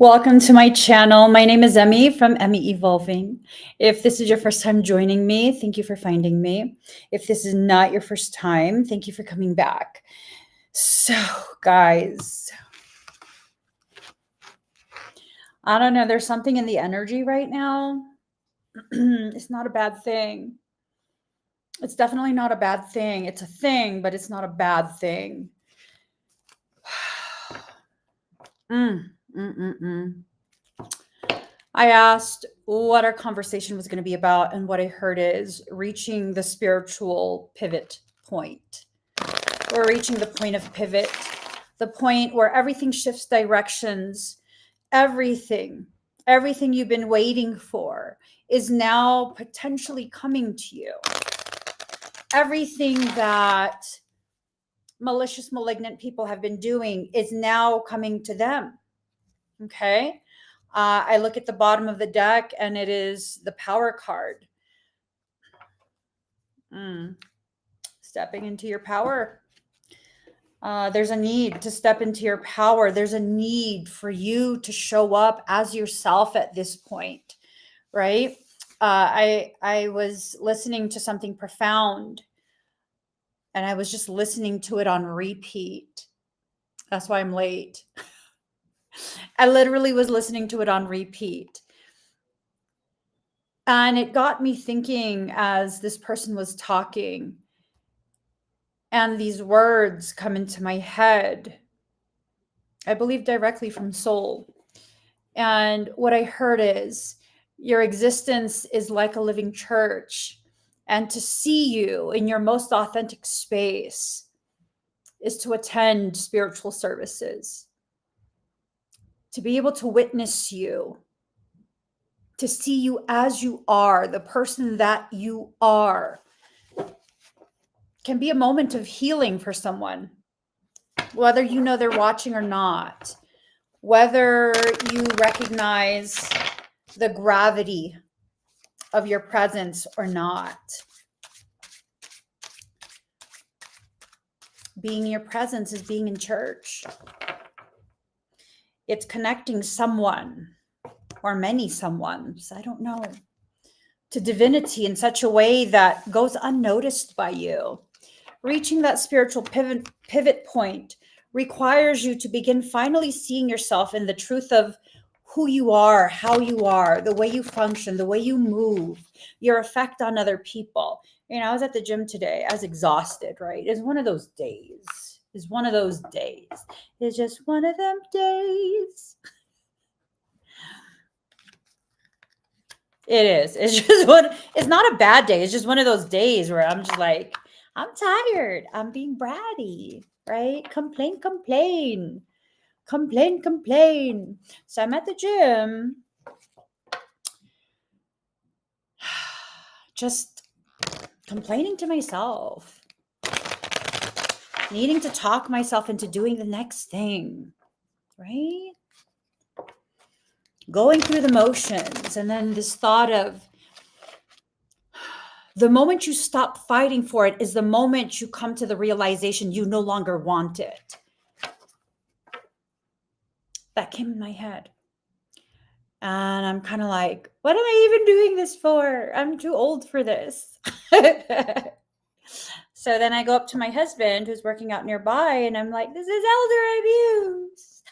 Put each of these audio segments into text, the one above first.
Welcome to my channel. My name is Emmy from Emmy Evolving. If this is your first time joining me, thank you for finding me. If this is not your first time, thank you for coming back. So, guys, I don't know. There's something in the energy right now. It's not a bad thing. It's definitely not a bad thing. It's a thing, but it's not a bad thing. Mm, mm, mm, mm. I asked what our conversation was going to be about, and what I heard is reaching the spiritual pivot point. We're reaching the point of pivot, the point where everything shifts directions. Everything, everything you've been waiting for is now potentially coming to you. Everything that malicious, malignant people have been doing is now coming to them. Okay. I look at the bottom of the deck and it is the power card. Stepping into your power. There's a need to step into your power. There's a need for you to show up as yourself at this point, right? I was listening to something profound, and I was just listening to it on repeat. That's why I'm late. I literally was listening to it on repeat. And it got me thinking as this person was talking, and these words come into my head, I believe directly from soul. And what I heard is your existence is like a living church. And to see you in your most authentic space is to attend spiritual services, to be able to witness you, to see you as you are, the person that you are, can be a moment of healing for someone, whether you know they're watching or not, whether you recognize the gravity of your presence or not. Being in your presence is being in church. It's connecting someone or many someones, I don't know, to divinity in such a way that goes unnoticed by you. Reaching that spiritual pivot point requires you to begin finally seeing yourself in the truth of who you are, how you are, the way you function, the way you move, your effect on other people. You know, I was at the gym today. I was exhausted, right? It's one of those days. It's one of those days. It's just one of them days. It is. It's just it's not a bad day. It's just one of those days where I'm just like, I'm tired. I'm being bratty, right? Complain, complain, complain, complain. So I'm at the gym, just complaining to myself, needing to talk myself into doing the next thing, right? Going through the motions. And then this thought of the moment you stop fighting for it is the moment you come to the realization you no longer want it. That came in my head. And I'm kind of like, what am I even doing this for? I'm too old for this. So then I go up to my husband who's working out nearby, and I'm like, this is elder abuse.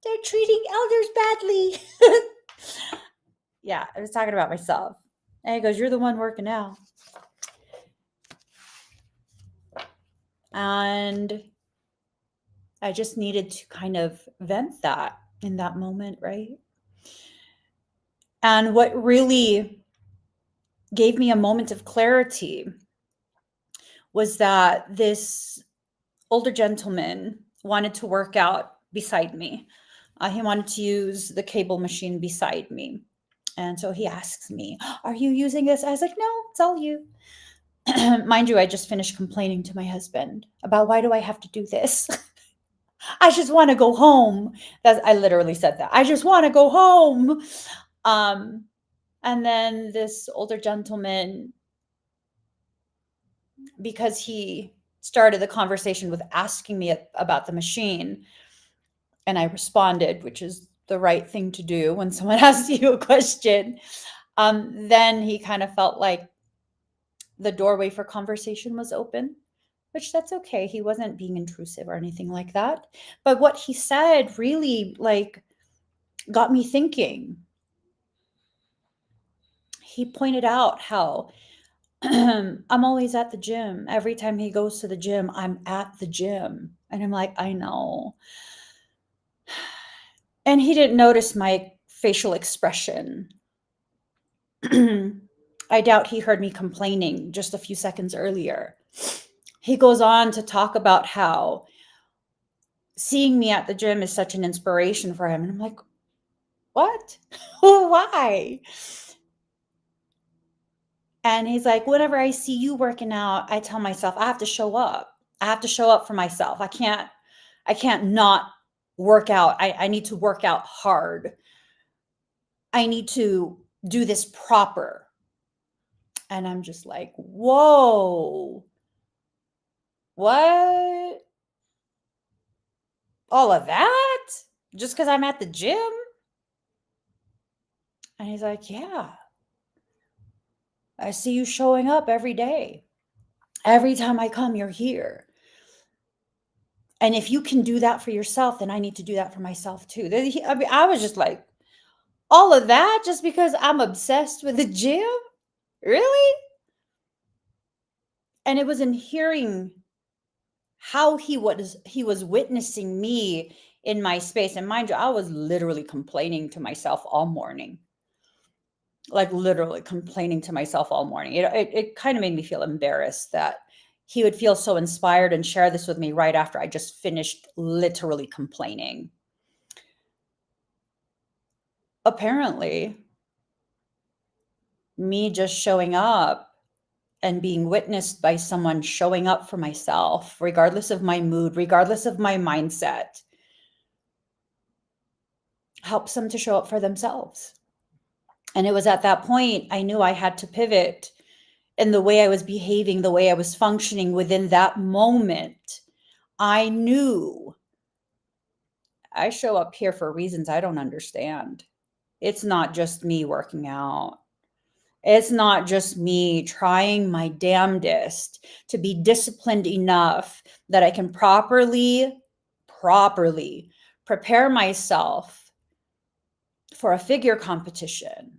They're treating elders badly. Yeah, I was talking about myself. And he goes, you're the one working out. And I just needed to kind of vent that in that moment, right? And what really gave me a moment of clarity was that this older gentleman wanted to work out beside me. He wanted to use the cable machine beside me. And so he asks me, are you using this? I was like, no, it's all you. Mind you, I just finished complaining to my husband about why do I have to do this? I just want to go home. I literally said that. I just want to go home. And then this older gentleman, because he started the conversation with asking me about the machine, And I responded, which is the right thing to do when someone asks you a question. Then he kind of felt like the doorway for conversation was open, which that's okay. He wasn't being intrusive or anything like that. But what he said really like got me thinking. He pointed out how I'm always at the gym. Every time he goes to the gym, I'm at the gym. And I'm like, I know. And he didn't notice my facial expression. I doubt he heard me complaining just a few seconds earlier. He goes on to talk about how seeing me at the gym is such an inspiration for him. And I'm like, what? Why? And he's like, whenever I see you working out, I tell myself I have to show up. I have to show up for myself. I can't not work out. I need to work out hard. I need to do this proper. And I'm just like, whoa, what? All of that? Just because I'm at the gym? And he's like, yeah, I see you showing up every day. Every time I come, you're here. And if you can do that for yourself, then I need to do that for myself too. I mean, I was just like, all of that just because I'm obsessed with the gym? Really? And it was in hearing how he was witnessing me in my space. And mind you, I was literally complaining to myself all morning. Like literally complaining to myself all morning. It kind of made me feel embarrassed that he would feel so inspired and share this with me right after I just finished literally complaining. Apparently, me just showing up and being witnessed by someone showing up for myself, regardless of my mood, regardless of my mindset, helps them to show up for themselves. And it was at that point I knew I had to pivot in the way I was behaving, the way I was functioning within that moment. I knew I show up here for reasons I don't understand. It's not just me working out. It's not just me trying my damnedest to be disciplined enough that I can properly prepare myself for a figure competition.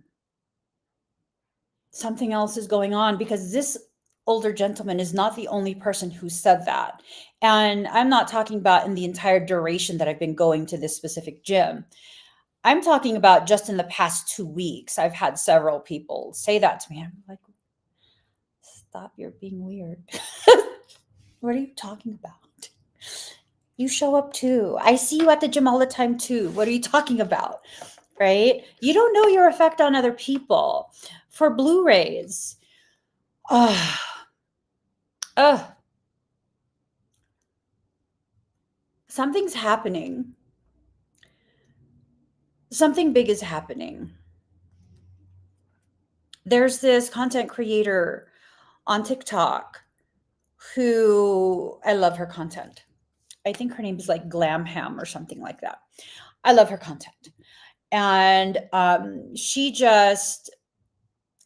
Something else is going on, because this older gentleman is not the only person who said that. And I'm not talking about in the entire duration that I've been going to this specific gym. I'm talking about just in the past 2 weeks. I've had several people say that to me. I'm like, stop, you're being weird. What are you talking about? You show up too. I see you at the gym all the time too. What are you talking about? Right? You don't know your effect on other people. For Blu-rays, something's happening. Something big is happening. There's this content creator on TikTok who I love her content. I think her name is like Glamham or something like that. I love her content. And she just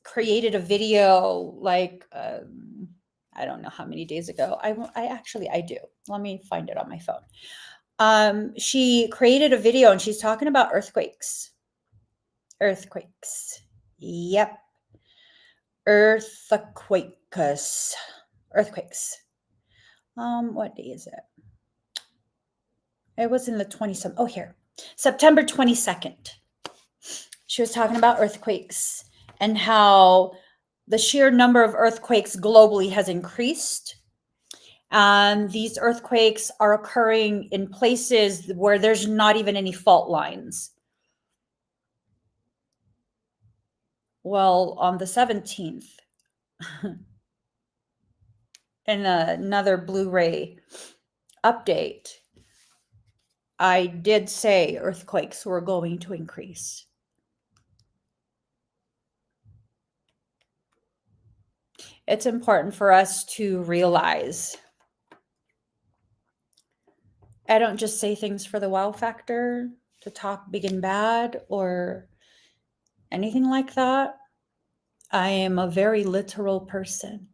created a video like I don't know how many days ago. I do. Let me find it on my phone. She created a video and she's talking about earthquakes. Earthquakes. Yep. Earthquakes. Earthquakes. What day is it? It was in the 27th. Oh, here. September 22nd. She was talking about earthquakes and how the sheer number of earthquakes globally has increased. And these earthquakes are occurring in places where there's not even any fault lines. Well, on the 17th, in another Blu-ray update, I did say earthquakes were going to increase. It's important for us to realize I don't just say things for the wow factor, to talk big and bad or anything like that. I am a very literal person.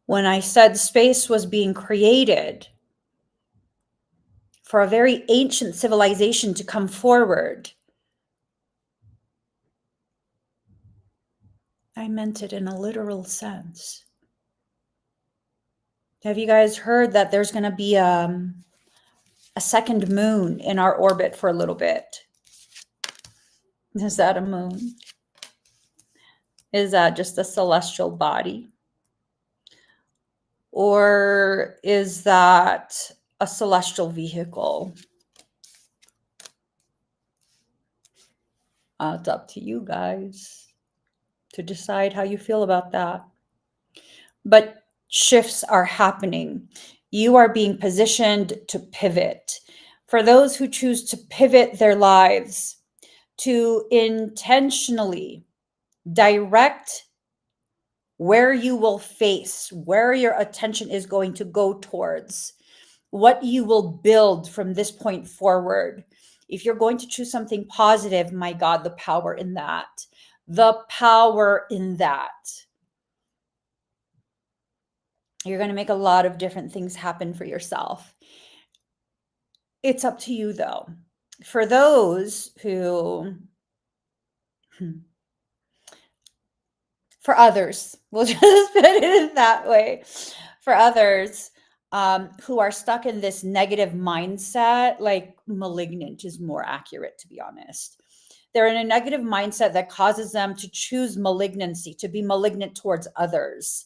When I said space was being created for a very ancient civilization to come forward, I meant it in a literal sense. Have you guys heard that there's going to be a second moon in our orbit for a little bit? Is that a moon? Is that just a celestial body? Or is that a celestial vehicle? It's up to you guys to decide how you feel about that. But shifts are happening. You are being positioned to pivot. For those who choose to pivot their lives, to intentionally direct where you will face, where your attention is going to go towards, what you will build from this point forward. If you're going to choose something positive, my God, the power in that. The power in that. You're going to make a lot of different things happen for yourself. It's up to you, though. For those who, for others, we'll just put it in that way. For others who are stuck in this negative mindset, like malignant is more accurate, to be honest. They're in a negative mindset that causes them to choose malignancy, to be malignant towards others.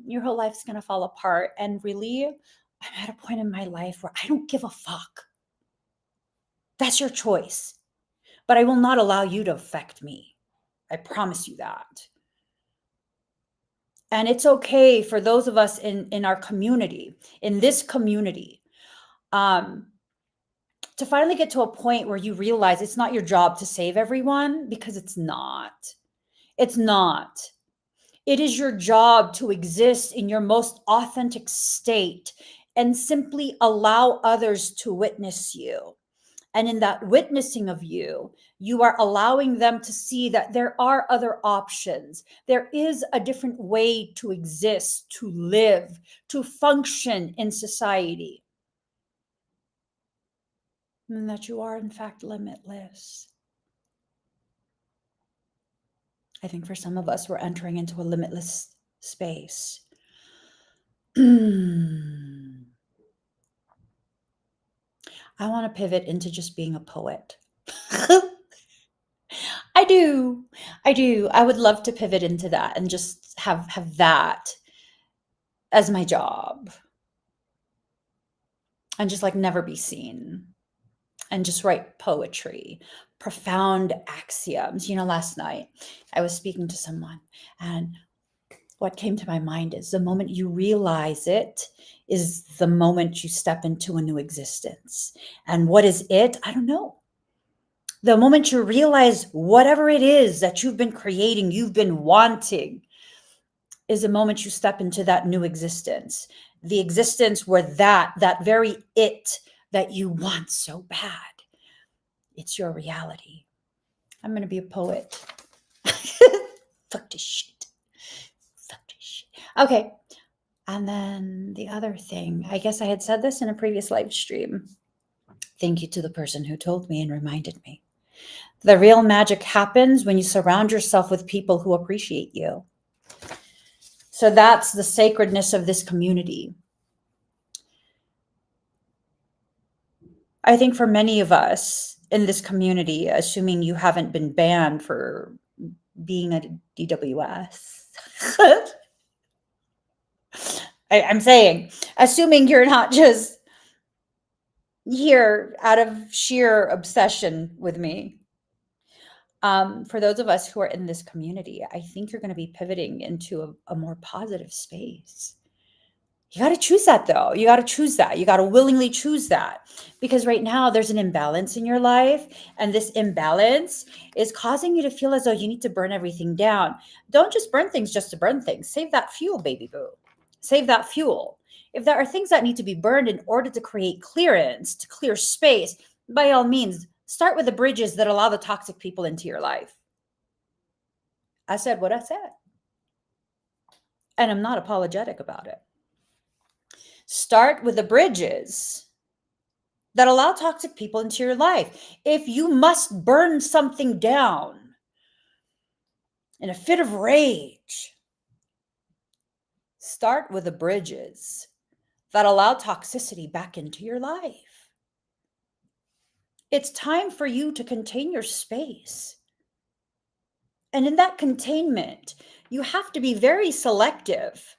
Your whole life's going to fall apart. And really, I'm at a point in my life where I don't give a fuck. That's your choice. But I will not allow you to affect me. I promise you that. And it's okay for those of us in our community, in this community, to finally get to a point where you realize it's not your job to save everyone, because it's not. It's not. It is your job to exist in your most authentic state and simply allow others to witness you. And in that witnessing of you, you are allowing them to see that there are other options. There is a different way to exist, to live, to function in society. And that you are, in fact, limitless. I think for some of us, we're entering into a limitless space. I want to pivot into just being a poet. I do. I would love to pivot into that and just have that as my job. And just like never be seen. And just write poetry, profound axioms. Last night I was speaking to someone, and what came to my mind is the moment you realize it is the moment you step into a new existence. And what is it? I don't know. The moment you realize whatever it is that you've been creating, you've been wanting, is the moment you step into that new existence. The existence where that very it that you want so bad, it's your reality. I'm going to be a poet. Fuck this shit. Okay. And then the other thing, I guess I had said this in a previous live stream. Thank you to the person who told me and reminded me. The real magic happens when you surround yourself with people who appreciate you. So that's the sacredness of this community. I think for many of us in this community, assuming you haven't been banned for being a DWS, I'm saying, assuming you're not just here out of sheer obsession with me. For those of us who are in this community, I think you're going to be pivoting into a more positive space. You got to choose that, though. You got to choose that. You got to willingly choose that, because right now there's an imbalance in your life, and this imbalance is causing you to feel as though you need to burn everything down. Don't just burn things just to burn things. Save that fuel, baby boo. Save that fuel. If there are things that need to be burned in order to create clearance, to clear space, by all means, start with the bridges that allow the toxic people into your life. I said what I said. And I'm not apologetic about it. Start with the bridges that allow toxic people into your life. If you must burn something down in a fit of rage, start with the bridges that allow toxicity back into your life. It's time for you to contain your space. And in that containment, you have to be very selective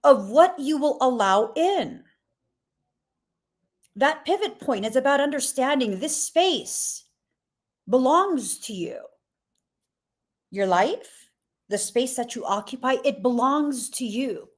of what you will allow in. That pivot point is about understanding this space belongs to you. Your life, the space that you occupy, it belongs to you.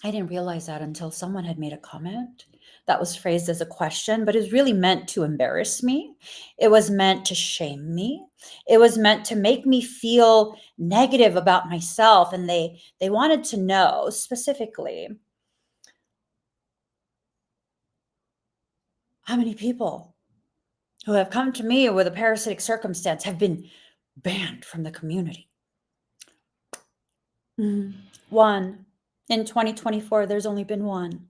I didn't realize that until someone had made a comment that was phrased as a question, but is really meant to embarrass me. It was meant to shame me. It was meant to make me feel negative about myself. And they wanted to know specifically how many people who have come to me with a parasitic circumstance have been banned from the community. One. In 2024, there's only been one.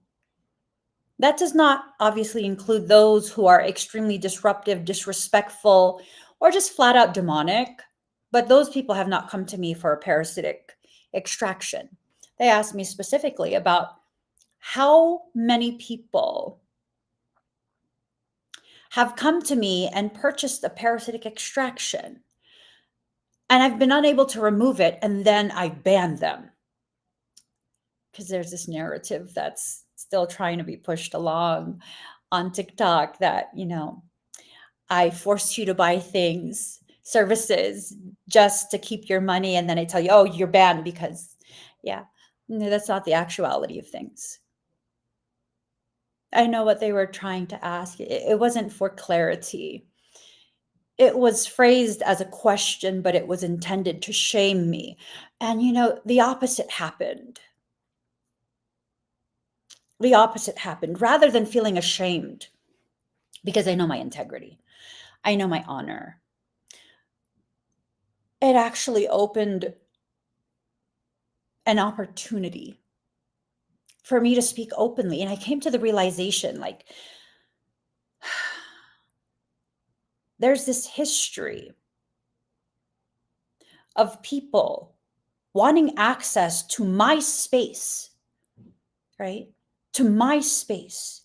That does not obviously include those who are extremely disruptive, disrespectful, or just flat out demonic. But those people have not come to me for a parasitic extraction. They asked me specifically about how many people have come to me and purchased a parasitic extraction, and I've been unable to remove it, and then I banned them. Because there's this narrative that's still trying to be pushed along on TikTok that, I forced you to buy things, services, just to keep your money. And then I tell you, oh, you're banned because, no, that's not the actuality of things. I know what they were trying to ask. It wasn't for clarity. It was phrased as a question, but it was intended to shame me. And, the opposite happened. The opposite happened. Rather than feeling ashamed, because I know my integrity, I know my honor, it actually opened an opportunity for me to speak openly. And I came to the realization, there's this history of people wanting access to my space, right? To my space,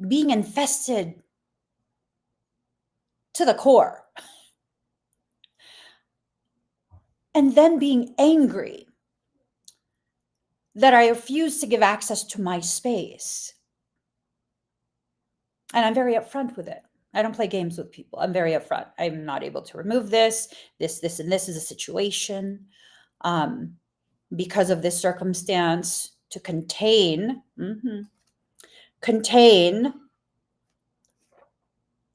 being infested to the core, and then being angry that I refuse to give access to my space. And I'm very upfront with it. I don't play games with people. I'm very upfront. I'm not able to remove this, and this is a situation because of this circumstance to contain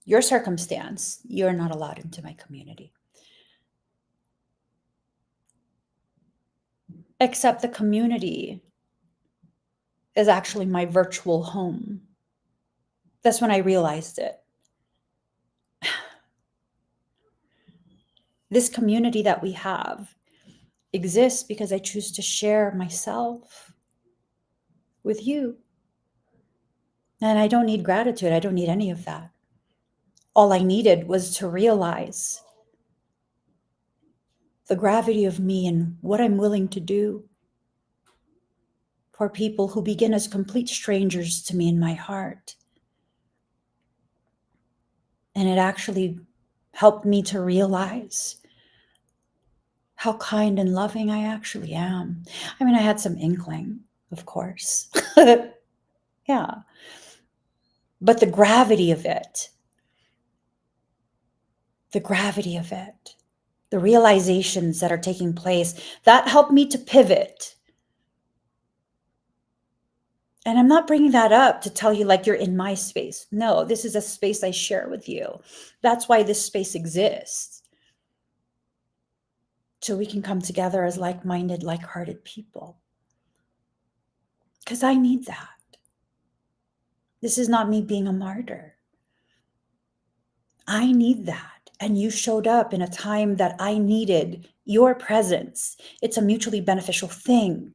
your circumstance. You're not allowed into my community. Except the community is actually my virtual home. That's when I realized it. This community that we have exists because I choose to share myself with you. And I don't need gratitude. I don't need any of that. All I needed was to realize the gravity of me and what I'm willing to do for people who begin as complete strangers to me in my heart. And it actually helped me to realize how kind and loving I actually am. I mean, I had some inkling, of course. Yeah. But the gravity of it, the realizations that are taking place, that helped me to pivot. And I'm not bringing that up to tell you you're in my space. No, this is a space I share with you. That's why this space exists. so we can come together as like-minded, like-hearted people. Because I need that. This is not me being a martyr. I need that. And you showed up in a time that I needed your presence. It's a mutually beneficial thing.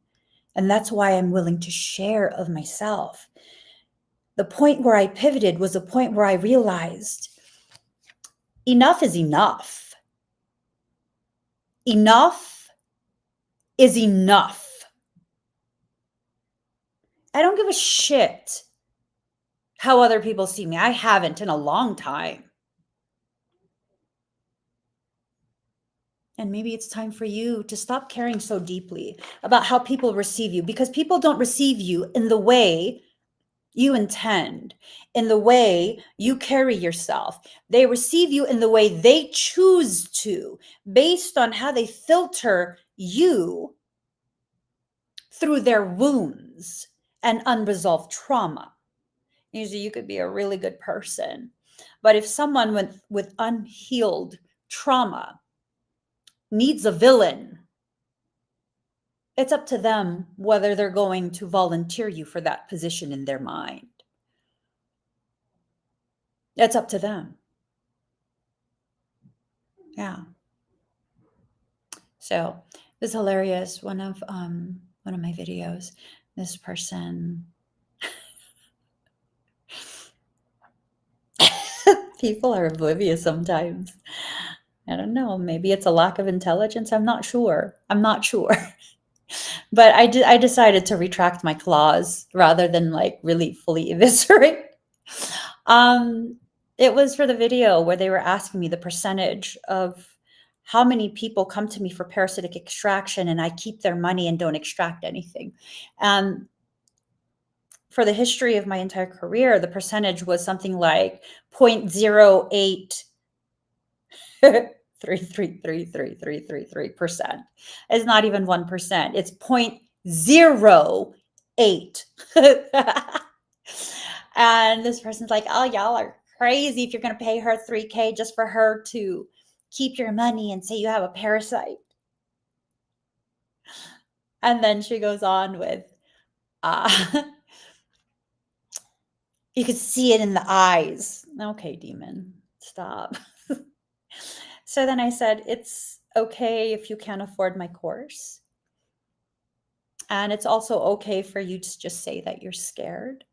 And that's why I'm willing to share of myself. The point where I pivoted was the point where I realized enough is enough. Enough is enough. I don't give a shit how other people see me. I haven't in a long time. And maybe it's time for you to stop caring so deeply about how people receive you, because people don't receive you in the way you intend, in the way you carry yourself. They receive you in the way they choose to, based on how they filter you through their wounds and unresolved trauma. Usually you could be a really good person, but if someone with unhealed trauma needs a villain, it's up to them whether they're going to volunteer you for that position in their mind. It's up to them. Yeah. So it was hilarious. One of my videos, this person, people are oblivious sometimes. I don't know. Maybe it's a lack of intelligence. I'm not sure. But I decided to retract my claws rather than like really fully eviscerate. It was for the video where they were asking me the percentage of how many people come to me for parasitic extraction and I keep their money and don't extract anything. And for the history of my entire career, the percentage was something like 0.08 3333333%. It's not even 1%. It's 0.08. And this person's like, oh, y'all are crazy if you're going to pay her $3,000 just for her to keep your money and say you have a parasite. And then she goes on with, you could see it in the eyes. Okay, demon, stop. So then I said, it's okay if you can't afford my course. And it's also okay for you to just say that you're scared.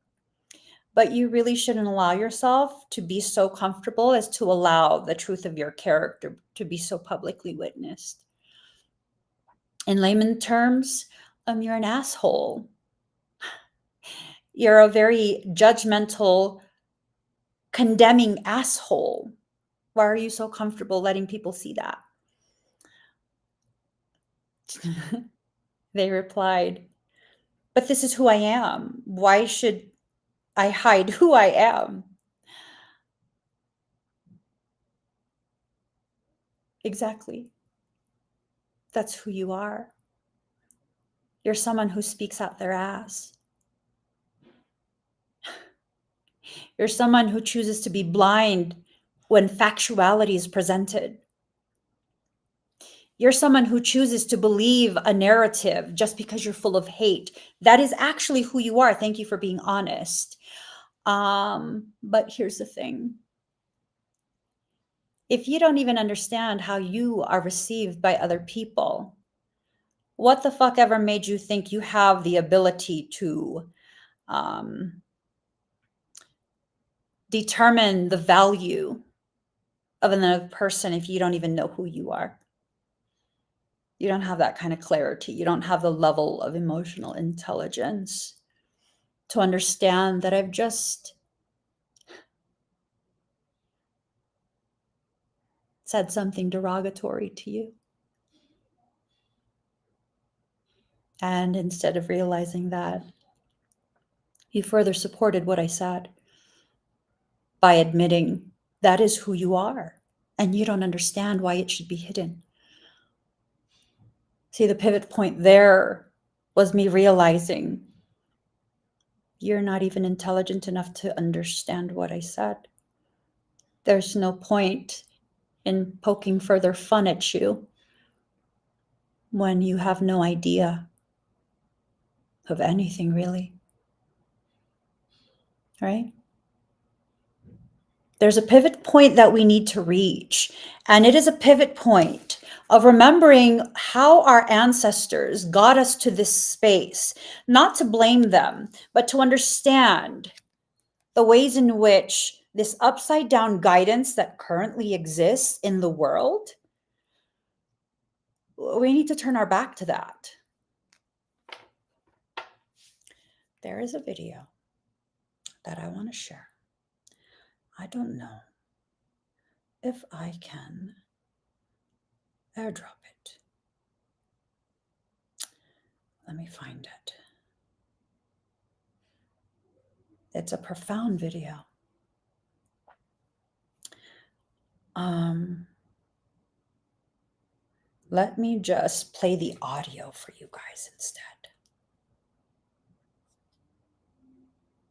But you really shouldn't allow yourself to be so comfortable as to allow the truth of your character to be so publicly witnessed. In layman terms, you're an asshole. You're a very judgmental, condemning asshole. Why are you so comfortable letting people see that? They replied, but this is who I am. Why should I hide who I am? Exactly. That's who you are. You're someone who speaks out their ass. You're someone who chooses to be blind when factuality is presented. You're someone who chooses to believe a narrative just because you're full of hate. That is actually who you are. Thank you for being honest. But here's the thing. If you don't even understand how you are received by other people, what the fuck ever made you think you have the ability to determine the value of another person if you don't even know who you are? You don't have that kind of clarity. You don't have the level of emotional intelligence to understand that I've just said something derogatory to you. And instead of realizing that, you further supported what I said by admitting that is who you are, and you don't understand why it should be hidden. See, the pivot point there was me realizing you're not even intelligent enough to understand what I said. There's no point in poking further fun at you when you have no idea of anything really, right? There's a pivot point that we need to reach, and it is a pivot point of remembering how our ancestors got us to this space, not to blame them, but to understand the ways in which this upside down guidance that currently exists in the world, we need to turn our back to that. There is a video that I want to share. I don't know if I can airdrop it. Let me find it. It's a profound video. Let me just play the audio for you guys instead.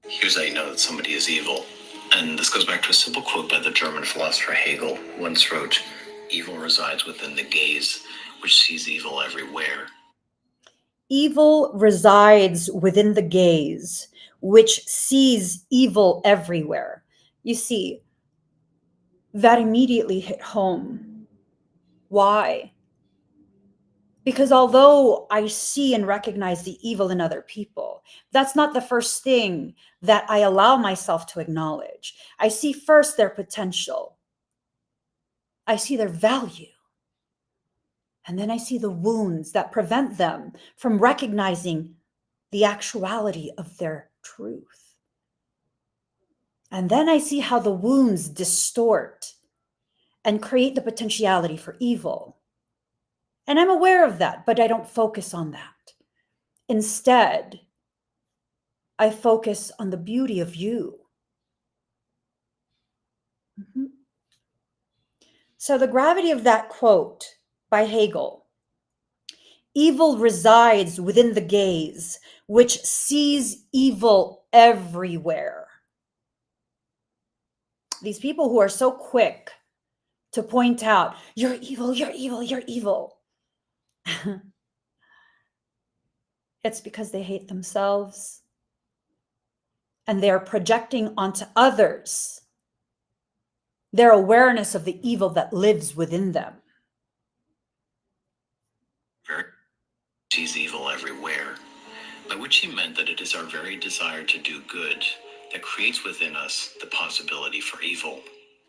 Here's how you know that somebody is evil. And this goes back to a simple quote by the German philosopher Hegel, who once wrote, "Evil resides within the gaze, which sees evil everywhere." Evil resides within the gaze, which sees evil everywhere. You see, that immediately hit home. Why? Because although I see and recognize the evil in other people, that's not the first thing that I allow myself to acknowledge. I see first their potential. I see their value. And then I see the wounds that prevent them from recognizing the actuality of their truth. And then I see how the wounds distort and create the potentiality for evil. And I'm aware of that, but I don't focus on that. Instead, I focus on the beauty of you. Mhm. So the gravity of that quote by Hegel, evil resides within the gaze, which sees evil everywhere. These people who are so quick to point out, you're evil, you're evil, you're evil. It's because they hate themselves and they're projecting onto others their awareness of the evil that lives within them. Sees evil everywhere, by which he meant that it is our very desire to do good that creates within us the possibility for evil.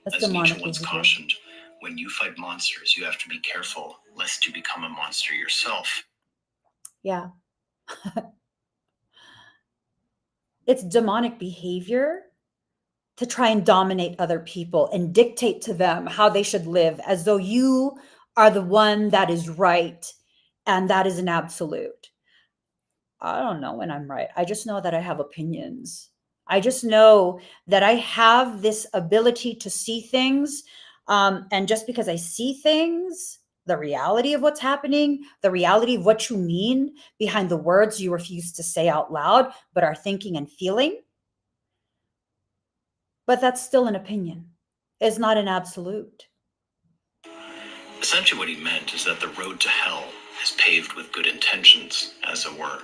That's As Nietzsche demonic once behavior. cautioned, when you fight monsters, you have to be careful lest you become a monster yourself. Yeah. It's demonic behavior to try and dominate other people and dictate to them how they should live, as though you are the one that is right and that is an absolute. I don't know when I'm right. I just know that I have opinions. I just know that I have this ability to see things. And just because I see things, the reality of what's happening, the reality of what you mean behind the words you refuse to say out loud, but are thinking and feeling. But that's still an opinion. It's not an absolute. Essentially what he meant is that the road to hell is paved with good intentions, as it were.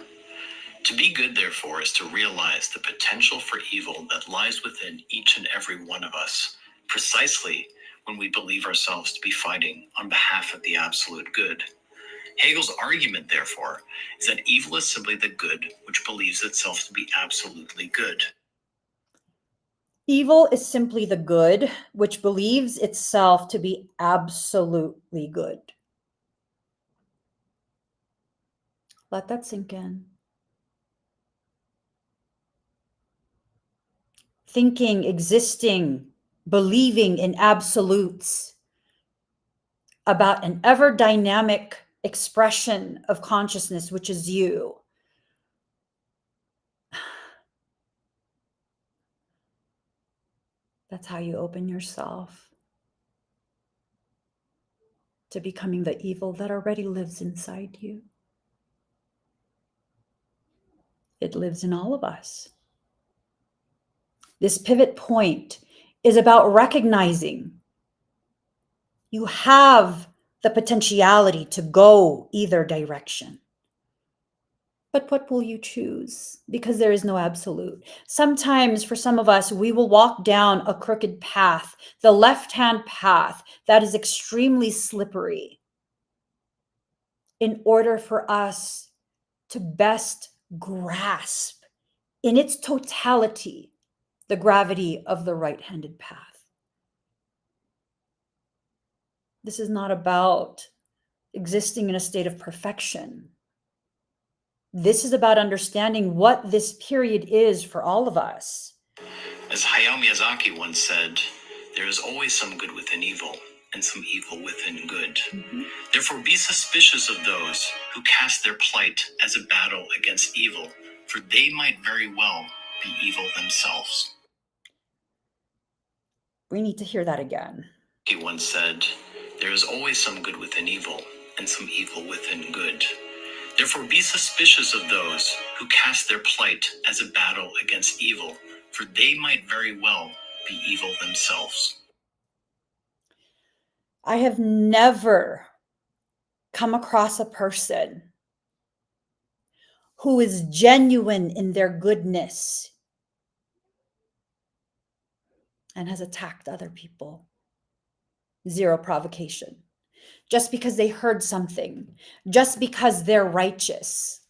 To be good, therefore, is to realize the potential for evil that lies within each and every one of us, precisely when we believe ourselves to be fighting on behalf of the absolute good. Hegel's argument, therefore, is that evil is simply the good which believes itself to be absolutely good. Evil is simply the good which believes itself to be absolutely good. Let that sink in. Thinking, existing, believing in absolutes about an ever dynamic expression of consciousness, which is you. That's how you open yourself to becoming the evil that already lives inside you. It lives in all of us. This pivot point is about recognizing you have the potentiality to go either direction. But what will you choose? Because there is no absolute. Sometimes for some of us, we will walk down a crooked path, the left-hand path that is extremely slippery, in order for us to best grasp in its totality the gravity of the right-handed path. This is not about existing in a state of perfection. This is about understanding what this period is for all of us. As Hayao Miyazaki once said, there is always some good within evil, and some evil within good. Therefore, be suspicious of those who cast their plight as a battle against evil, for they might very well be evil themselves. We need to hear that again. He once said, there is always some good within evil, and some evil within good. Therefore, be suspicious of those who cast their plight as a battle against evil, for they might very well be evil themselves. I have never come across a person who is genuine in their goodness and has attacked other people. Zero provocation. Just because they heard something, just because they're righteous.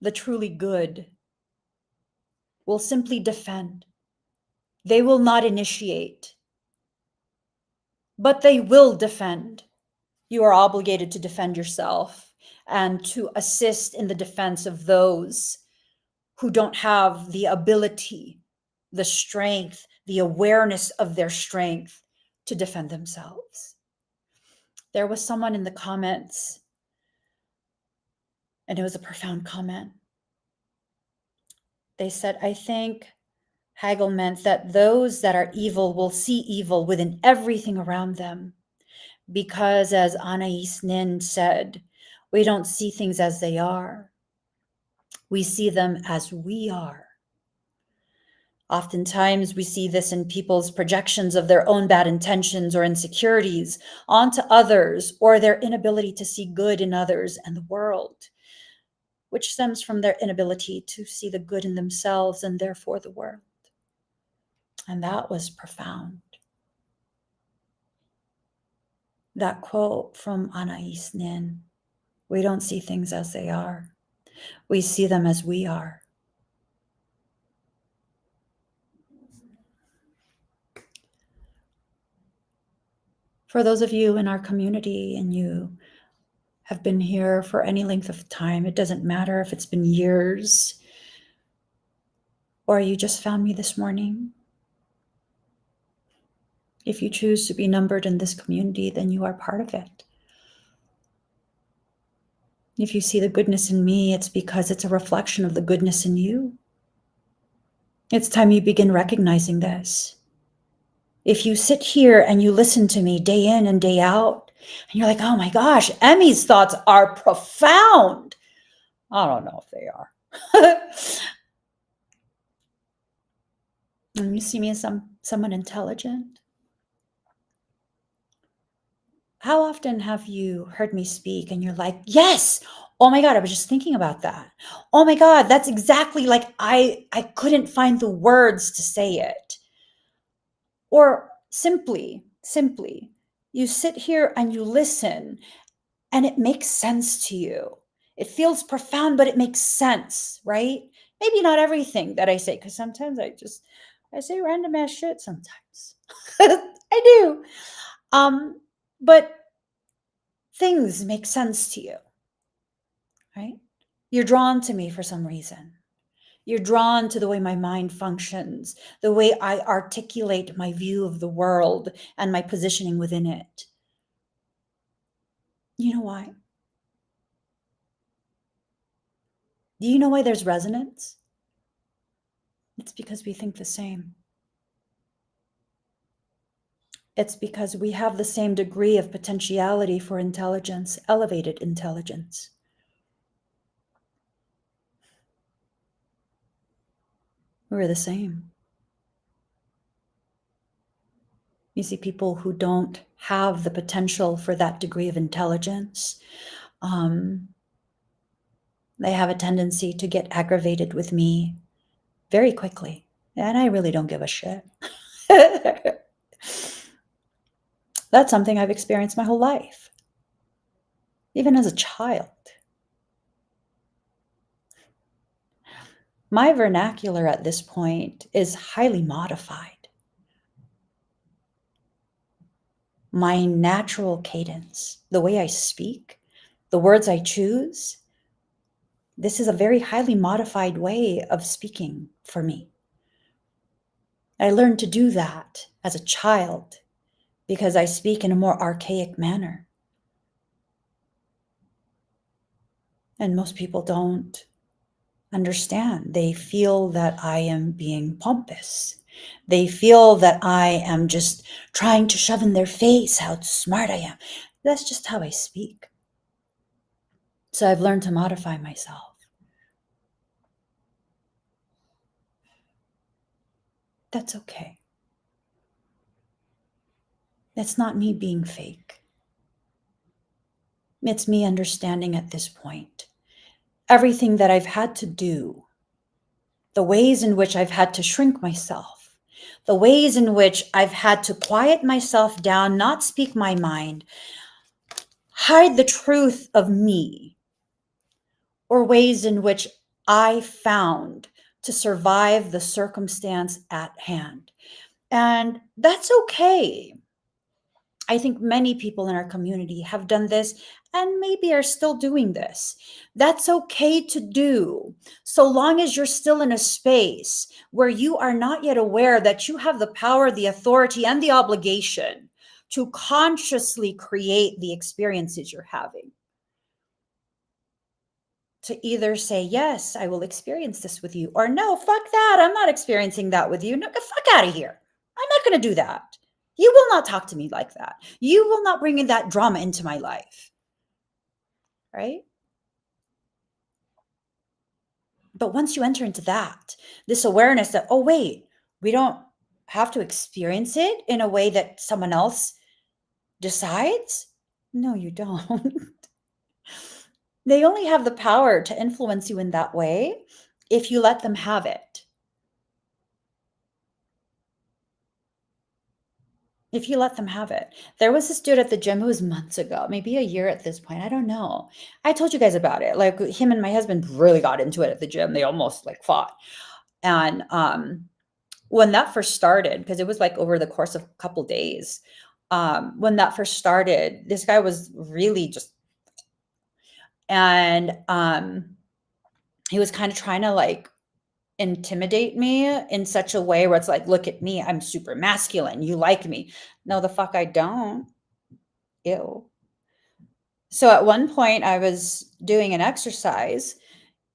The truly good will simply defend. They will not initiate, but they will defend. You are obligated to defend yourself and to assist in the defense of those who don't have the ability, the strength, the awareness of their strength to defend themselves. There was someone in the comments, and it was a profound comment. They said, I think Hegel meant that those that are evil will see evil within everything around them. Because as Anais Nin said, we don't see things as they are. We see them as we are. Oftentimes, we see this in people's projections of their own bad intentions or insecurities onto others, or their inability to see good in others and the world, which stems from their inability to see the good in themselves and therefore the world. And that was profound. That quote from Anais Nin, we don't see things as they are. We see them as we are. For those of you in our community and you have been here for any length of time, it doesn't matter if it's been years or you just found me this morning. If you choose to be numbered in this community, then you are part of it. If you see the goodness in me, it's because it's a reflection of the goodness in you. It's time you begin recognizing this. If you sit here and you listen to me day in and day out, and you're like, oh my gosh, Emmy's thoughts are profound. I don't know if they are. And you see me as someone intelligent. How often have you heard me speak and you're like, yes, oh my God, I was just thinking about that. Oh my God, that's exactly like I couldn't find the words to say it. Or simply, you sit here and you listen and it makes sense to you. It feels profound, but it makes sense, right? Maybe not everything that I say, because sometimes I say random ass shit sometimes. I do. But things make sense to you, right? You're drawn to me for some reason. You're drawn to the way my mind functions, the way I articulate my view of the world and my positioning within it. You know why? Do you know why there's resonance? It's because we think the same. It's because we have the same degree of potentiality for intelligence, elevated intelligence. We're the same. You see people who don't have the potential for that degree of intelligence. They have a tendency to get aggravated with me very quickly, and I really don't give a shit. That's something I've experienced my whole life, even as a child. My vernacular at this point is highly modified. My natural cadence, the way I speak, the words I choose, this is a very highly modified way of speaking for me. I learned to do that as a child because I speak in a more archaic manner. And most people don't understand. They feel that I am being pompous. They feel that I am just trying to shove in their face how smart I am. That's just how I speak. So I've learned to modify myself. That's okay. It's not me being fake. It's me understanding at this point everything that I've had to do, the ways in which I've had to shrink myself, the ways in which I've had to quiet myself down, not speak my mind, hide the truth of me, or ways in which I found to survive the circumstance at hand. And that's okay. I think many people in our community have done this and maybe are still doing this. That's okay to do, so long as you're still in a space where you are not yet aware that you have the power, the authority, and the obligation to consciously create the experiences you're having. To either say, yes, I will experience this with you, or no, fuck that, I'm not experiencing that with you. No, get the fuck out of here. I'm not going to do that. You will not talk to me like that. You will not bring in that drama into my life. Right? But once you enter into that, this awareness that, oh, wait, we don't have to experience it in a way that someone else decides. No, you don't. They only have the power to influence you in that way if you let them have it. If you let them have it. There was this dude at the gym who was months ago, maybe a year at this point. I don't know. I told you guys about it. Like him and my husband really got into it at the gym. They almost like fought. And when that first started, because it was like over the course of a couple days, when that first started, this guy was really just, and he was kind of trying to like intimidate me in such a way where it's like, look at me, I'm super masculine. You like me. No, the fuck I don't. Ew. So at one point I was doing an exercise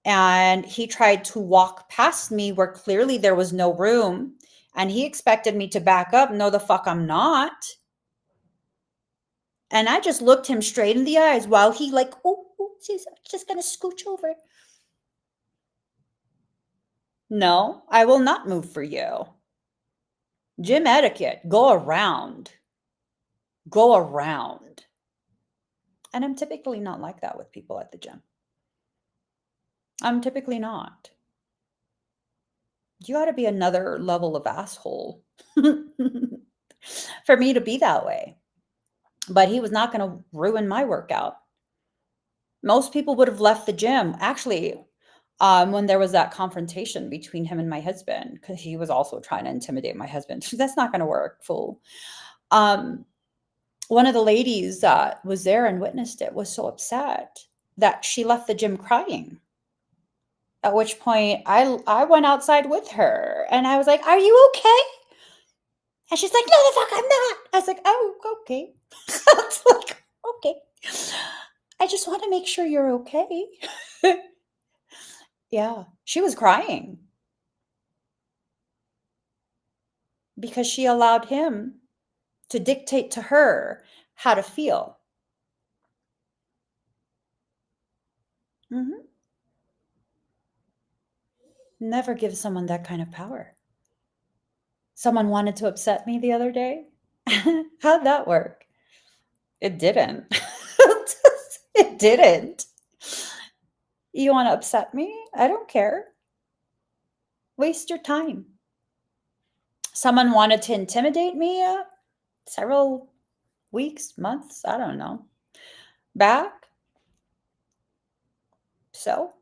and he tried to walk past me where clearly there was no room and he expected me to back up. No, the fuck I'm not. And I just looked him straight in the eyes while he like, oh, she's just going to scooch over. No, I will not move for you. Gym etiquette, go around. Go around. And I'm typically not like that with people at the gym. I'm typically not. You got to be another level of asshole for me to be that way. But he was not going to ruin my workout. Most people would have left the gym. Actually, when there was that confrontation between him and my husband, because he was also trying to intimidate my husband. That's not going to work, fool. One of the ladies that was there and witnessed it was so upset that she left the gym crying. At which point I went outside with her and I was like, "Are you okay?" And she's like, "No, the fuck, I'm not." I was like, "Oh, okay." I was like, "Okay. I just want to make sure you're okay." Yeah, she was crying because she allowed him to dictate to her how to feel. Mhm. Never give someone that kind of power. Someone wanted to upset me the other day. How'd that work? It didn't. It didn't. You want to upset me? I don't care. Waste your time. Someone wanted to intimidate me several weeks, months, I don't know, back. So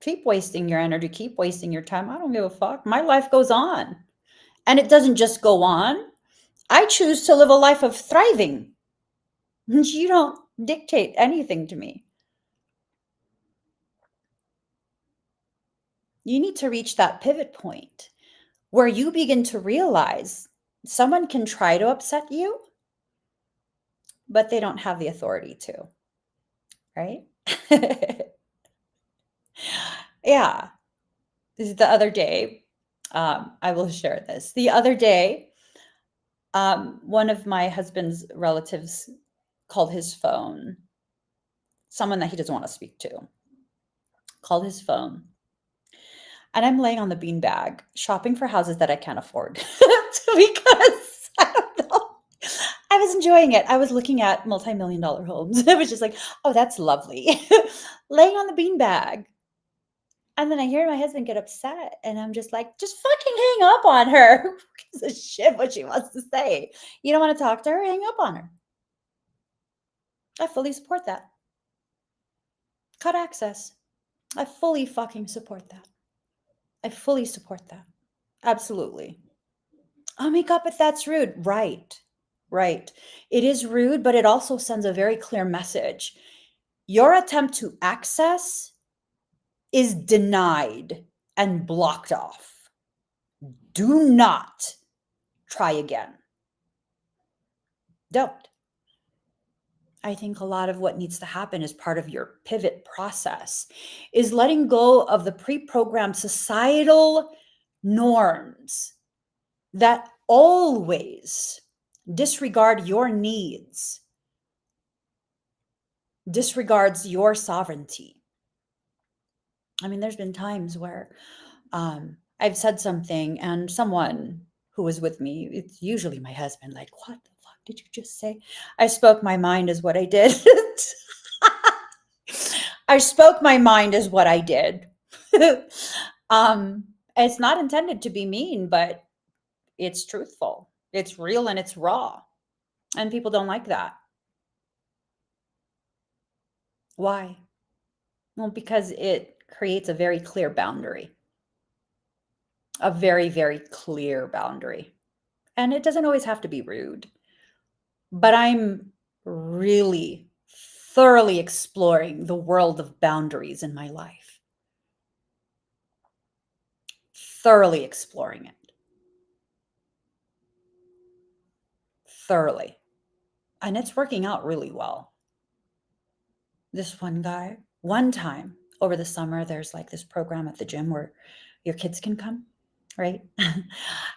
keep wasting your energy, keep wasting your time. I don't give a fuck. My life goes on. And it doesn't just go on. I choose to live a life of thriving. You don't dictate anything to me. You need to reach that pivot point where you begin to realize someone can try to upset you, but they don't have the authority to, right? Yeah. The other day, I will share this. The other day, one of my husband's relatives called his phone, someone that he doesn't want to speak to, called his phone. And I'm laying on the beanbag shopping for houses that I can't afford because I don't know. I was enjoying it. I was looking at multi-million-dollar homes. I was just like, oh, that's lovely. Laying on the beanbag. And then I hear my husband get upset, and I'm just like, just fucking hang up on her. Who gives a shit what she wants to say? You don't want to talk to her? Hang up on her. I fully support that. Cut access. I fully fucking support that. I fully support that. Absolutely. Oh my God, but that's rude. Right. Right. It is rude, but it also sends a very clear message. Your attempt to access is denied and blocked off. Do not try again. Don't. I think a lot of what needs to happen as part of your pivot process is letting go of the pre-programmed societal norms that always disregard your needs, disregards your sovereignty. I mean, there's been times where I've said something and someone who was with me, it's usually my husband, like, what the fuck did you just say? I spoke my mind is what I did. I spoke my mind is what I did. It's not intended to be mean, but it's truthful. It's real and it's raw. And people don't like that. Why? Well, because it creates a very clear boundary. A very, very clear boundary. And it doesn't always have to be rude. But I'm really thoroughly exploring the world of boundaries in my life. Thoroughly exploring it. Thoroughly. And it's working out really well. This one guy, one time over the summer, there's like this program at the gym where your kids can come, right?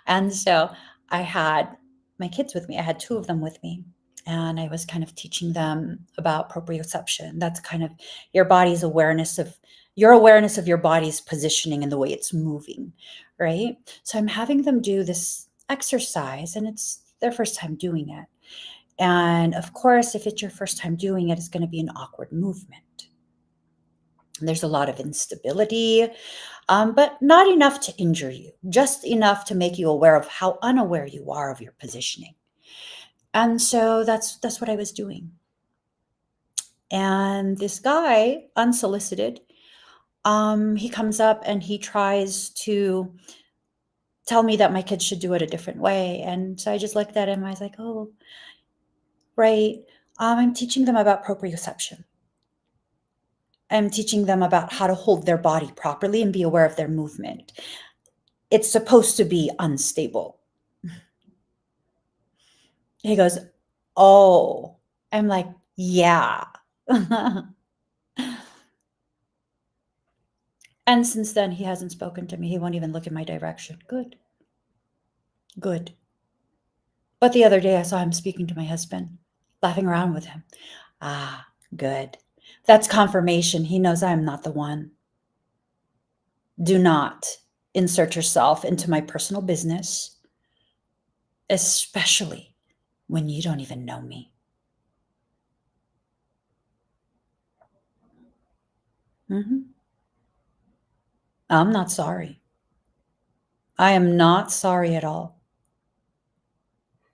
And so I had my kids with me. I had two of them with me. And I was kind of teaching them about proprioception. That's kind of your body's awareness of your body's positioning and the way it's moving, right? So I'm having them do this exercise, and it's their first time doing it. And of course, if it's your first time doing it, it's going to be an awkward movement. There's a lot of instability, but not enough to injure you, just enough to make you aware of how unaware you are of your positioning. And so that's what I was doing. And this guy, unsolicited, he comes up and he tries to tell me that my kids should do it a different way. And so I just looked at him. I was like, oh, right. I'm teaching them about proprioception. I'm teaching them about how to hold their body properly and be aware of their movement. It's supposed to be unstable. He goes, oh. I'm like, yeah. And since then, he hasn't spoken to me. He won't even look in my direction. Good. Good. But the other day, I saw him speaking to my husband, laughing around with him. Ah, good. That's confirmation. He knows I'm not the one. Do not insert yourself into my personal business. especially when you don't even know me. I'm not sorry. I am not sorry at all.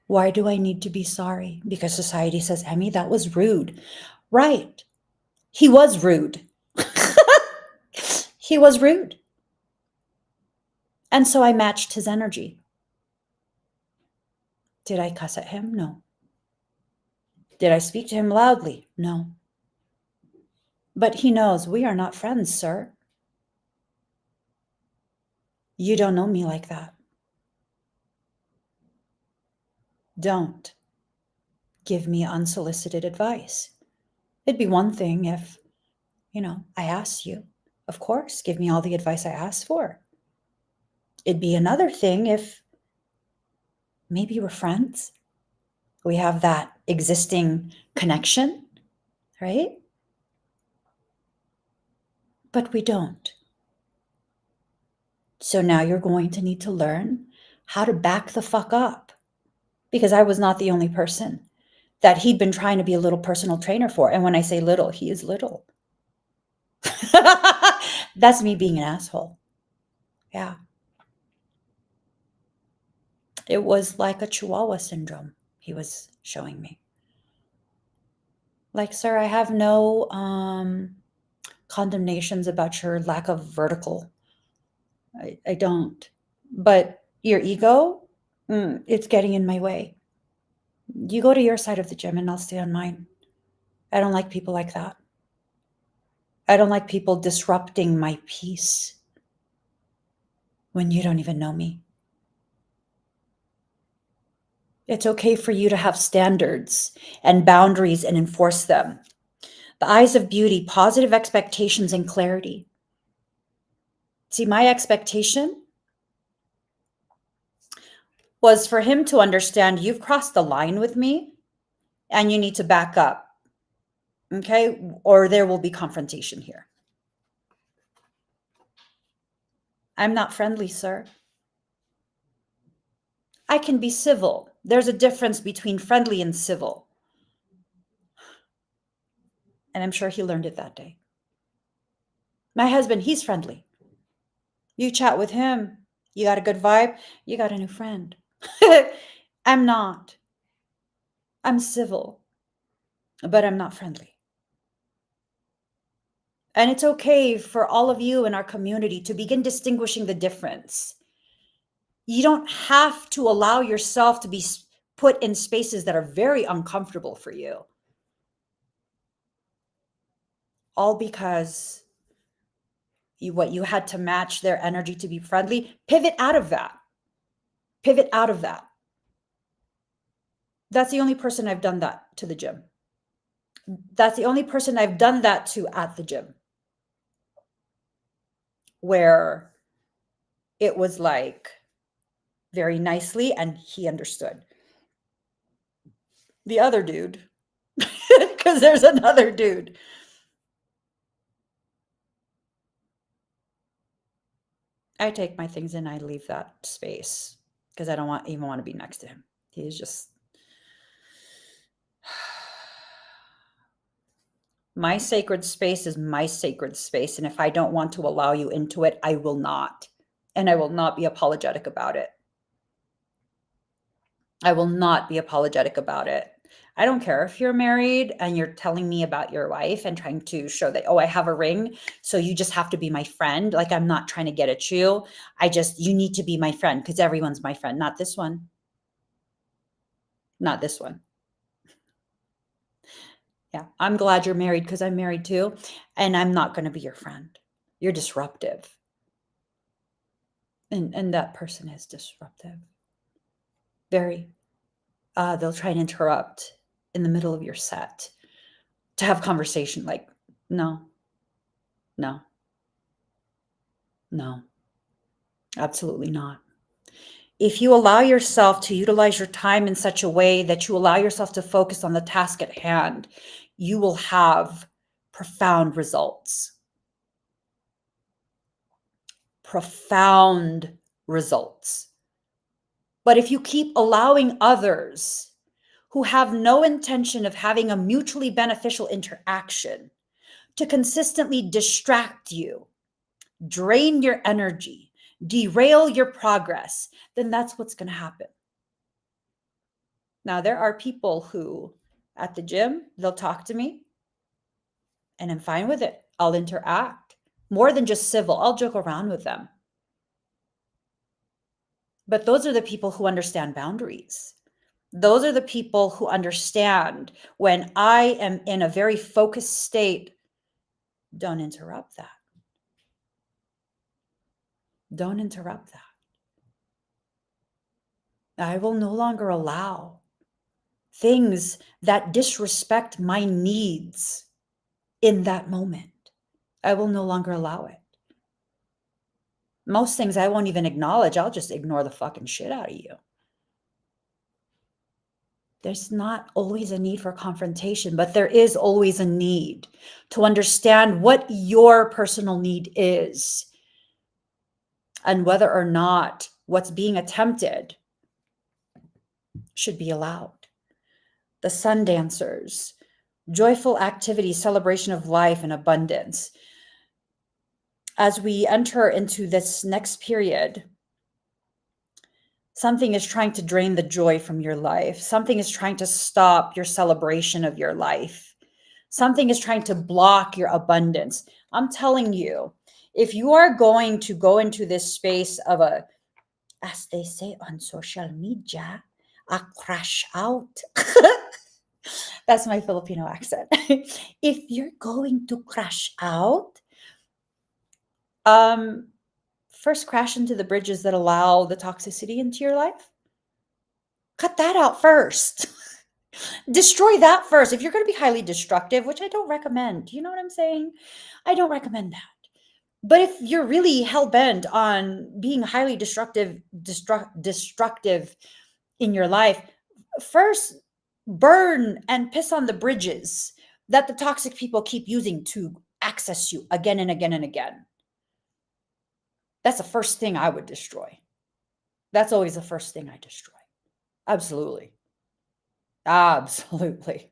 Why do I need to be sorry? Because society says, Emmy, that was rude. Right. He was rude. He was rude. And so I matched his energy. Did I cuss at him? No. Did I speak to him loudly? No. But he knows we are not friends, sir. You don't know me like that. Don't give me unsolicited advice. It'd be one thing if, I asked you, of course, give me all the advice I asked for. It'd be another thing if maybe we're friends. We have that existing connection, right? But we don't. So now you're going to need to learn how to back the fuck up, because I was not the only person that he'd been trying to be a little personal trainer for. And when I say little, he is little. That's me being an asshole. Yeah. It was like a Chihuahua syndrome he was showing me. Like, sir, I have no condemnations about your lack of vertical. I don't. But your ego, it's getting in my way. You go to your side of the gym and I'll stay on mine. I don't like people like that. I don't like people disrupting my peace when you don't even know me. It's okay for you to have standards and boundaries and enforce them. The eyes of beauty, positive expectations, and clarity. See, my expectation was for him to understand you've crossed the line with me and you need to back up. Okay? Or there will be confrontation here. I'm not friendly, sir. I can be civil. There's a difference between friendly and civil. And I'm sure he learned it that day. My husband, he's friendly. You chat with him, you got a good vibe, you got a new friend. I'm not. I'm civil, but I'm not friendly. And it's okay for all of you in our community to begin distinguishing the difference. You don't have to allow yourself to be put in spaces that are very uncomfortable for you. All because you had to match their energy to be friendly. Pivot out of that. Pivot out of that. That's the only person I've done that to the gym. That's the only person I've done that to at the gym. Where it was like very nicely and he understood. The other dude, because there's another dude. I take my things and I leave that space because I don't even want to be next to him. He's just my sacred space is my sacred space. And if I don't want to allow you into it, I will not. And I will not be apologetic about it. I will not be apologetic about it. I don't care if you're married and you're telling me about your wife and trying to show that, oh, I have a ring, so you just have to be my friend. Like, I'm not trying to get at you. You need to be my friend because everyone's my friend. Not this one. Not this one. Yeah, I'm glad you're married because I'm married too. And I'm not going to be your friend. You're disruptive. And that person is disruptive. Very. They'll try and interrupt in the middle of your set to have conversation. Like, no, absolutely not. If you allow yourself to utilize your time in such a way that you allow yourself to focus on the task at hand, you will have profound results. Profound results. But if you keep allowing others who have no intention of having a mutually beneficial interaction to consistently distract you, drain your energy, derail your progress, then that's what's going to happen. Now, there are people who at the gym, they'll talk to me and I'm fine with it. I'll interact more than just civil. I'll joke around with them. But those are the people who understand boundaries. Those are the people who understand when I am in a very focused state, don't interrupt that. Don't interrupt that. I will no longer allow things that disrespect my needs in that moment. I will no longer allow it. Most things I won't even acknowledge. I'll just ignore the fucking shit out of you. There's not always a need for confrontation, but there is always a need to understand what your personal need is and whether or not what's being attempted should be allowed. The sun dancers, joyful activity, celebration of life and abundance. As we enter into this next period, something is trying to drain the joy from your life. Something is trying to stop your celebration of your life. Something is trying to block your abundance. I'm telling you, if you are going to go into this space of a, as they say on social media, a crash out. That's my Filipino accent. If you're going to crash out, first crash into the bridges that allow the toxicity into your life. Cut that out first. Destroy that first. If you're going to be highly destructive, which I don't recommend, you know what I'm saying? I don't recommend that. But if you're really hell-bent on being highly destructive in your life, first burn and piss on the bridges that the toxic people keep using to access you again and again and again. That's the first thing I would destroy. That's always the first thing I destroy. Absolutely. Absolutely.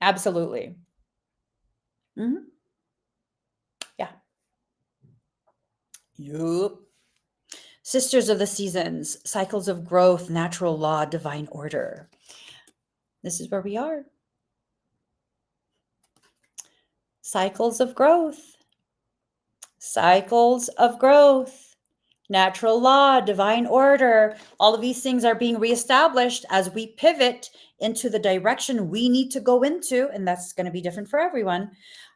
Absolutely. Mm-hmm. Yeah. Yup. Sisters of the seasons, cycles of growth, natural law, divine order. This is where we are. Cycles of growth. Cycles of growth. Natural law, divine order. All of these things are being reestablished as we pivot into the direction we need to go into, and that's going to be different for everyone.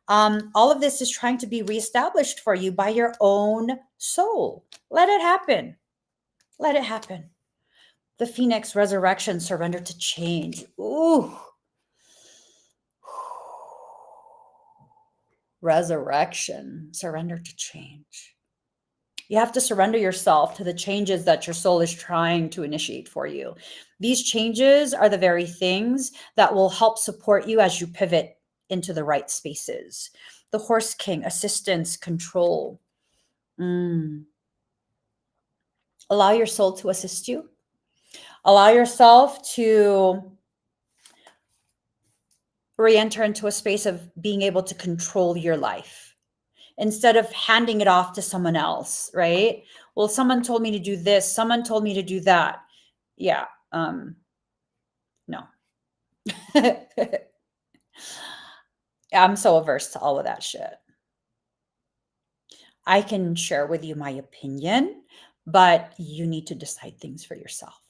All of this is trying to be reestablished for you by your own soul. Let it happen. Let it happen. The Phoenix resurrection, surrender to change. Ooh. Resurrection, surrender to change. You have to surrender yourself to the changes that your soul is trying to initiate for you. These changes are the very things that will help support you as you pivot into the right spaces. The Horse King, assistance, control. Allow your soul to assist you. Allow yourself to re-enter into a space of being able to control your life instead of handing it off to someone else, right? Well, someone told me to do this. Someone told me to do that. Yeah. No. I'm so averse to all of that shit. I can share with you my opinion, but you need to decide things for yourself,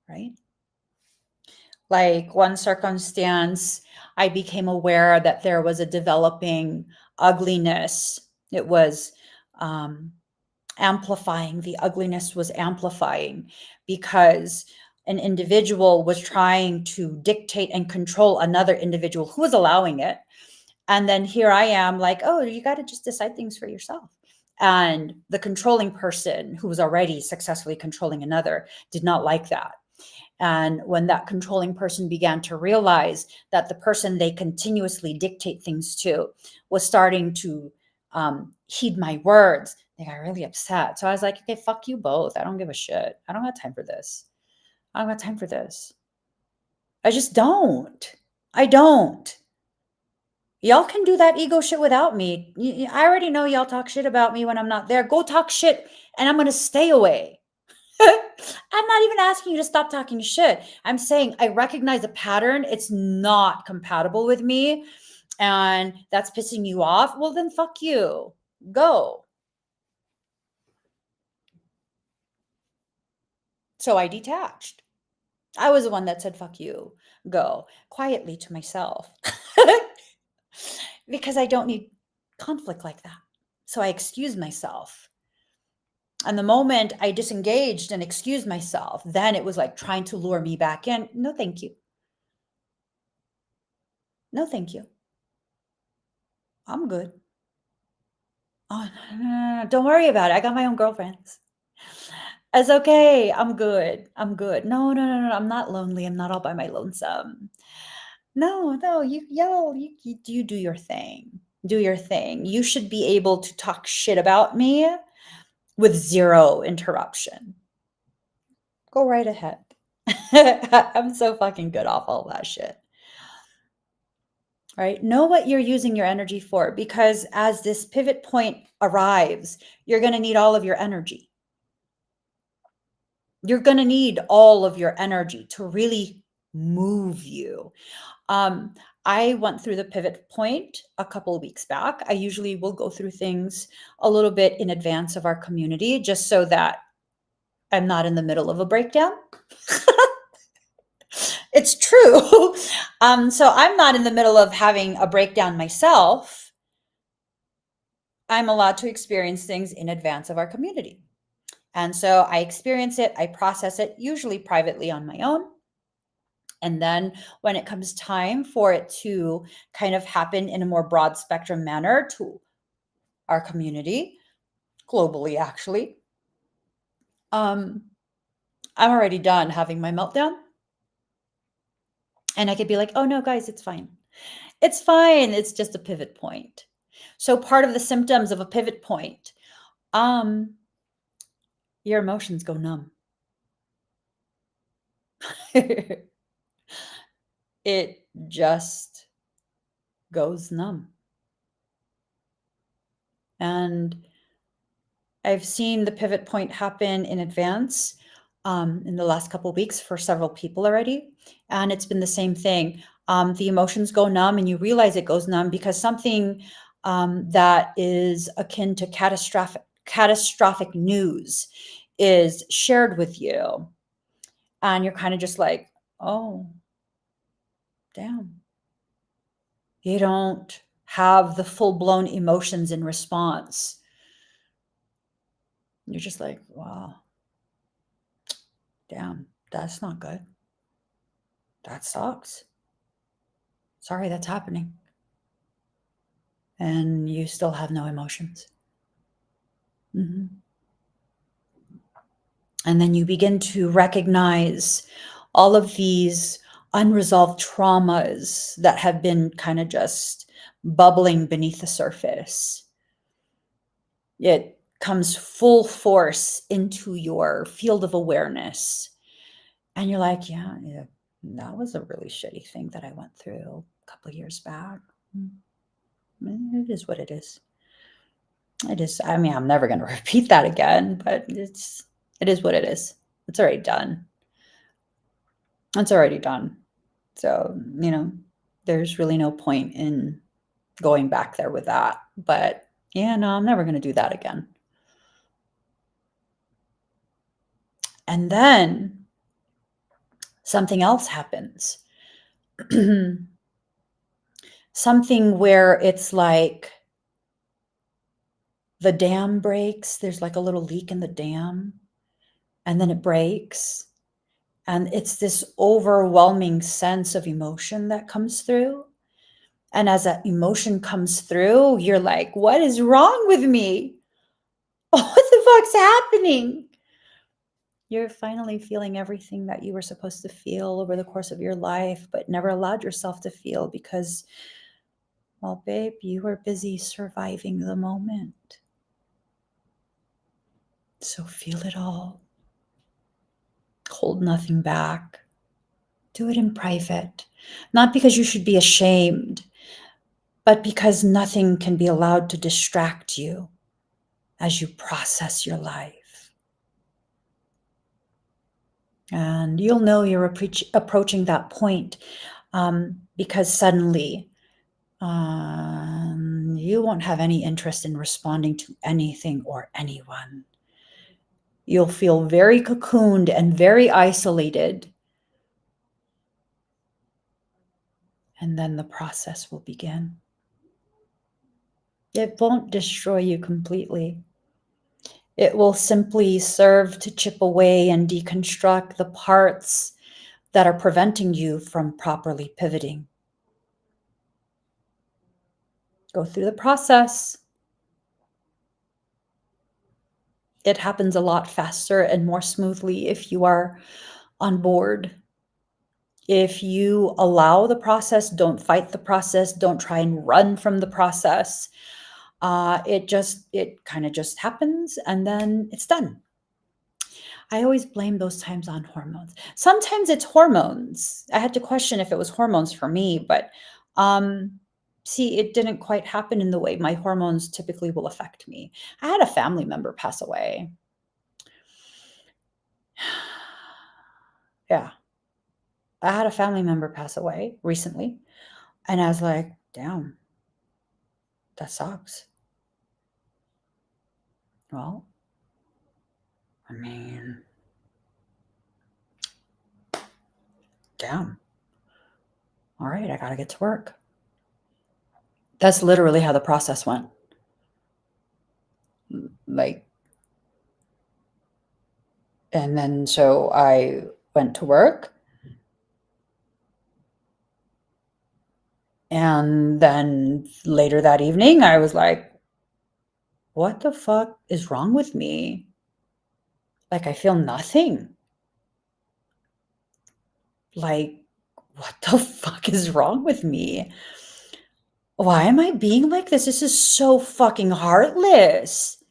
right? Like one circumstance, I became aware that there was a developing ugliness. It was amplifying. The ugliness was amplifying because an individual was trying to dictate and control another individual who was allowing it. And then here I am like, oh, you got to just decide things for yourself. And the controlling person who was already successfully controlling another did not like that. And when that controlling person began to realize that the person they continuously dictate things to was starting to heed my words, They got really upset. So I was like, okay, fuck you both. I don't give a shit. I don't have time for this. I don't have time for this. I just don't. I don't. Y'all can do that ego shit without me. I already know y'all talk shit about me when I'm not there. Go talk shit and I'm going to stay away. I'm not even asking you to stop talking shit. I'm saying I recognize a pattern. It's not compatible with me and that's pissing you off. Well, then fuck you. Go. So I detached. I was the one that said, fuck you. Go quietly to myself because I don't need conflict like that. So I excused myself. And the moment I disengaged and excused myself, then it was like trying to lure me back in. No, thank you. No, thank you. I'm good. Oh, no. Don't worry about it. I got my own girlfriends. It's okay. I'm good. I'm good. No. I'm not lonely. I'm not all by my lonesome. No. You do your thing. Do your thing. You should be able to talk shit about me with zero interruption. Go right ahead. I'm so fucking good off all that shit. Right? Know what you're using your energy for, because as this pivot point arrives, you're going to need all of your energy. You're going to need all of your energy to really move you. I went through the pivot point a couple of weeks back. I usually will go through things a little bit in advance of our community, just so that I'm not in the middle of a breakdown. It's true. So I'm not in the middle of having a breakdown myself. I'm allowed to experience things in advance of our community. And so I experience it, I process it, usually privately on my own. And then when it comes time for it to kind of happen in a more broad spectrum manner to our community, globally, actually, I'm already done having my meltdown. And I could be like, oh no, guys, it's fine. It's fine. It's just a pivot point. So part of the symptoms of a pivot point, your emotions go numb. It just goes numb. And I've seen the pivot point happen in advance in the last couple of weeks for several people already. And it's been the same thing. The emotions go numb and you realize it goes numb because something that is akin to catastrophic news is shared with you. And you're kind of just like, oh, damn. You don't have the full-blown emotions in response. You're just like, wow, damn, that's not good. That sucks. Sorry that's happening. And you still have no emotions. Mm-hmm. And then you begin to recognize all of these unresolved traumas that have been kind of just bubbling beneath the surface. It comes full force into your field of awareness. And you're like, yeah, that was a really shitty thing that I went through a couple of years back. It is what it is. It is. I mean, I'm never going to repeat that again, but it is what it is. It's already done. It's already done. So, there's really no point in going back there with that. But yeah, no, I'm never going to do that again. And then something else happens. Something where it's like the dam breaks. There's like a little leak in the dam, and then it breaks. And it's this overwhelming sense of emotion that comes through. And as that emotion comes through, you're like, what is wrong with me? What the fuck's happening? You're finally feeling everything that you were supposed to feel over the course of your life, but never allowed yourself to feel because, well, babe, you were busy surviving the moment. So feel it all. Hold nothing back. Do it in private. Not because you should be ashamed, but because nothing can be allowed to distract you as you process your life. And you'll know you're approaching that point because suddenly you won't have any interest in responding to anything or anyone. You'll feel very cocooned and very isolated. And then the process will begin. It won't destroy you completely. It will simply serve to chip away and deconstruct the parts that are preventing you from properly pivoting. Go through the process. It happens a lot faster and more smoothly if you are on board. If you allow the process, don't fight the process, don't try and run from the process. It kind of just happens and then it's done. I always blame those times on hormones. Sometimes it's hormones. I had to question if it was hormones for me, but see, it didn't quite happen in the way my hormones typically will affect me. I had a family member pass away. Yeah. I had a family member pass away recently, and I was like, damn, that sucks. Well, I mean, damn. All right, I got to get to work. That's literally how the process went. Like, and then so I went to work. And then later that evening, I was like, what the fuck is wrong with me? Like, I feel nothing. Like, what the fuck is wrong with me? Why am I being like this? This is so fucking heartless.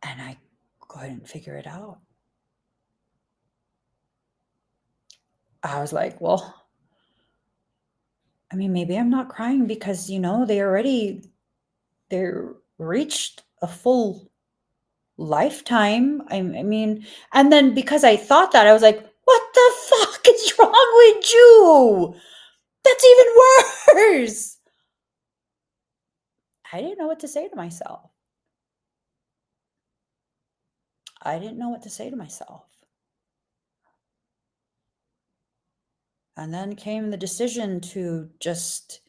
And I couldn't figure it out. I was like, well, I mean, maybe I'm not crying because, they reached a full lifetime. I mean, and then because I thought that, I was like, what the fuck is wrong with you? That's even worse. I didn't know what to say to myself. I didn't know what to say to myself. And then came the decision to just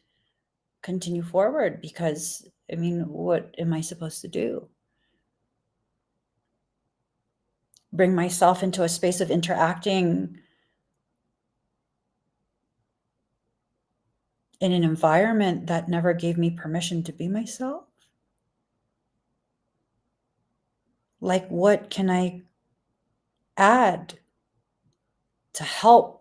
continue forward because, I mean, what am I supposed to do? Bring myself into a space of interacting in an environment that never gave me permission to be myself? Like, what can I add to help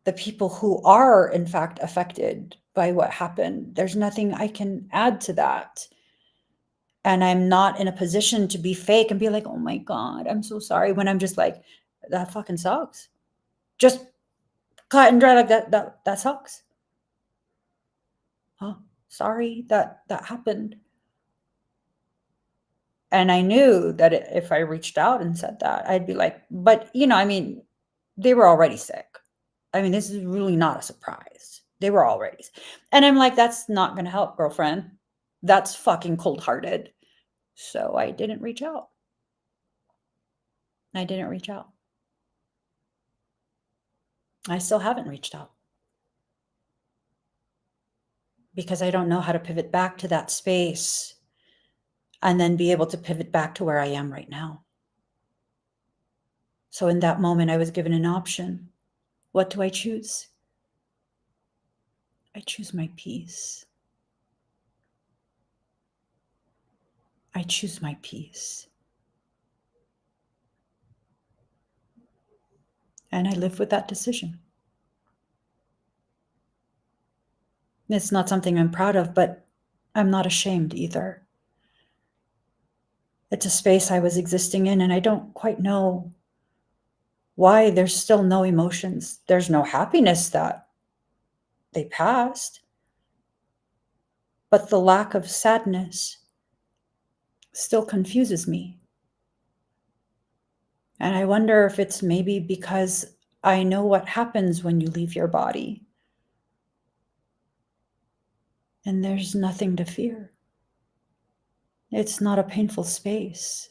the people who are, in fact, affected by what happened? There's nothing I can add to that. And I'm not in a position to be fake and be like, oh my God, I'm so sorry. When I'm just like, that fucking sucks. Just cut and dry like that. That sucks. Oh, sorry that happened. And I knew that if I reached out and said that, I'd be like, but I mean, they were already sick. I mean, this is really not a surprise. They were already. And I'm like, that's not going to help, girlfriend. That's fucking cold-hearted. So I didn't reach out. I didn't reach out. I still haven't reached out because I don't know how to pivot back to that space and then be able to pivot back to where I am right now. So in that moment, I was given an option. What do I choose? I choose my peace. I choose my peace. And I live with that decision. It's not something I'm proud of, but I'm not ashamed either. It's a space I was existing in, and I don't quite know why there's still no emotions. There's no happiness that they passed, but the lack of sadness still confuses me. And I wonder if it's maybe because I know what happens when you leave your body, and there's nothing to fear. It's not a painful space.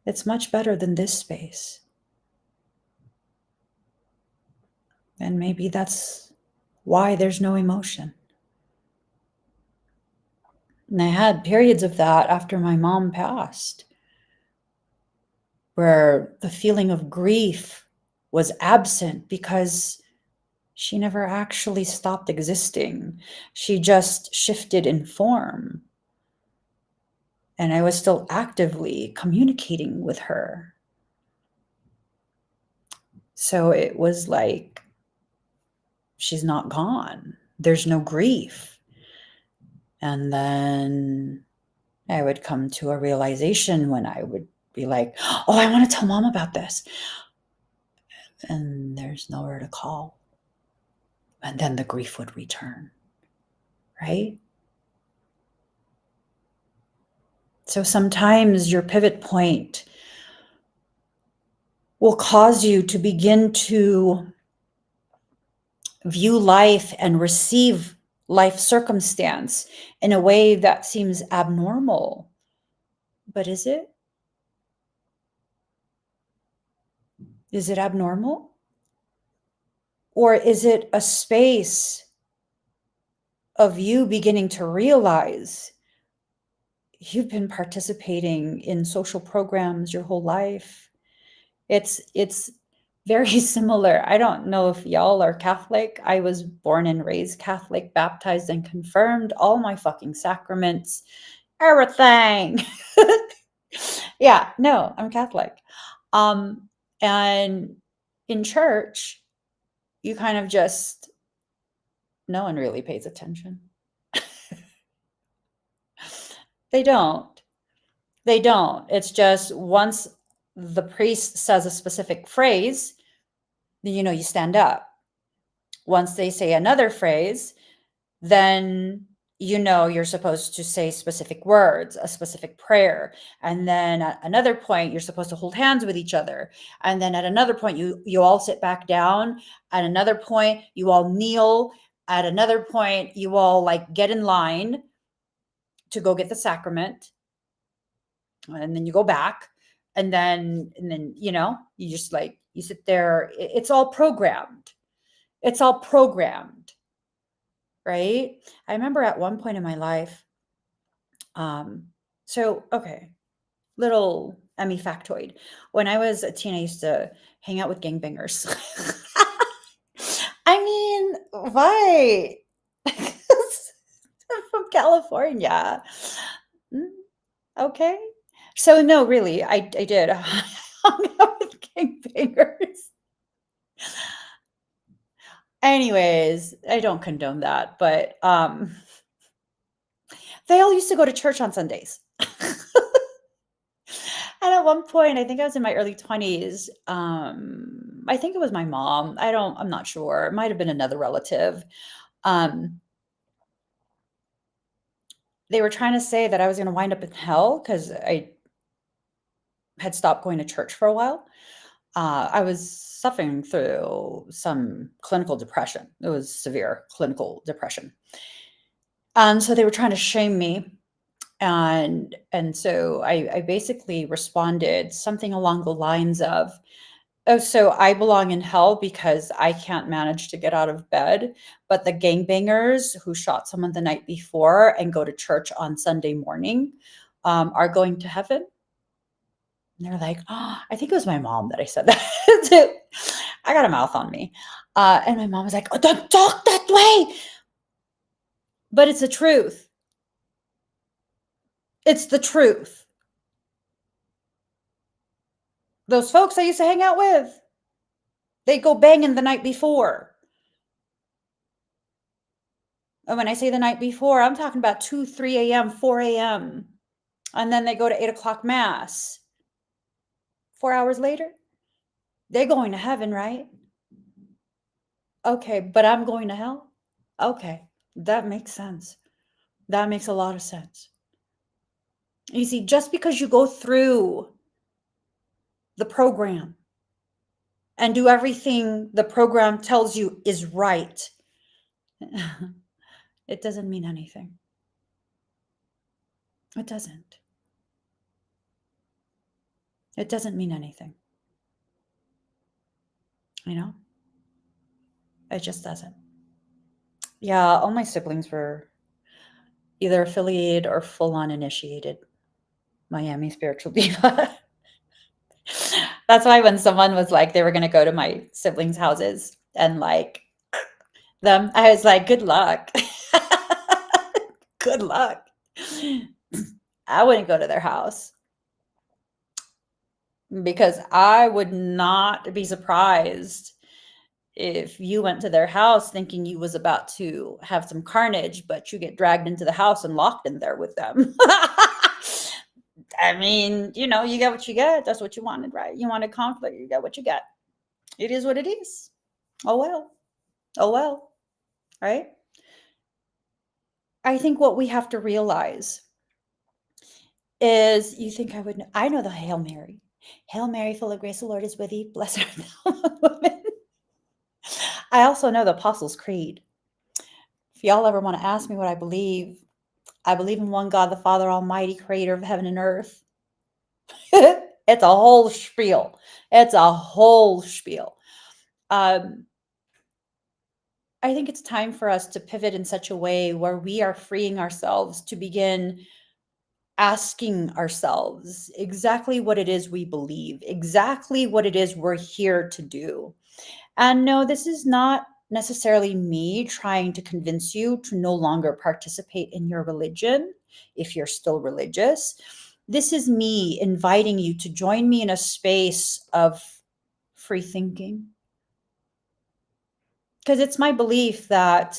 It's much better than this space. And maybe that's why there's no emotion. And I had periods of that after my mom passed, where the feeling of grief was absent because she never actually stopped existing. She just shifted in form. And I was still actively communicating with her. So it was like, she's not gone. There's no grief. And then I would come to a realization when I would be like, oh, I want to tell mom about this. And there's nowhere to call. And then the grief would return, right? So sometimes your pivot point will cause you to begin to view life and receive life circumstance in a way that seems abnormal. But is it? Is it abnormal? Or is it a space of you beginning to realize you've been participating in social programs your whole life? It's very similar. I don't know if y'all are Catholic. I was born and raised Catholic, baptized and confirmed, all my fucking sacraments, everything. Yeah, no, I'm Catholic. And in church, you kind of just, no one really pays attention. They don't. They don't. It's just once the priest says a specific phrase, then you stand up. Once they say another phrase, then you're supposed to say specific words, a specific prayer. And then at another point, you're supposed to hold hands with each other. And then at another point, you all sit back down. At another point, you all kneel. At another point, you all like get in line to go get the sacrament. And then you go back. And then you just like, you sit there. It's all programmed. It's all programmed. Right? I remember at one point in my life, okay, little Emmy factoid. When I was a teen, I used to hang out with gangbangers. I mean, why? I'm from California. Mm, okay. So no, really, I did hung out with gangbangers. Anyways, I don't condone that, but they all used to go to church on Sundays. And at one point, I think I was in my early 20s. I think it was my mom. I'm not sure. It might have been another relative. Um, they were trying to say that I was going to wind up in hell because I had stopped going to church for a while. I was suffering through some clinical depression. It was severe clinical depression. And so they were trying to shame me. And so I basically responded something along the lines of, oh, so I belong in hell because I can't manage to get out of bed, but the gangbangers who shot someone the night before and go to church on Sunday morning are going to heaven. And they're like, oh, I think it was my mom that I said that to. I got a mouth on me. And my mom was like, oh, don't talk that way. But it's the truth. It's the truth. Those folks I used to hang out with, they go banging the night before. And when I say the night before, I'm talking about 2, 3 a.m., 4 a.m. And then they go to 8 o'clock mass. 4 hours later, they're going to heaven, right? Okay, but I'm going to hell? Okay, that makes sense. That makes a lot of sense. You see, just because you go through the program and do everything the program tells you is right, it doesn't mean anything. It doesn't. It doesn't mean anything. You know? It just doesn't. Yeah, all my siblings were either affiliated or full-on initiated Miami spiritual diva. That's why when someone was like, they were going to go to my siblings' houses and like them, I was like, good luck. Good luck. I wouldn't go to their house because I would not be surprised if you went to their house thinking you was about to have some carnage, but you get dragged into the house and locked in there with them. I mean, you know, you get what you get. That's what you wanted, right? You wanted conflict. You get what you get. It is what it is. Oh, well. Oh, well. Right? I think what we have to realize is you think I know the Hail Mary. Hail Mary, full of grace, the Lord is with thee. Blessed art thou among women. I also know the Apostles' Creed. If y'all ever want to ask me what I believe in one God, the Father Almighty, creator of heaven and earth. It's a whole spiel. It's a whole spiel. I think it's time for us to pivot in such a way where we are freeing ourselves to begin asking ourselves exactly what it is we believe, exactly what it is we're here to do. And no, this is not necessarily me trying to convince you to no longer participate in your religion if you're still religious. This is me inviting you to join me in a space of free thinking. Because it's my belief that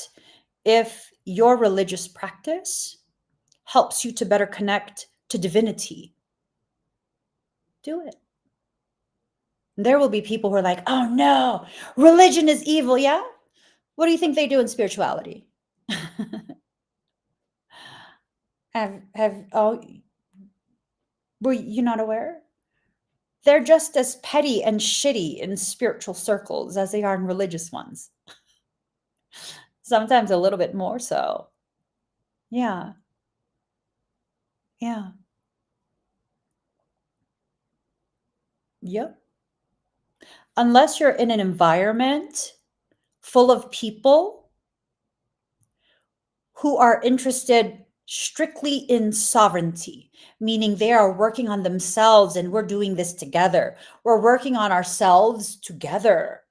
if your religious practice helps you to better connect to divinity, do it. There will be people who are like, oh no, religion is evil. Yeah. What do you think they do in spirituality? Were you not aware? They're just as petty and shitty in spiritual circles as they are in religious ones. Sometimes a little bit more so. Yeah. Yeah. Yep. Unless you're in an environment full of people who are interested strictly in sovereignty, meaning they are working on themselves and we're doing this together. We're working on ourselves together,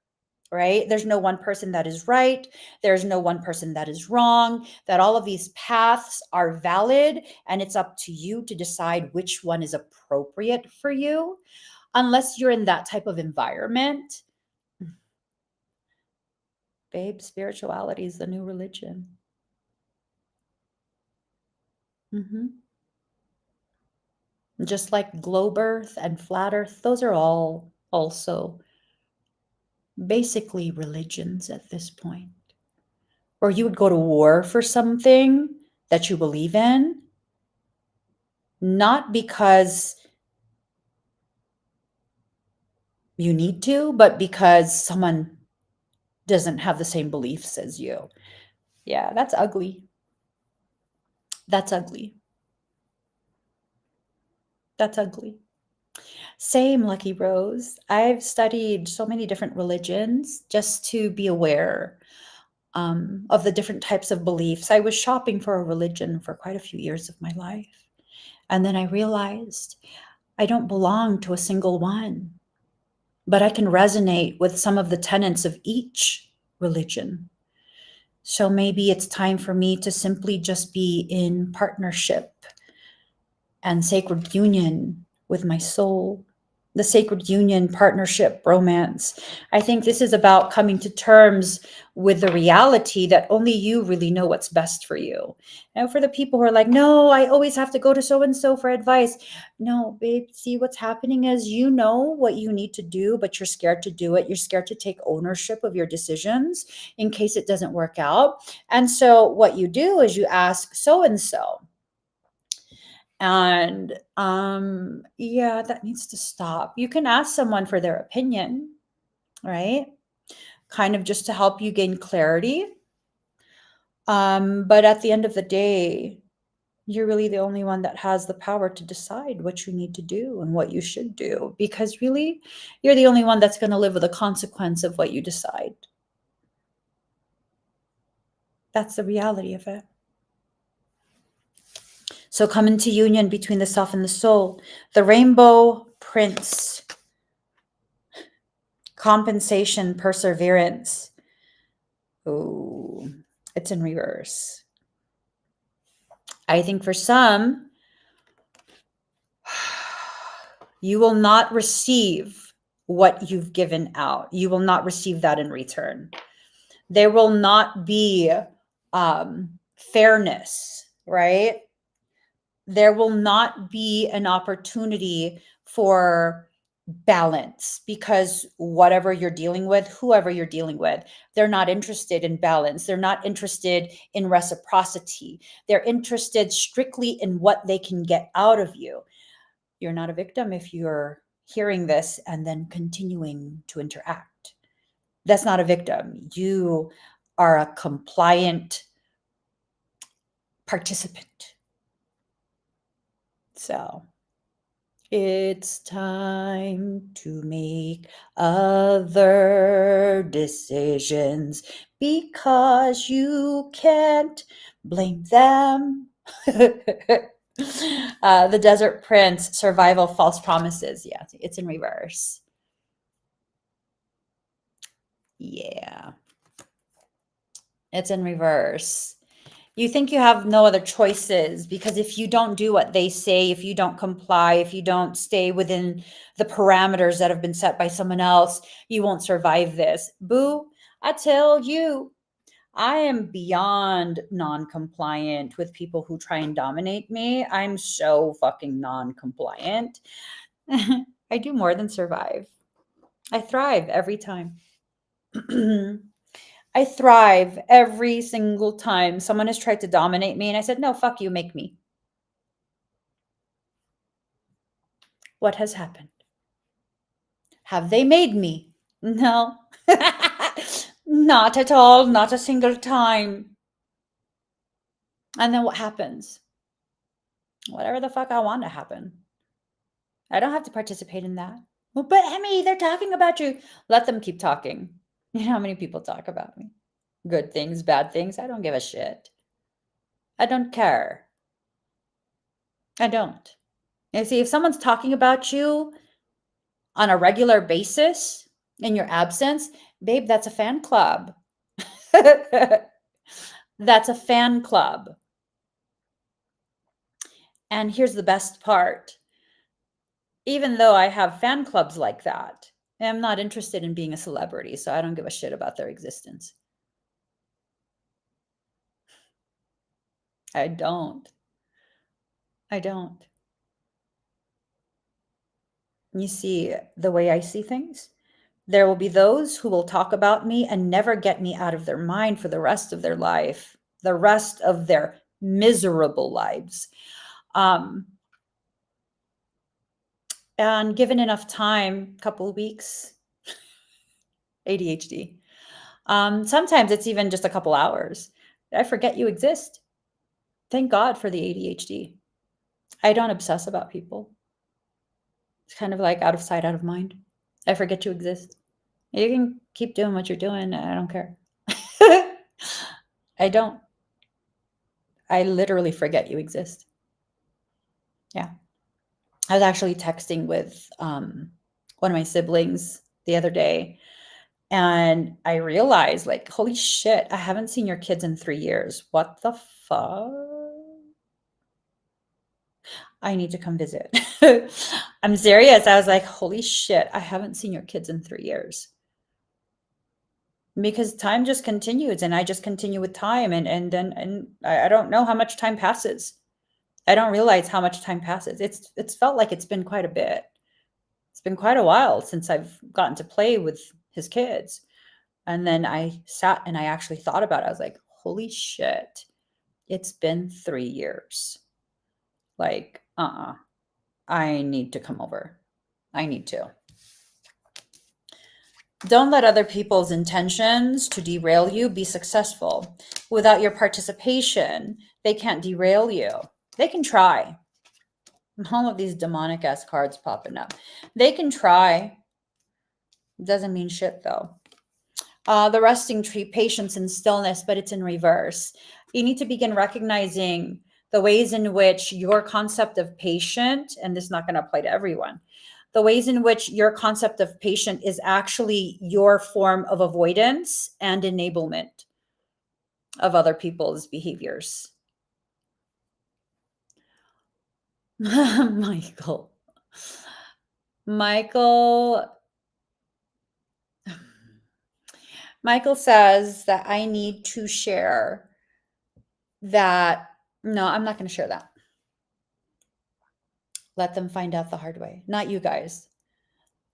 right? There's no one person that is right. There's no one person that is wrong, that all of these paths are valid. And it's up to you to decide which one is appropriate for you. Unless you're in that type of environment, babe, spirituality is the new religion. Just like globe earth and flat earth, those are all also basically religions at this point. Or you would go to war for something that you believe in, not because you need to, but because someone doesn't have the same beliefs as you. Yeah, that's ugly. That's ugly. That's ugly. Same, Lucky Rose. I've studied so many different religions just to be aware of the different types of beliefs. I was shopping for a religion for quite a few years of my life. And then I realized I don't belong to a single one, but I can resonate with some of the tenets of each religion. So maybe it's time for me to simply just be in partnership and sacred union with my soul, the sacred union, partnership, romance. I think this is about coming to terms with the reality that only you really know what's best for you. And for the people who are like, no, I always have to go to so-and-so for advice. No, babe, see what's happening is you know what you need to do, but you're scared to do it. You're scared to take ownership of your decisions in case it doesn't work out. And so what you do is you ask so-and-so. And yeah, that needs to stop. You can ask someone for their opinion, right? Kind of just to help you gain clarity. But at the end of the day, you're really the only one that has the power to decide what you need to do and what you should do, because really, you're the only one that's going to live with the consequence of what you decide. That's the reality of it. So come into union between the self and the soul. The rainbow prince. Compensation, perseverance. Oh, it's in reverse. I think for some, you will not receive what you've given out. You will not receive that in return. There will not be fairness, right? There will not be an opportunity for balance, because whatever you're dealing with, whoever you're dealing with, they're not interested in balance. They're not interested in reciprocity. They're interested strictly in what they can get out of you. You're not a victim if you're hearing this and then continuing to interact. That's not a victim. You are a compliant participant. So it's time to make other decisions because you can't blame them. The Desert Prince, survival, false promises. Yeah, it's in reverse. Yeah, it's in reverse. You think you have no other choices because if you don't do what they say, if you don't comply, if you don't stay within the parameters that have been set by someone else, you won't survive this. Boo, I tell you, I am beyond non-compliant with people who try and dominate me. I'm so fucking non-compliant. I do more than survive. I thrive every time. I thrive every single time someone has tried to dominate me and I said, no, fuck you, make me. What has happened? Have they made me? No. Not at all, not a single time. And then what happens? Whatever the fuck I want to happen. I don't have to participate in that. Well, but Emmy, they're talking about you. Let them keep talking. You know how many people talk about me? Good things, bad things. I don't give a shit. I don't care. I don't. You see, if someone's talking about you on a regular basis in your absence, babe, that's a fan club. That's a fan club. And here's the best part. Even though I have fan clubs like that, I'm not interested in being a celebrity, so I don't give a shit about their existence. I don't. I don't. You see, the way I see things, there will be those who will talk about me and never get me out of their mind for the rest of their life, the rest of their miserable lives. And given enough time, a couple of weeks, ADHD. Sometimes it's even just a couple hours. I forget you exist. Thank God for the ADHD. I don't obsess about people. It's kind of like out of sight, out of mind. I forget you exist. You can keep doing what you're doing. I don't care. I don't. I literally forget you exist. Yeah. I was actually texting with one of my siblings the other day, and I realized, like, holy shit, I haven't seen your kids in 3 years. What the fuck? I need to come visit. I'm serious. I was like, holy shit, I haven't seen your kids in 3 years. Because time just continues and I just continue with time and I don't know how much time passes. I don't realize how much time passes. It's felt like it's been quite a bit. It's been quite a while since I've gotten to play with his kids. And then I sat and I actually thought about it. I was like, holy shit, it's been 3 years. Like, I need to come over. I need to. Don't let other people's intentions to derail you be successful. Without your participation, they can't derail you. They can try. All of these demonic ass cards popping up. They can try. Doesn't mean shit though. The resting tree, patience and stillness, but it's in reverse. You need to begin recognizing the ways in which your concept of patient, and this is not going to apply to everyone, the ways in which your concept of patient is actually your form of avoidance and enablement of other people's behaviors. Michael says that I need to share that. No, I'm not going to share that. Let them find out the hard way. Not you guys.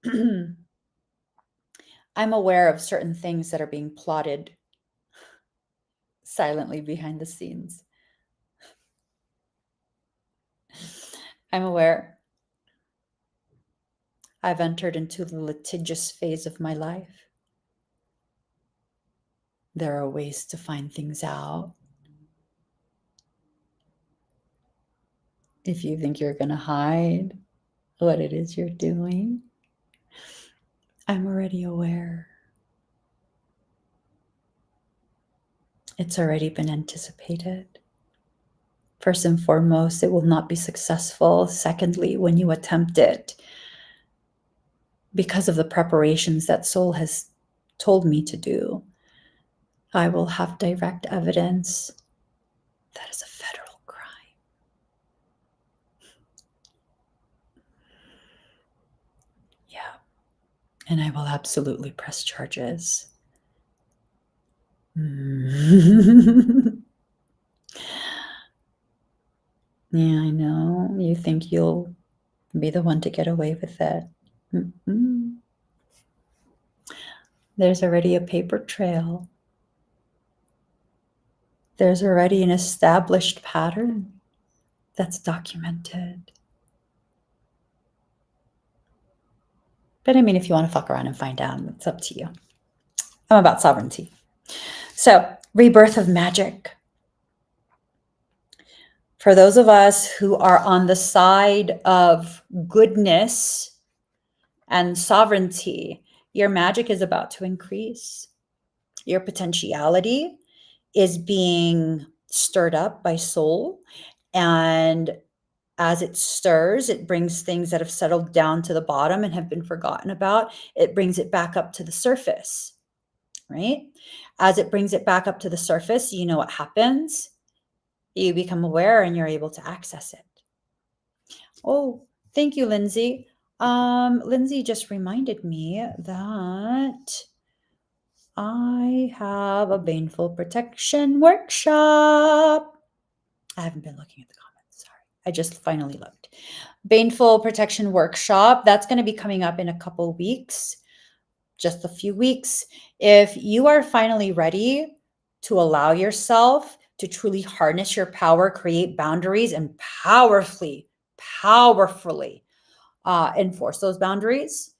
I'm aware of certain things that are being plotted silently behind the scenes. I'm aware. I've entered into the litigious phase of my life. There are ways to find things out. If you think you're going to hide what it is you're doing, I'm already aware. It's already been anticipated. First and foremost, it will not be successful. Secondly, when you attempt it, because of the preparations that soul has told me to do, I will have direct evidence that is a federal crime. Yeah. And I will absolutely press charges. Yeah, I know. You think you'll be the one to get away with it. Mm-mm. There's already a paper trail. There's already an established pattern that's documented. But I mean, if you want to fuck around and find out, it's up to you. I'm about sovereignty. So, rebirth of magic. For those of us who are on the side of goodness and sovereignty, your magic is about to increase. Your potentiality is being stirred up by soul. And as it stirs, it brings things that have settled down to the bottom and have been forgotten about. It brings it back up to the surface, right? As it brings it back up to the surface, you know what happens? You become aware and you're able to access it. Oh, thank you, Lindsay. Lindsay just reminded me that I have a baneful protection workshop. I haven't been looking at the comments. Sorry. I just finally looked. Baneful protection workshop. That's going to be coming up in a couple of weeks, just a few weeks. If you are finally ready to allow yourself to truly harness your power, create boundaries, and powerfully enforce those boundaries,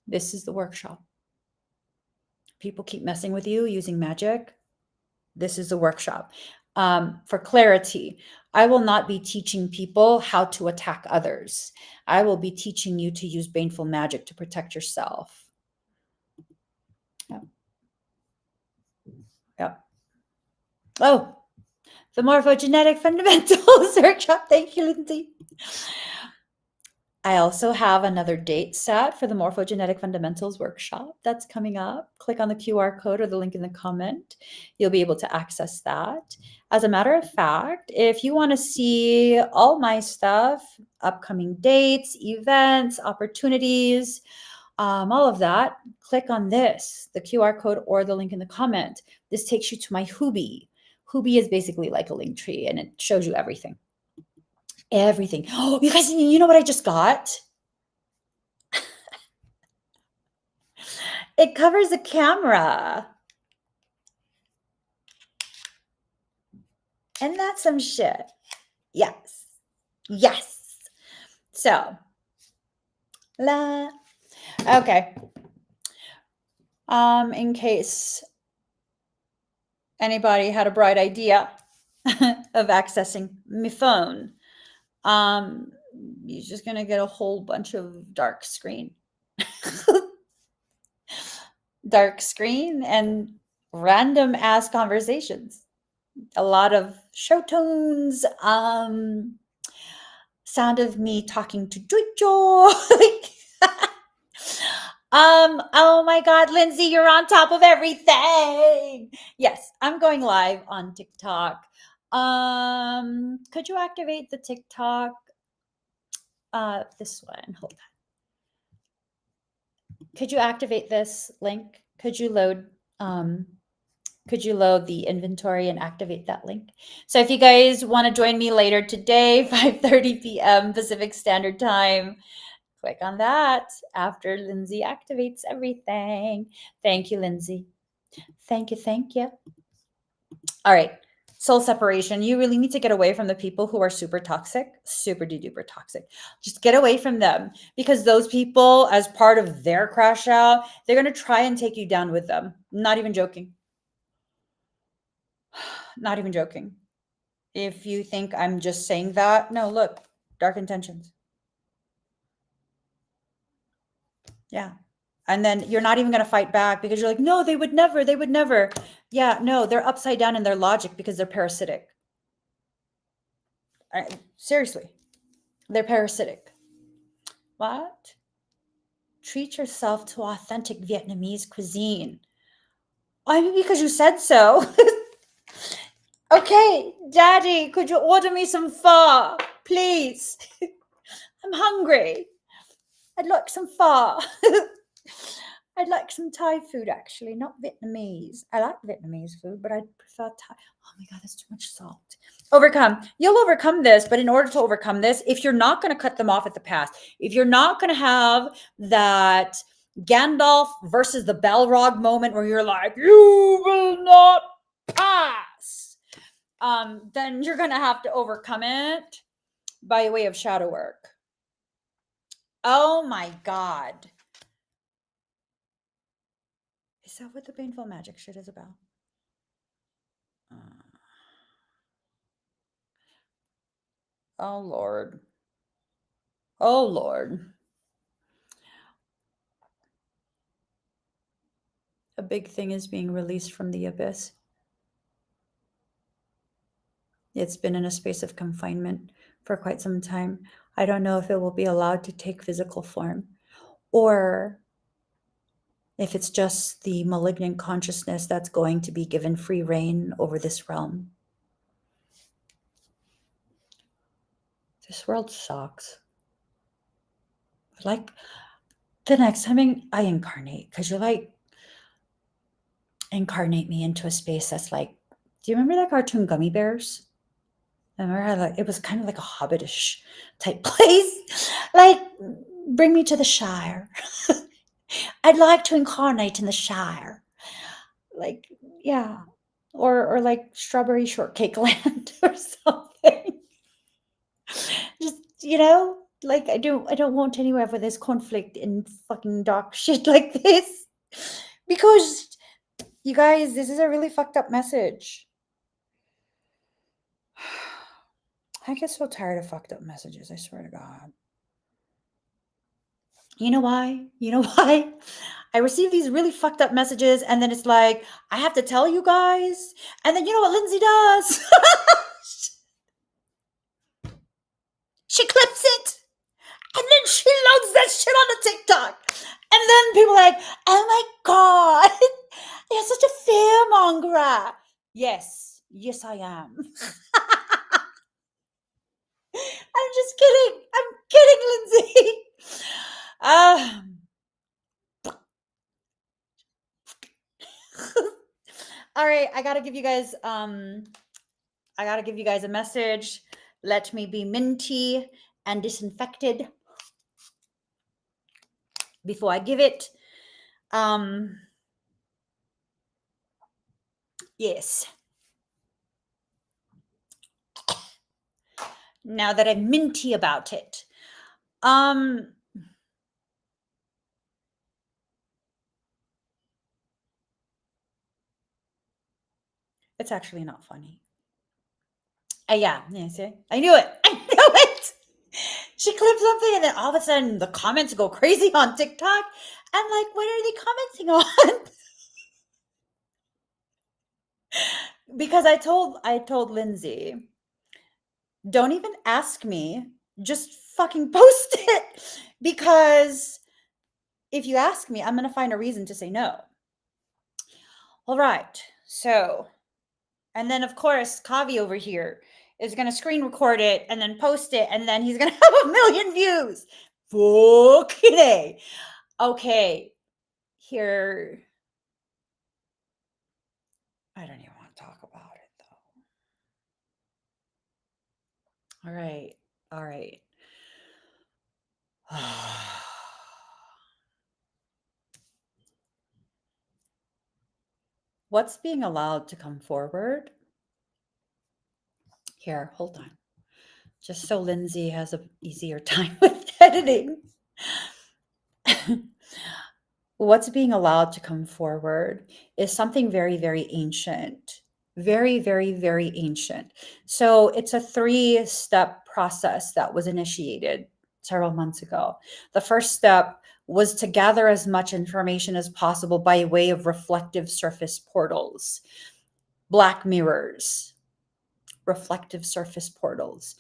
this is the workshop. People keep messing with you using magic. This is the workshop. For clarity, I will not be teaching people how to attack others. I will be teaching you to use baneful magic to protect yourself. Yep. Oh, the morphogenetic fundamentals workshop. Thank you, Lindsay. I also have another date set for the Morphogenetic Fundamentals workshop that's coming up. Click on the QR code or the link in the comment. You'll be able to access that. As a matter of fact, if you want to see all my stuff, upcoming dates, events, opportunities, all of that, click on this, the QR code or the link in the comment. This takes you to my Hoobie. Hoobie is basically like a link tree and it shows you everything. Everything. Oh, you guys, you know what I just got? It covers a camera. And that's some shit. Yes. Yes. So, okay. In case anybody had a bright idea of accessing my phone, you're just gonna get a whole bunch of dark screen. Dark screen and random ass conversations. A lot of show tones, sound of me talking to Jojo. Oh my God, Lindsay, you're on top of everything. Yes, I'm going live on TikTok. Could you activate the TikTok? This one, hold on. Could you activate this link? Could you load the inventory and activate that link? So if you guys want to join me later today, 5:30 p.m. Pacific Standard Time, click on that after Lindsay activates everything. Thank you, Lindsay. Thank you. Thank you. All right. Soul separation. You really need to get away from the people who are super toxic, super duper toxic. Just get away from them because those people, as part of their crash out, they're going to try and take you down with them. Not even joking. Not even joking. If you think I'm just saying that, no, look, dark intentions. Yeah. And then you're not even going to fight back because you're like, no, they would never, they would never. Yeah, no, they're upside down in their logic because they're parasitic. Seriously, they're parasitic. What? Treat yourself to authentic Vietnamese cuisine. I mean, because you said so. Okay, Daddy, could you order me some pho, please? I'm hungry. I'd like some pho. I'd like some Thai food, actually, not Vietnamese. I like Vietnamese food, but I prefer Thai. Oh my God, that's too much salt. Overcome. You'll overcome this, but in order to overcome this, if you're not going to cut them off at the pass, if you're not going to have that Gandalf versus the Balrog moment where you're like, you will not pass, then you're going to have to overcome it by way of shadow work. Oh my God. Is that what the painful magic shit is about? Oh, Lord. Oh, Lord. A big thing is being released from the abyss. It's been in a space of confinement for quite some time. I don't know if it will be allowed to take physical form or if it's just the malignant consciousness that's going to be given free reign over this realm. This world sucks. Like, the next time I incarnate, because you're like, incarnate me into a space that's like, do you remember that cartoon Gummy Bears? I remember how like, it was kind of like a hobbitish type place. Like, bring me to the Shire. I'd like to incarnate in the Shire. Like, yeah. Or like Strawberry Shortcake Land or something. Just, like I don't want anywhere where there's conflict and fucking dark shit like this. Because you guys, this is a really fucked up message. I get so tired of fucked up messages, I swear to God. You know why? You know why? I receive these really fucked up messages and then it's like, I have to tell you guys. And then you know what Lindsay does? She clips it And then she loads that shit on the TikTok. And then people are like, oh my God, you're such a fearmonger. Yes, I am. I'm just kidding. I'm kidding, Lindsay. All right, I gotta give you guys a message. Let me be minty and disinfected before I give it. Yes. Now that I'm minty about it. It's actually not funny. Yeah, see? I knew it. I knew it. She clipped something and then all of a sudden the comments go crazy on TikTok. I'm like, what are they commenting on? Because I told Lindsay, don't even ask me, just fucking post it. Because if you ask me, I'm gonna find a reason to say no. All right. So, and then of course, Kavi over here is gonna screen record it and then post it, and then he's gonna have 1 million views. Fucking A. Okay. Here. I don't even want to talk about it though. All right. All right. What's being allowed to come forward? Here, hold on. Just so Lindsay has an easier time with editing. What's being allowed to come forward is something very, very ancient. Very, very, very ancient. So it's a 3-step process that was initiated several months ago. The first step was to gather as much information as possible by way of reflective surface portals, black mirrors, reflective surface portals.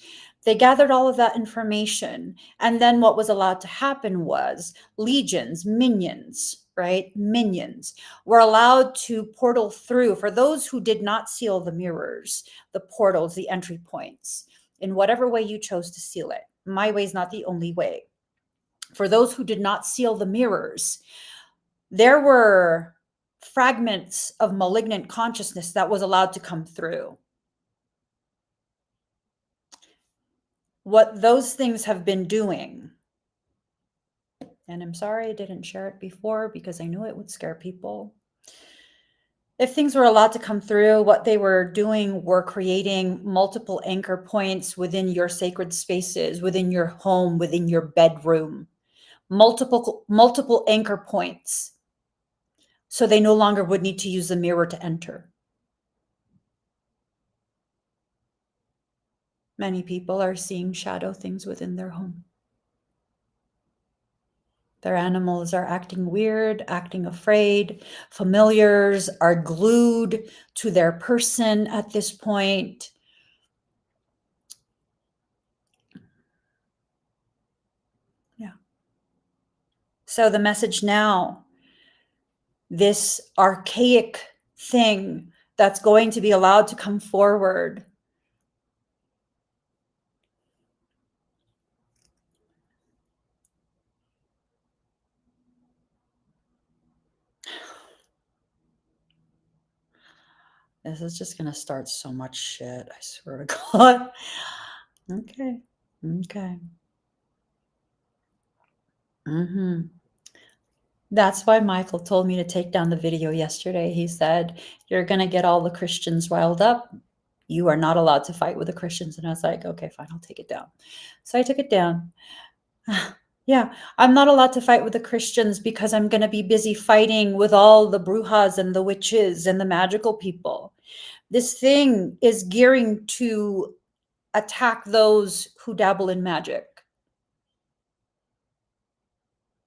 They gathered all of that information. And then what was allowed to happen was legions, minions, right? Minions were allowed to portal through for those who did not seal the mirrors, the portals, the entry points, in whatever way you chose to seal it. My way is not the only way. For those who did not seal the mirrors, there were fragments of malignant consciousness that was allowed to come through. What those things have been doing, and I'm sorry I didn't share it before because I knew it would scare people. If things were allowed to come through, what they were doing were creating multiple anchor points within your sacred spaces, within your home, within your bedroom, multiple anchor points. So they no longer would need to use the mirror to enter. Many people are seeing shadow things within their home. Their animals are acting weird, acting afraid. Familiars are glued to their person at this point. Yeah. So the message now, this archaic thing that's going to be allowed to come forward, this is just going to start so much shit, I swear to God. Okay. That's why Michael told me to take down the video yesterday. He said, you're going to get all the Christians riled up. You are not allowed to fight with the Christians. And I was like, okay, fine, I'll take it down. So I took it down. Yeah, I'm not allowed to fight with the Christians because I'm going to be busy fighting with all the brujas and the witches and the magical people. This thing is gearing to attack those who dabble in magic.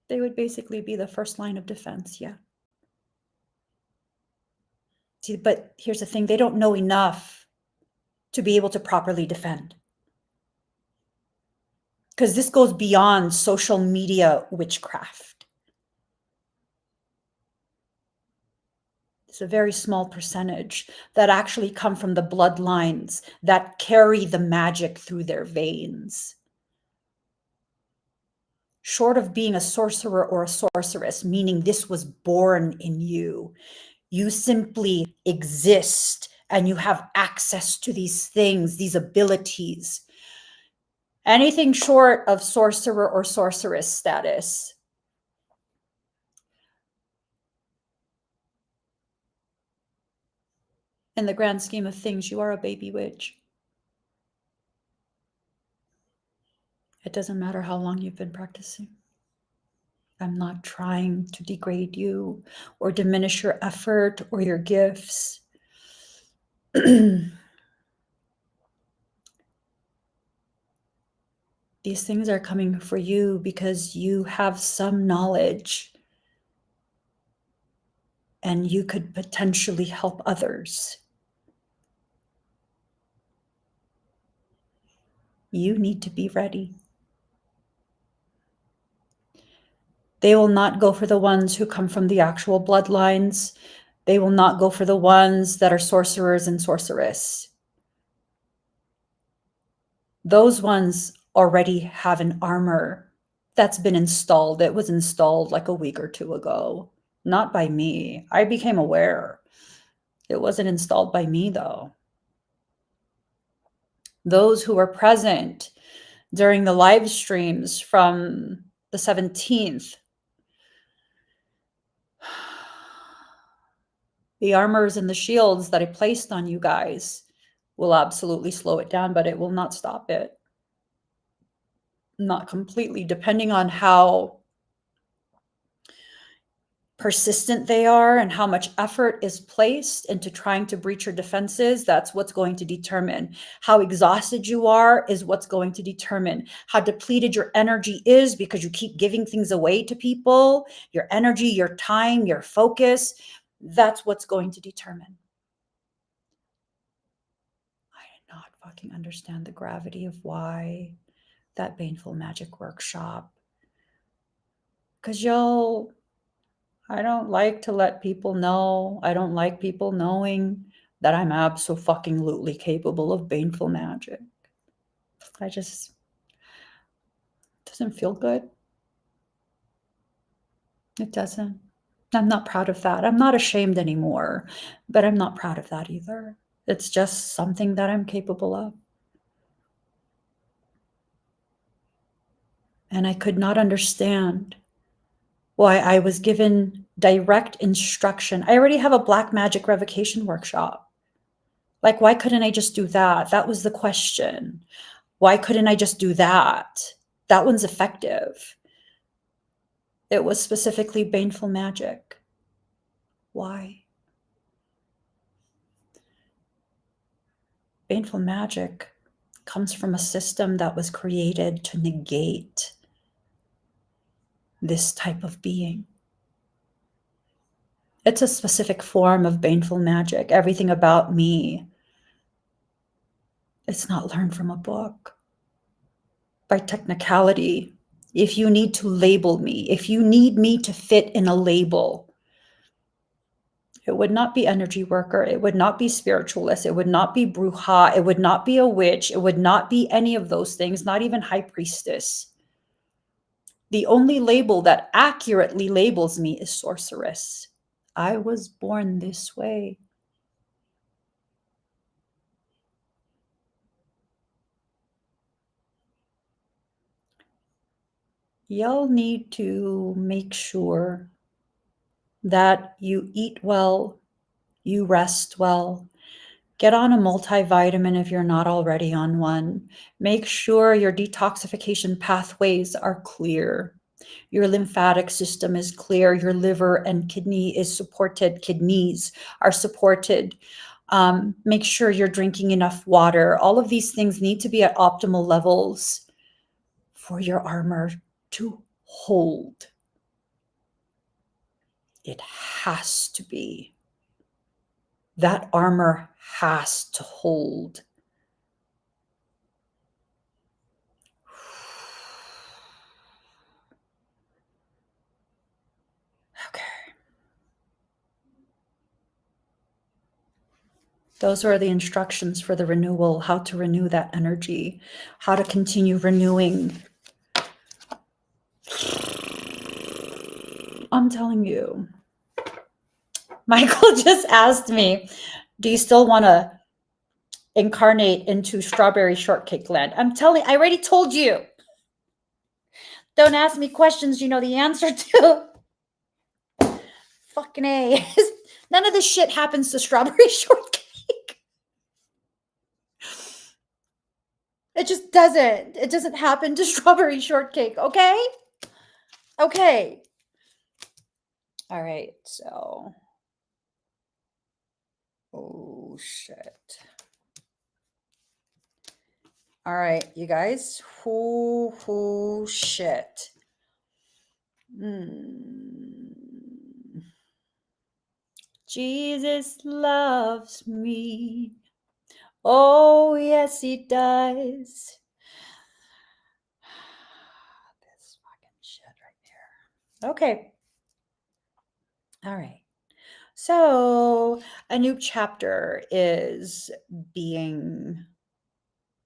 They would basically be the first line of defense, yeah. See, but here's the thing, they don't know enough to be able to properly defend. because this goes beyond social media witchcraft. It's a very small percentage that actually come from the bloodlines that carry the magic through their veins. Short of being a sorcerer or a sorceress, meaning this was born in you, you simply exist and you have access to these things, these abilities. Anything short of sorcerer or sorceress status, in the grand scheme of things, you are a baby witch. It doesn't matter how long you've been practicing. I'm not trying to degrade you or diminish your effort or your gifts. These things are coming for you because you have some knowledge and you could potentially help others. You need to be ready. They will not go for the ones who come from the actual bloodlines. They will not go for the ones that are sorcerers and sorceress. Those ones already have an armor that's been installed. It was installed like a week or two ago, not by me. I became aware. It wasn't installed by me, though. Those who were present during the live streams from the 17th, the armors and the shields that I placed on you guys will absolutely slow it down, but it will not stop it. Not completely, depending on how persistent they are and how much effort is placed into trying to breach your defenses. That's what's going to determine. How exhausted you are is what's going to determine. How depleted your energy is because you keep giving things away to people, your energy, your time, your focus. That's what's going to determine. I did not fucking understand the gravity of why that Baneful Magic workshop. Because I don't like to let people know. I don't like people knowing that I'm abso-fucking-lutely capable of baneful magic. It doesn't feel good. It doesn't. I'm not proud of that. I'm not ashamed anymore, but I'm not proud of that either. It's just something that I'm capable of. And I could not understand why I was given direct instruction. I already have a black magic revocation workshop. Like, why couldn't I just do that? That was the question. Why couldn't I just do that? That one's effective. It was specifically baneful magic. Why? Baneful magic comes from a system that was created to negate this type of being. It's a specific form of baneful magic. Everything about me, it's not learned from a book. By technicality, if you need to label me, if you need me to fit in a label, it would not be energy worker. It would not be spiritualist. It would not be bruja. It would not be a witch. It would not be any of those things, not even high priestess. The only label that accurately labels me is sorceress. I was born this way. Y'all need to make sure that you eat well, you rest well. Get on a multivitamin if you're not already on one. Make sure your detoxification pathways are clear. Your lymphatic system is clear. Your liver and kidney is supported. Kidneys are supported. Make sure you're drinking enough water. All of these things need to be at optimal levels for your armor to hold. It has to be. That armor has to hold. Those are the instructions for the renewal, how to renew that energy, how to continue renewing. I'm telling you. Michael just asked me, do you still want to incarnate into strawberry shortcake land? I already told you. Don't ask me questions you know the answer to. Fucking A. None of this shit happens to strawberry shortcake. It just doesn't. It doesn't happen to strawberry shortcake, okay? Okay. All right, so. Oh, shit. All right, you guys. Oh, shit. Jesus loves me. Oh, yes, he does. This fucking shit right there. Okay. All right. So a new chapter is being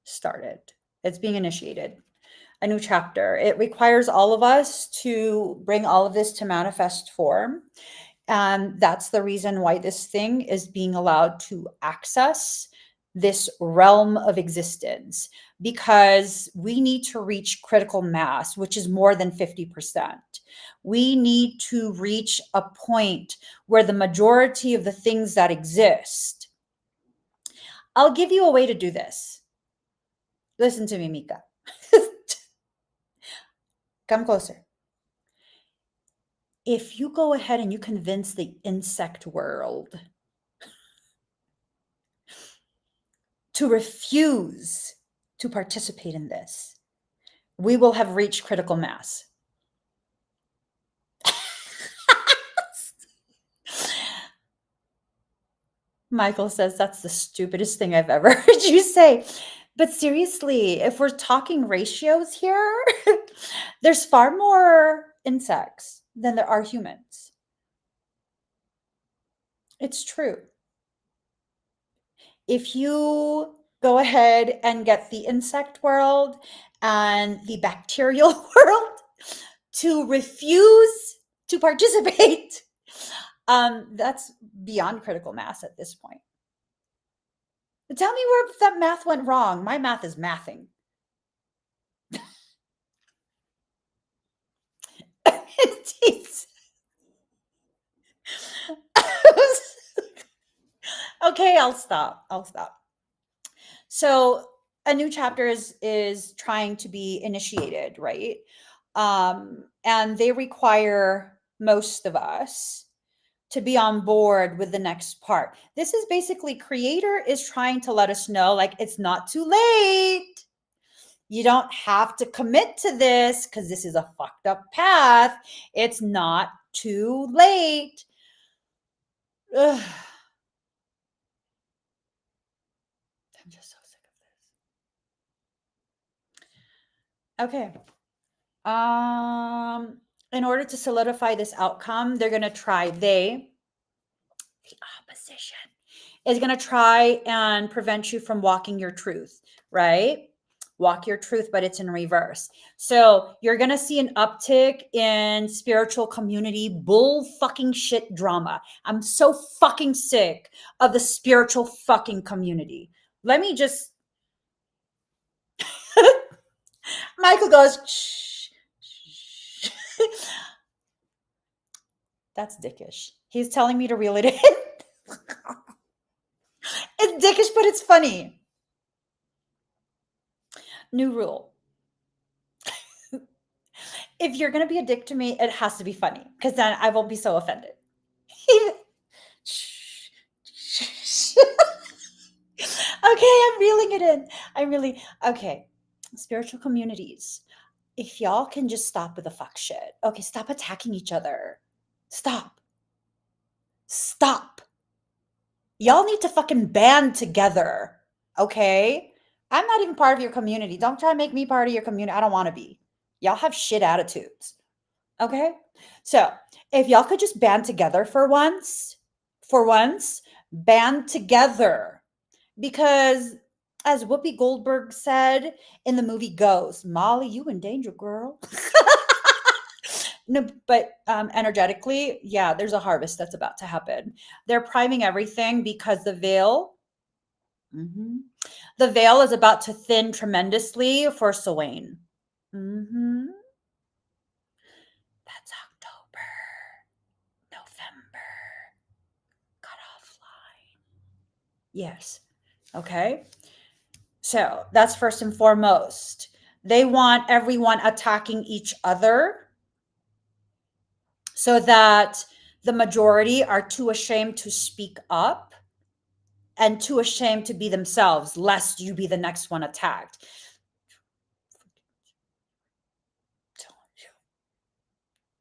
started. It's being initiated. A new chapter. It requires all of us to bring all of this to manifest form. And that's the reason why this thing is being allowed to access this realm of existence, because we need to reach critical mass, which is more than 50%. We need to reach a point where the majority of the things that exist. I'll give you a way to do this. Listen to me, Mika. Come closer. If you go ahead and you convince the insect world to refuse to participate in this, we will have reached critical mass. Michael says that's the stupidest thing I've ever heard you say. But seriously, if we're talking ratios here, there's far more insects than there are humans. It's true. If you go ahead and get the insect world and the bacterial world to refuse to participate, that's beyond critical mass at this point. Tell me where that math went wrong. My math is mathing. Okay, I'll stop. So a new chapter is trying to be initiated, right? And they require most of us to be on board with the next part. This is basically Creator is trying to let us know, like, it's not too late. You don't have to commit to this because this is a fucked up path. It's not too late. Ugh. I'm just so sick of this. Okay. In order to solidify this outcome, they're going to try, the opposition is going to try and prevent you from walking your truth, right? Walk your truth, but it's in reverse. So you're going to see an uptick in spiritual community bull fucking shit drama. I'm so fucking sick of the spiritual fucking community. Let me just. Michael goes, shh, shh. That's dickish. He's telling me to reel it in. It's dickish, but it's funny. New rule. If you're going to be a dick to me, it has to be funny, because then I won't be so offended. Okay, I'm reeling it in. Okay. Spiritual communities. If y'all can just stop with the fuck shit. Okay, stop attacking each other. Stop. Y'all need to fucking band together. Okay? I'm not even part of your community. Don't try to make me part of your community. I don't want to be. Y'all have shit attitudes. Okay? So if y'all could just band together for once, band together. Because as Whoopi Goldberg said in the movie Ghost, Molly, you in danger, girl. No, but energetically, yeah, there's a harvest that's about to happen. They're priming everything because mhm, the veil is about to thin tremendously for Sawane. Hmm. That's October, November, cutoff line. Yes. Okay. So that's first and foremost. They want everyone attacking each other so that the majority are too ashamed to speak up and too ashamed to be themselves, lest you be the next one attacked.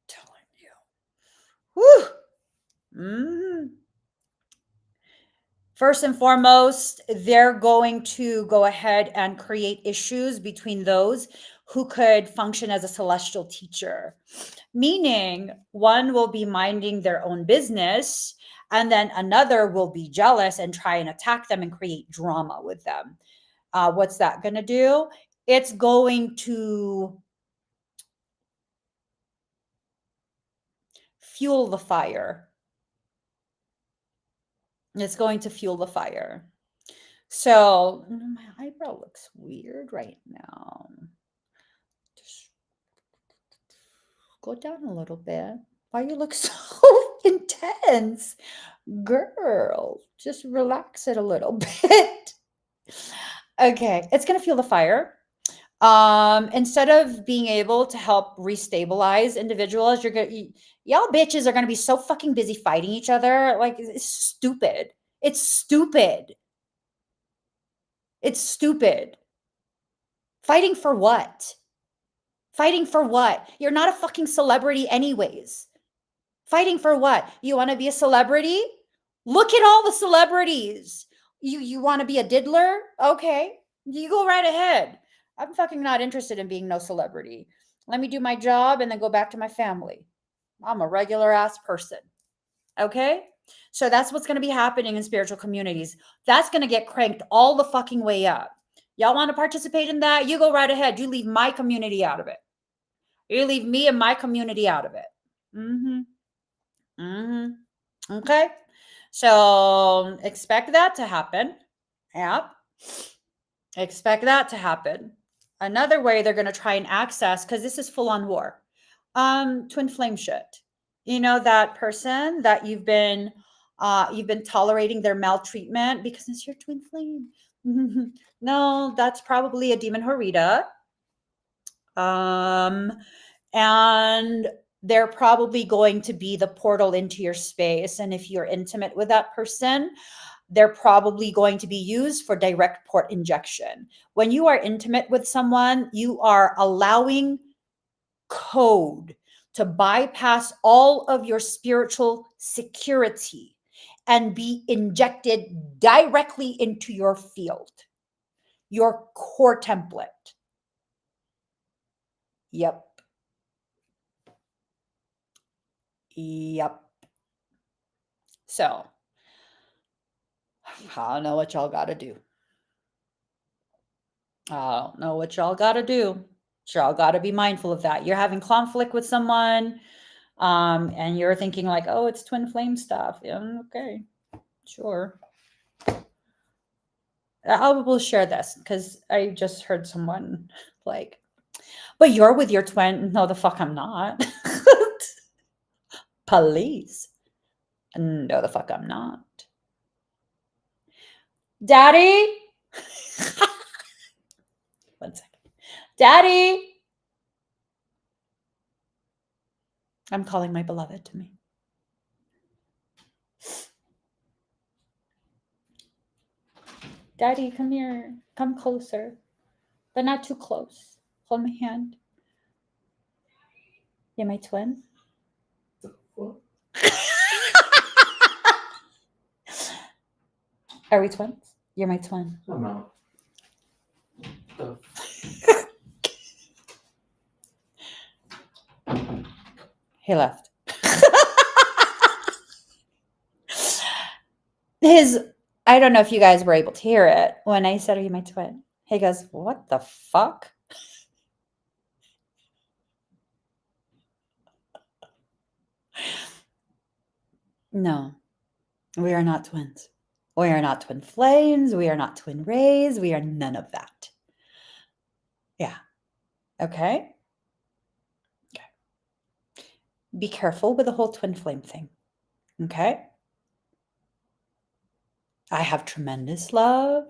Telling you. Whew. Mm-hmm. First and foremost, they're going to go ahead and create issues between those who could function as a celestial teacher, meaning one will be minding their own business and then another will be jealous and try and attack them and create drama with them. What's that going to do? It's going to fuel the fire. It's going to fuel the fire. So my eyebrow looks weird right now. Just go down a little bit. Why you look so intense? Girl, just relax it a little bit. Okay, it's gonna fuel the fire. Instead of being able to help restabilize individuals, y'all bitches are gonna be so fucking busy fighting each other. Like, it's stupid. It's stupid. It's stupid. Fighting for what? Fighting for what? You're not a fucking celebrity anyways. Fighting for what? You want to be a celebrity? Look at all the celebrities. You want to be a diddler? Okay. You go right ahead. I'm fucking not interested in being no celebrity. Let me do my job and then go back to my family. I'm a regular ass person. Okay? So that's what's going to be happening in spiritual communities. That's going to get cranked all the fucking way up. Y'all want to participate in that? You go right ahead. You leave my community out of it. You leave me and my community out of it. Mm-hmm. Mm-hmm. Okay. So expect that to happen. Yep. Expect that to happen. Another way they're going to try and access, because this is full on war, twin flame shit. You know, that person that you've been tolerating their maltreatment because it's your twin flame. No, that's probably a demon Horita. And they're probably going to be the portal into your space. And if you're intimate with that person, they're probably going to be used for direct port injection. When you are intimate with someone, you are allowing code to bypass all of your spiritual security and be injected directly into your field, your core template. Yep. Yep. So I don't know what y'all got to do. I don't know what y'all got to do. Y'all got to be mindful of that. You're having conflict with someone, and you're thinking like, oh, it's twin flame stuff. Yeah, okay, sure. I will share this because I just heard someone like, but you're with your twin. No, the fuck I'm not. Police. No, the fuck I'm not. Daddy. One second. Daddy. I'm calling my beloved to me. Daddy, come here. Come closer, but not too close. Hold my hand. You're my twin. Are we twins? You're my twin. I'm not. He left. His I don't know if you guys were able to hear it when I said, "Are you my twin?" He goes, "What the fuck?" No, we are not twins. We are not twin flames. We are not twin rays. We are none of that. Yeah. Okay. Okay. Be careful with the whole twin flame thing. Okay. I have tremendous love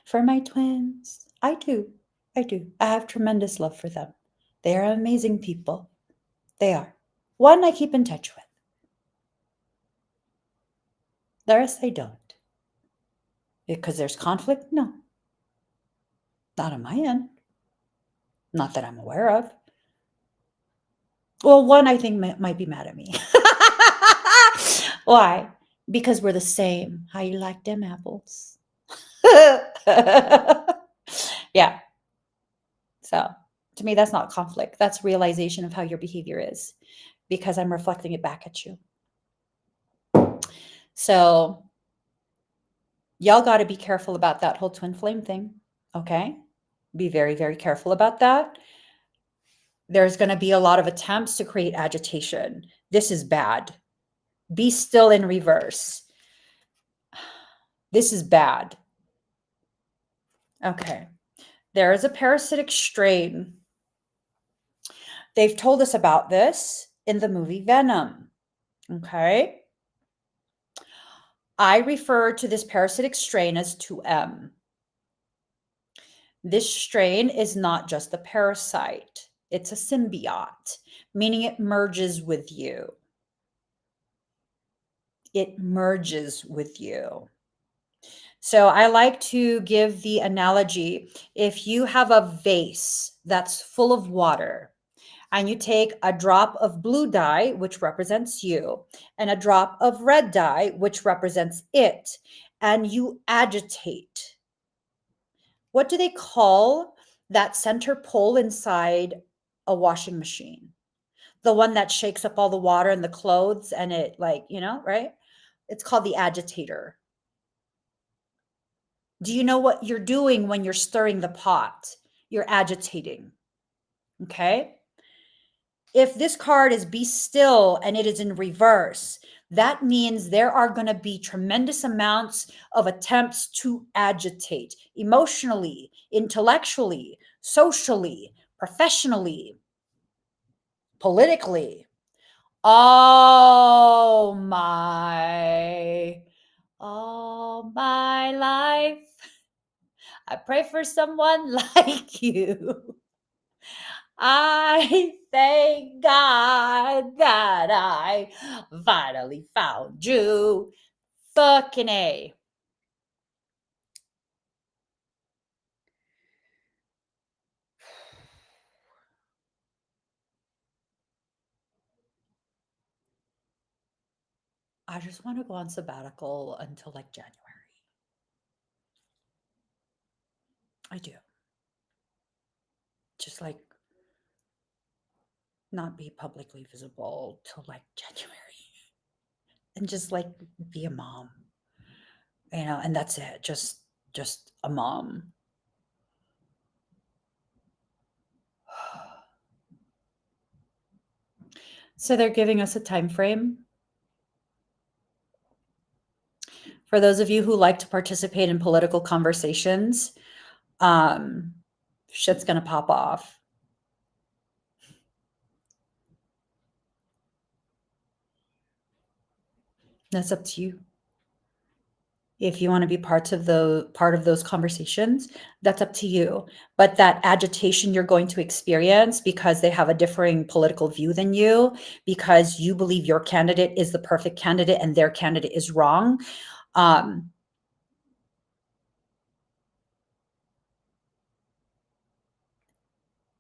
for my twins. I do. I do. I have tremendous love for them. They are amazing people. They are. One I keep in touch with. The rest I don't. Because there's conflict? No. Not on my end. Not that I'm aware of. Well, one I think might be mad at me. Why? Because we're the same. How you like them apples? Yeah. So to me, that's not conflict. That's realization of how your behavior is because I'm reflecting it back at you. So y'all got to be careful about that whole twin flame thing. Okay. Be very, very careful about that. There's going to be a lot of attempts to create agitation. This is bad. Be still in reverse. This is bad. Okay. There is a parasitic strain. They've told us about this in the movie Venom. Okay. I refer to this parasitic strain as 2M. This strain is not just a parasite, it's a symbiote, meaning it merges with you. It merges with you. So I like to give the analogy if you have a vase that's full of water, and you take a drop of blue dye, which represents you, and a drop of red dye, which represents it, and you agitate. What do they call that center pole inside a washing machine? The one that shakes up all the water and the clothes and it, like, right? It's called the agitator. Do you know what you're doing when you're stirring the pot? You're agitating. Okay. If this card is be still and it is in reverse, that means there are going to be tremendous amounts of attempts to agitate emotionally, intellectually, socially, professionally, politically. All my life, I pray for someone like you. I thank God that I finally found you. Fucking A. I just want to go on sabbatical until like January. I do. Just like not be publicly visible till like January and just like be a mom, and that's it. Just a mom. So they're giving us a time frame. For those of you who like to participate in political conversations, shit's gonna pop off. That's up to you. If you want to be part of those conversations, that's up to you. But that agitation you're going to experience because they have a differing political view than you, because you believe your candidate is the perfect candidate and their candidate is wrong.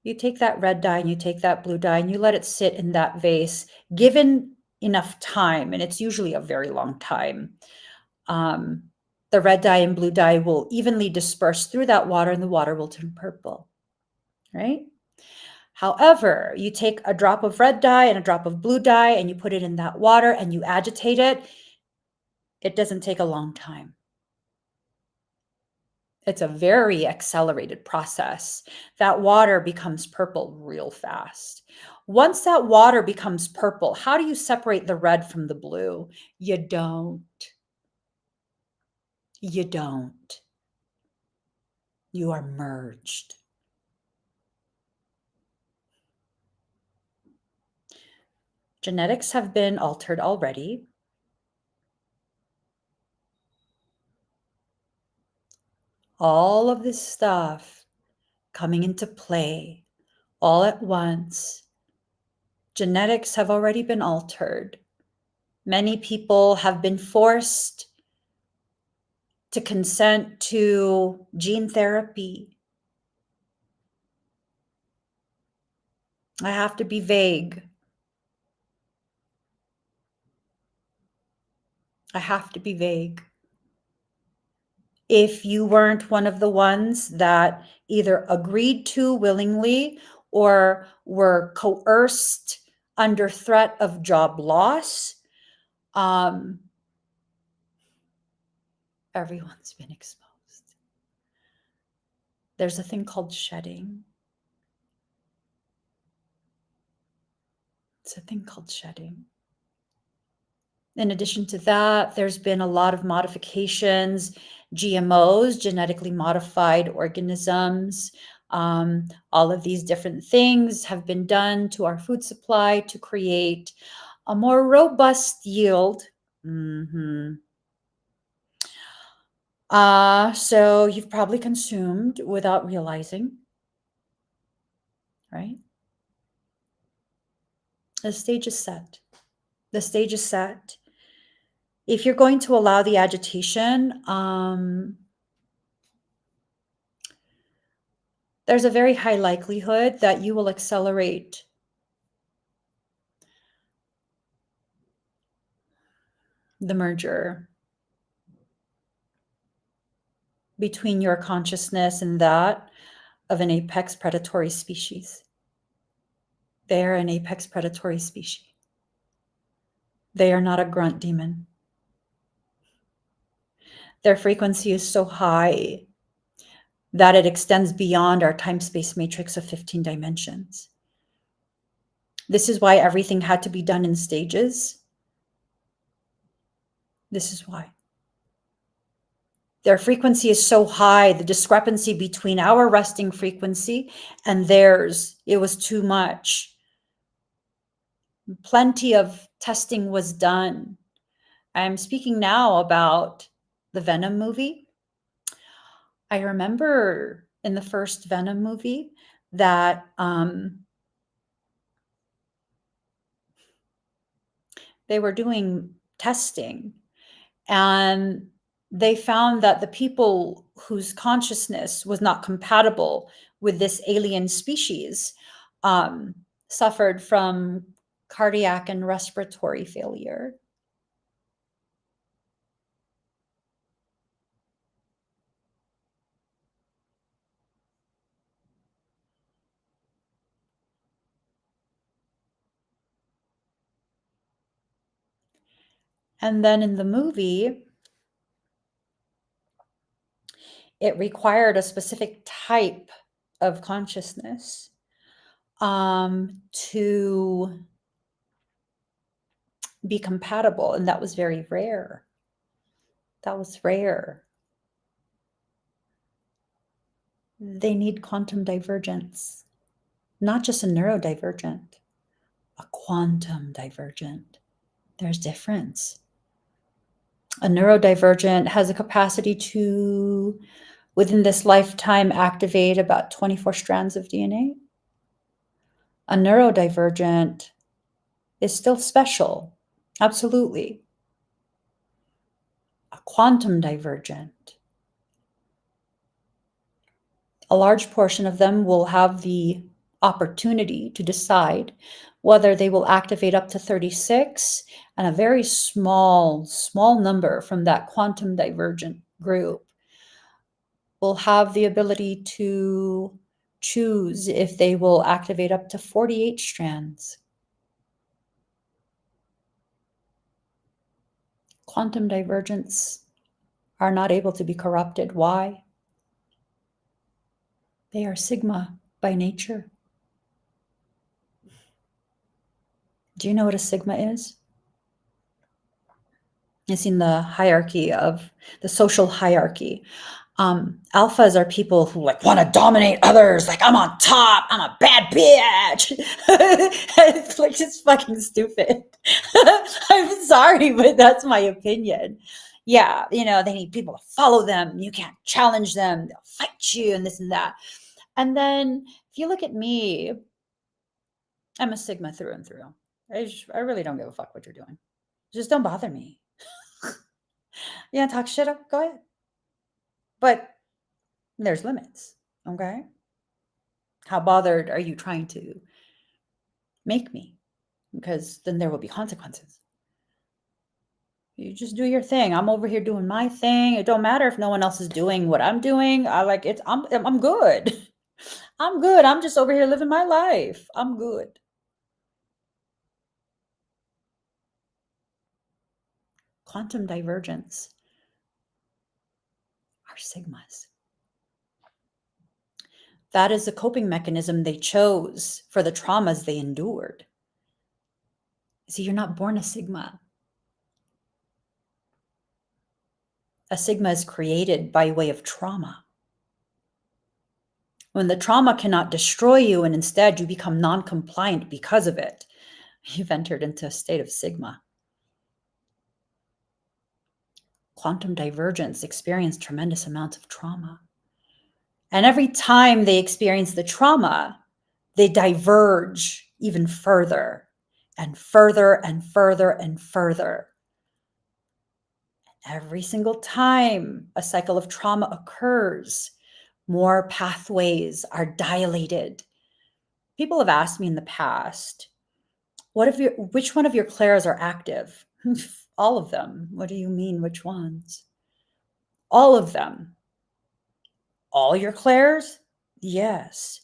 You take that red dye and you take that blue dye and you let it sit in that vase, given enough time, and it's usually a very long time. The red dye and blue dye will evenly disperse through that water and the water will turn purple, right? However, you take a drop of red dye and a drop of blue dye and you put it in that water and you agitate it. It doesn't take a long time. It's a very accelerated process. That water becomes purple real fast. Once that water becomes purple, how do you separate the red from the blue? You don't. You don't. You are merged. Genetics have been altered already. All of this stuff coming into play all at once. Genetics have already been altered. Many people have been forced to consent to gene therapy. I have to be vague. I have to be vague. If you weren't one of the ones that either agreed to willingly or were coerced under threat of job loss, everyone's been exposed. There's a thing called shedding. It's a thing called shedding. In addition to that, there's been a lot of modifications, GMOs, genetically modified organisms. All of these different things have been done to our food supply to create a more robust yield. So you've probably consumed without realizing, right? The stage is set. The stage is set. If you're going to allow the agitation, there's a very high likelihood that you will accelerate the merger between your consciousness and that of an apex predatory species. They are an apex predatory species. They are not a grunt demon. Their frequency is so high that it extends beyond our time-space matrix of 15 dimensions. This is why everything had to be done in stages. This is why. Their frequency is so high, the discrepancy between our resting frequency and theirs, it was too much. Plenty of testing was done. I'm speaking now about the Venom movie. I remember in the first Venom movie that they were doing testing, and they found that the people whose consciousness was not compatible with this alien species suffered from cardiac and respiratory failure. And then in the movie, it required a specific type of consciousness to be compatible, and that was very rare. That was rare. They need quantum divergence, not just a neurodivergent, a quantum divergent. There's difference. A neurodivergent has a capacity to, within this lifetime, activate about 24 strands of DNA. A neurodivergent is still special, absolutely. A quantum divergent, a large portion of them will have the opportunity to decide whether they will activate up to 36, and a very small number from that quantum divergent group will have the ability to choose if they will activate up to 48 strands. Quantum divergents are not able to be corrupted. Why? They are Sigma by nature. Do you know what a Sigma is? It's in the hierarchy of the social hierarchy. Alphas are people who like want to dominate others. Like, I'm on top. I'm a bad bitch. It's like, it's fucking stupid. I'm sorry, but that's my opinion. Yeah, they need people to follow them. You can't challenge them. They'll fight you and this and that. And then if you look at me, I'm a Sigma through and through. I really don't give a fuck what you're doing. Just don't bother me. Yeah, talk shit up, go ahead. But there's limits, okay? How bothered are you trying to make me? Because then there will be consequences. You just do your thing. I'm over here doing my thing. It don't matter if no one else is doing what I'm doing. I'm good. I'm good. I'm just over here living my life. I'm good. Quantum divergence are Sigmas. That is the coping mechanism they chose for the traumas they endured. See, you're not born a Sigma. A Sigma is created by way of trauma. When the trauma cannot destroy you and instead you become non-compliant because of it, you've entered into a state of Sigma. Quantum divergence experienced tremendous amounts of trauma. And every time they experience the trauma, they diverge even further and further and further and further. Every single time a cycle of trauma occurs, more pathways are dilated. People have asked me in the past, which one of your clairs are active? All of them. What do you mean, which ones? All of them. All your clairs? Yes.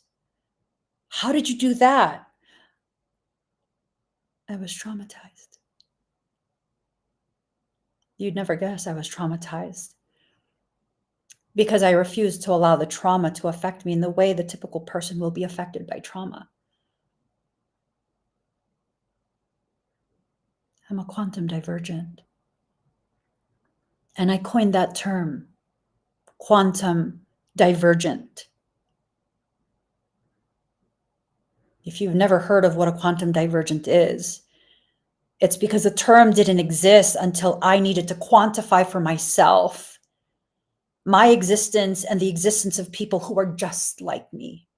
How did you do that? I was traumatized. You'd never guess I was traumatized. Because I refused to allow the trauma to affect me in the way the typical person will be affected by trauma. I'm a quantum divergent. And I coined that term, quantum divergent. If you've never heard of what a quantum divergent is, it's because the term didn't exist until I needed to quantify for myself my existence and the existence of people who are just like me.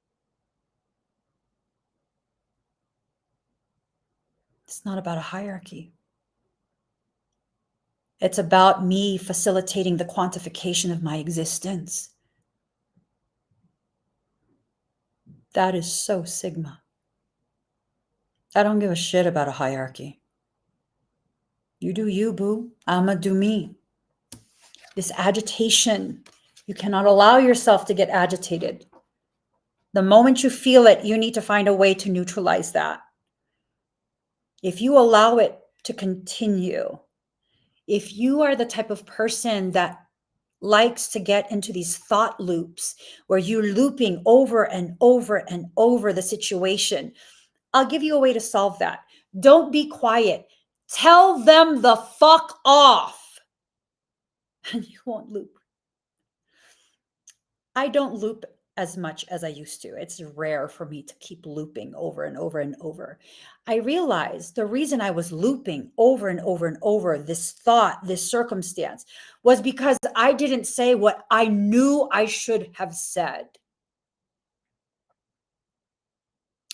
It's not about a hierarchy. It's about me facilitating the quantification of my existence. That is so Sigma. I don't give a shit about a hierarchy. You do you, boo. I'ma do me. This agitation, you cannot allow yourself to get agitated. The moment you feel it, you need to find a way to neutralize that. If you allow it to continue, if you are the type of person that likes to get into these thought loops where you're looping over and over and over the situation, I'll give you a way to solve that. Don't be quiet. Tell them the fuck off. And you won't loop. I don't loop as much as I used to. It's rare for me to keep looping over and over and over. I realized the reason I was looping over and over and over this thought, this circumstance, was because I didn't say what I knew I should have said.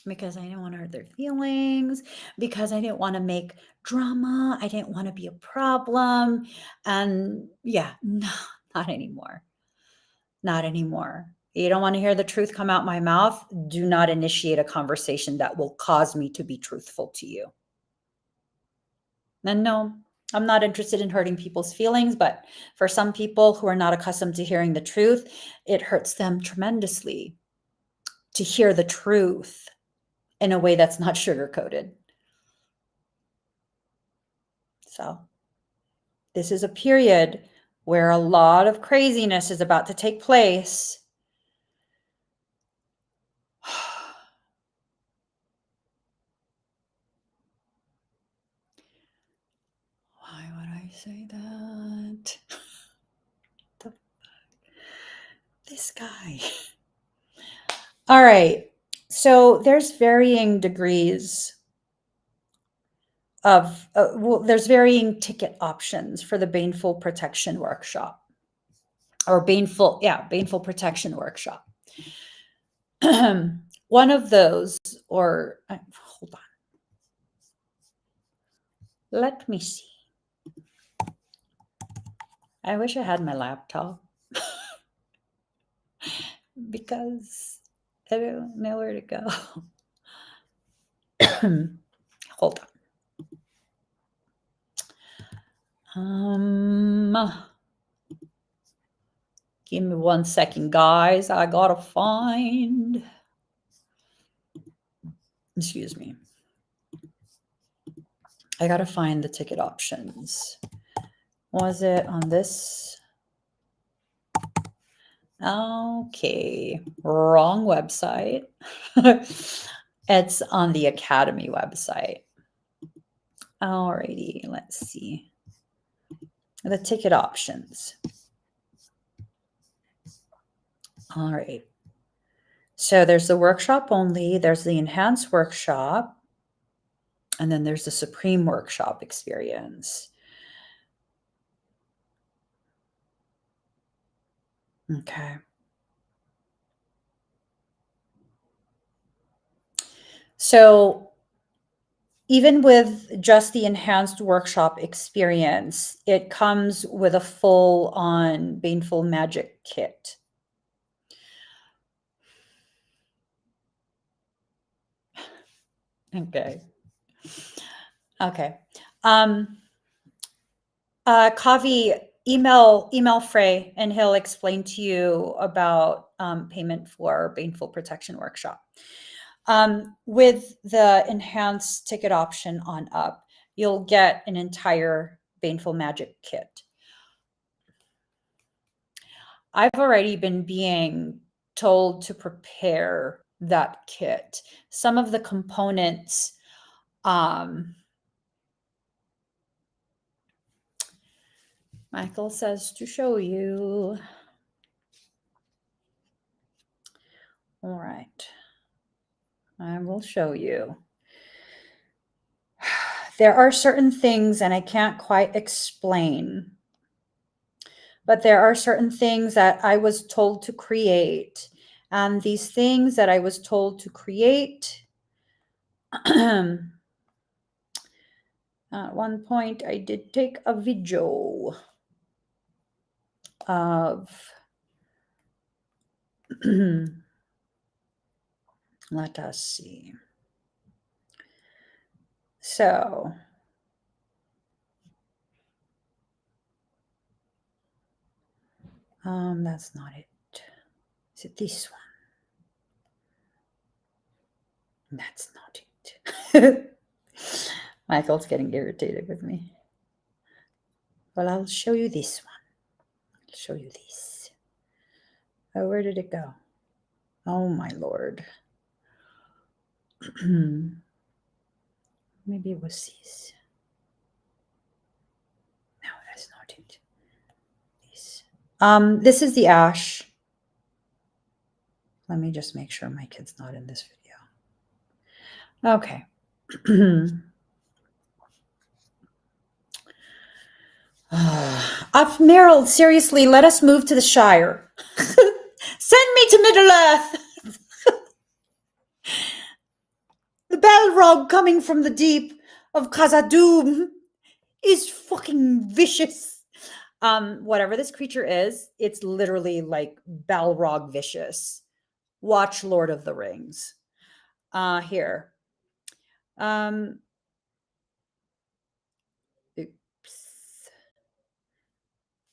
Because I didn't want to hurt their feelings, because I didn't want to make drama. I didn't want to be a problem. And yeah, no, not anymore. Not anymore. You don't want to hear the truth come out my mouth? Do not initiate a conversation that will cause me to be truthful to you. And no, I'm not interested in hurting people's feelings, but for some people who are not accustomed to hearing the truth, it hurts them tremendously to hear the truth in a way that's not sugar-coated. So this is a period where a lot of craziness is about to take place. say that? This guy. All right. So there's varying degrees of, there's varying ticket options for the Baneful Protection Workshop, or baneful protection workshop. One of those, or hold on. Let me see. I wish I had my laptop because I don't know where to go. Hold on. Give me 1 second, guys. I gotta find. Excuse me. I gotta find the ticket options. Was it on this? Okay, wrong website. It's on the Academy website. Alrighty, let's see. The ticket options. All right. So there's the workshop only, there's the enhanced workshop, and then there's the supreme workshop experience. Okay. So even with just the enhanced workshop experience, it comes with a full-on Baneful Magic kit. Okay. Okay. Kavi, email Frey, and he'll explain to you about payment for Baneful Protection Workshop. With the enhanced ticket option on up, you'll get an entire Baneful Magic kit. I've already been being told to prepare that kit. Some of the components, Michael says to show you. All right. I will show you. There are certain things, and I can't quite explain, but there are certain things that I was told to create. And these things that I was told to create, at one point I did take a video of, let us see. So, that's not it. Is it this one? That's not it. Michael's getting irritated with me. Well, I'll show you this one. I'll show you this. Oh, where did it go? Oh, my Lord. Maybe it was this. No, that's not it. This is the ash. Let me just make sure my kid's not in this video. Okay. Meryl, seriously, let us move to the Shire. Send me to Middle-earth. The Balrog coming from the deep of Khazad-dûm is fucking vicious. Whatever this creature is, it's literally like Balrog vicious. Watch Lord of the Rings. Here. Oops.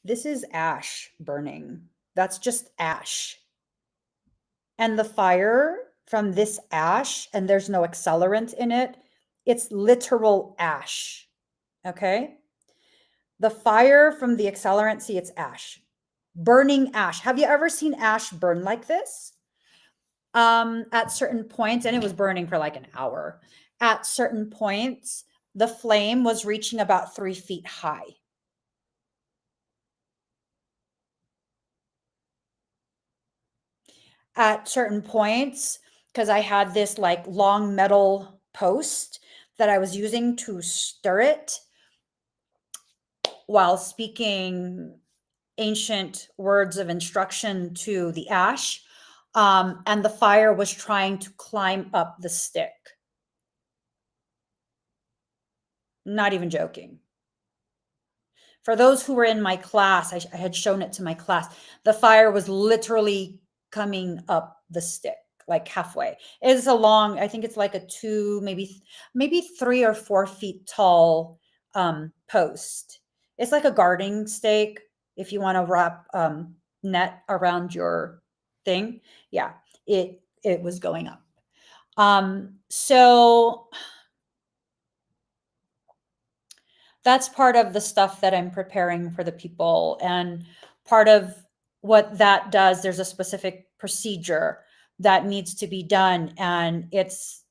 This is ash burning. That's just ash. And the fire from this ash, and there's no accelerant in it, it's literal ash. Okay? The fire from the accelerant, see, it's ash. Burning ash. Have you ever seen ash burn like this? At certain points, and it was burning for like an hour. At certain points, the flame was reaching about 3 feet high. at certain points, because I had this like long metal post that I was using to stir it while speaking ancient words of instruction to the ash. And the fire was trying to climb up the stick. Not even joking. For those who were in my class, I had shown it to my class. The fire was literally coming up the stick, like halfway. It's a long, I think it's like a 2, maybe 3 or 4 feet tall post. It's like a gardening stake if you want to wrap net around your thing. Yeah, it was going up. So that's part of the stuff that I'm preparing for the people. And part of what that does, there's a specific procedure that needs to be done. And it's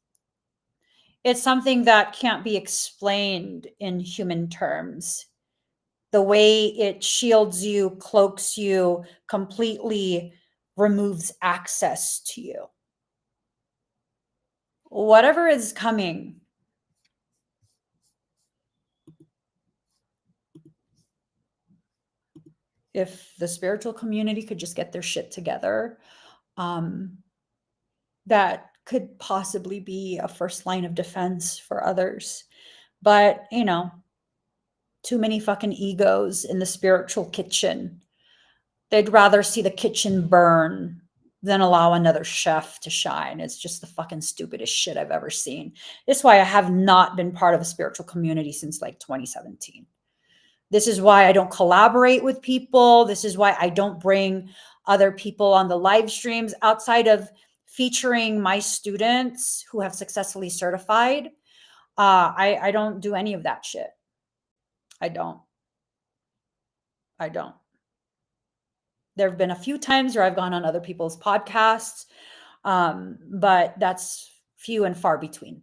something that can't be explained in human terms. The way it shields you, cloaks you, completely removes access to you. Whatever is coming, if the spiritual community could just get their shit together, that could possibly be a first line of defense for others. But, too many fucking egos in the spiritual kitchen. They'd rather see the kitchen burn than allow another chef to shine. It's just the fucking stupidest shit I've ever seen. This is why I have not been part of a spiritual community since like 2017. This is why I don't collaborate with people. This is why I don't bring other people on the live streams outside of featuring my students who have successfully certified. I don't do any of that shit. I don't. There have been a few times where I've gone on other people's podcasts, but that's few and far between.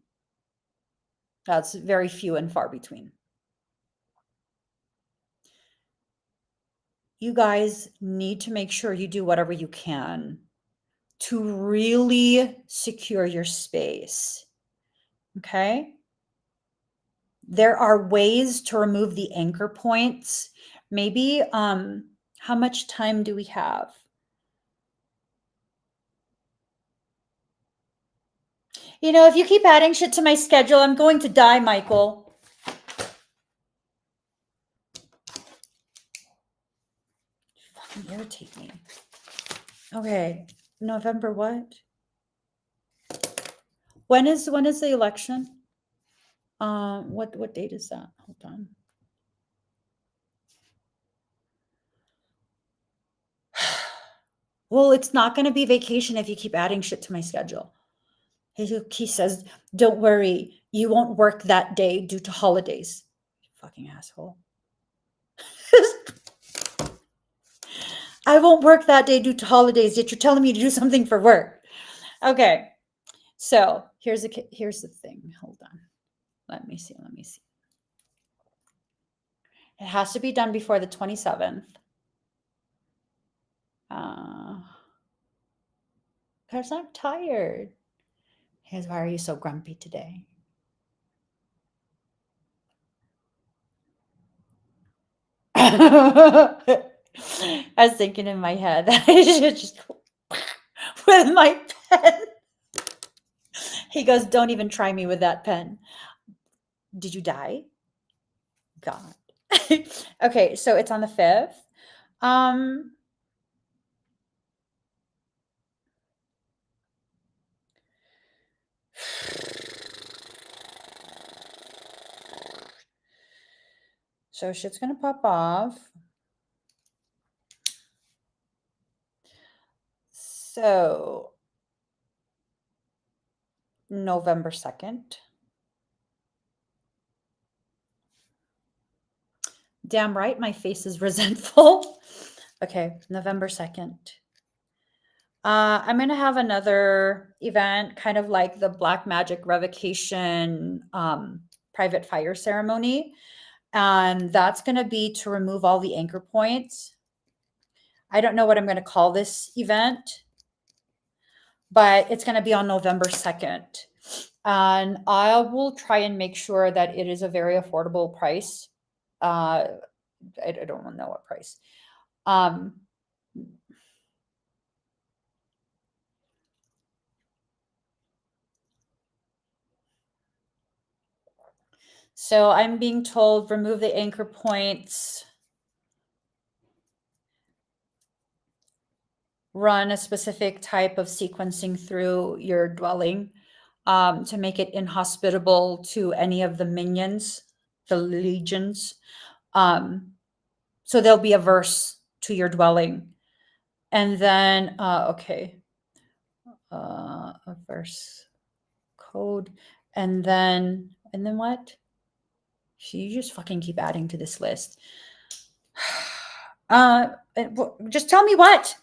That's very few and far between. You guys need to make sure you do whatever you can to really secure your space. Okay? There are ways to remove the anchor points. Maybe, how much time do we have? If you keep adding shit to my schedule, I'm going to die, Michael. Fucking irritate me. Okay, November what? When is the election? What date is that? Hold on. Well, it's not going to be vacation if you keep adding shit to my schedule. He says, don't worry, you won't work that day due to holidays. Fucking asshole. I won't work that day due to holidays, yet you're telling me to do something for work. Okay. So here's the thing. Hold on. Let me see. It has to be done before the 27th. Because I'm tired. Why are you so grumpy today? I was thinking in my head that I should just with my pen. He goes, don't even try me with that pen. Did you die? God. Okay, so it's on the 5th. So shit's gonna pop off. So November 2nd. Damn right, my face is resentful. Okay, November 2nd. I'm going to have another event, kind of like the Black Magic Revocation private fire ceremony. And that's going to be to remove all the anchor points. I don't know what I'm going to call this event. but it's going to be on November 2nd. And I will try and make sure that it is a very affordable price. I don't know what price. So I'm being told remove the anchor points, run a specific type of sequencing through your dwelling to make it inhospitable to any of the minions, the legions. So there'll be a verse to your dwelling. And then, okay, a verse code. And then what? You just fucking keep adding to this list. Just tell me what.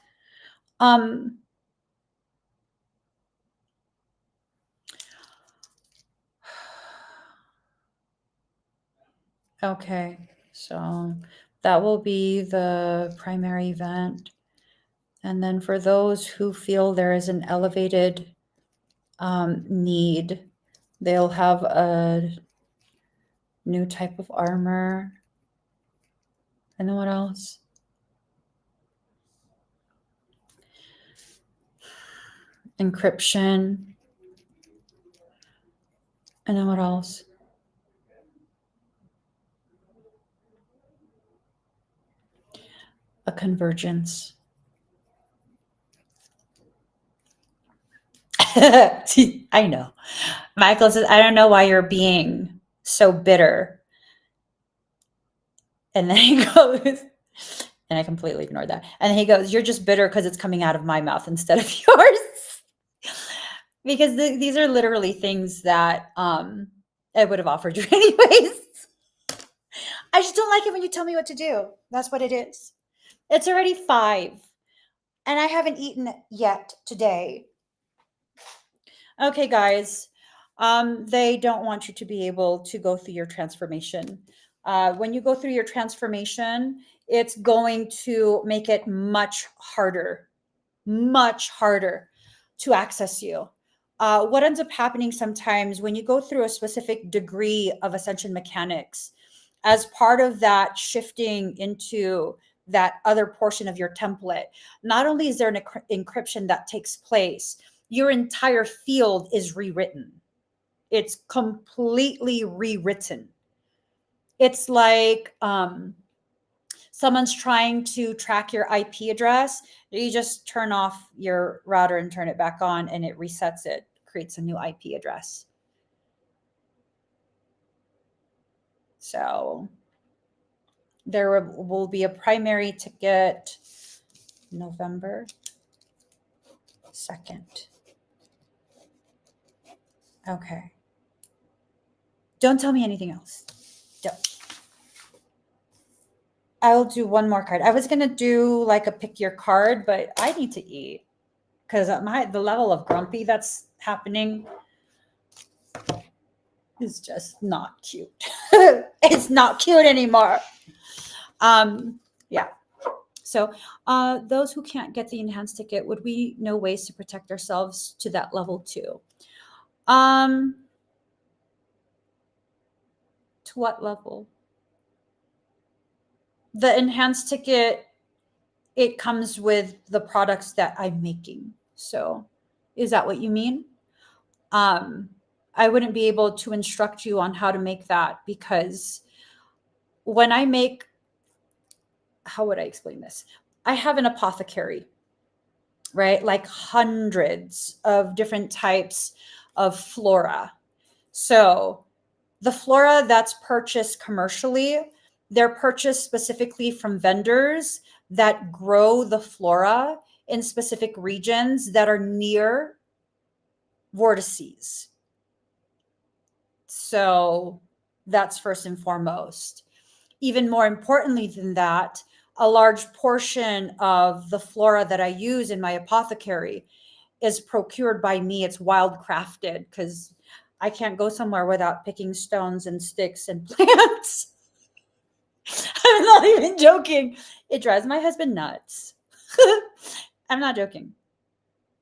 Okay, so that will be the primary event. And then for those who feel there is an elevated need, they'll have a new type of armor. And then what else? Encryption. And then what else? A convergence. I know. Michael says, I don't know why you're being so bitter. And then he goes, and I completely ignored that. And then he goes, you're just bitter because it's coming out of my mouth instead of yours. Because these are literally things that I would have offered you anyways. I just don't like it when you tell me what to do. That's what it is. It's already 5 and I haven't eaten yet today. Okay, guys. They don't want you to be able to go through your transformation. When you go through your transformation, it's going to make it much harder to access you. What ends up happening sometimes when you go through a specific degree of ascension mechanics, as part of that shifting into that other portion of your template, not only is there an encryption that takes place, your entire field is rewritten. It's completely rewritten. It's like someone's trying to track your IP address. You just turn off your router and turn it back on, and it resets it, creates a new IP address. So there will be a primary ticket November 2nd. Okay. Don't tell me anything else. Don't. I'll do one more card. I was going to do like a pick your card, but I need to eat because the level of grumpy that's happening is just not cute. It's not cute anymore. Yeah. So those who can't get the enhanced ticket, would we know ways to protect ourselves to that level too? To what level? The enhanced ticket, it comes with the products that I'm making. So is that what you mean? I wouldn't be able to instruct you on how to make that because when I make, how would I explain this? I have an apothecary, right? Like hundreds of different types of flora. So the flora that's purchased commercially, they're purchased specifically from vendors that grow the flora in specific regions that are near vortices. So that's first and foremost. Even more importantly than that, a large portion of the flora that I use in my apothecary is procured by me. It's wild crafted because I can't go somewhere without picking stones and sticks and plants. I'm not even joking. It drives my husband nuts. I'm not joking.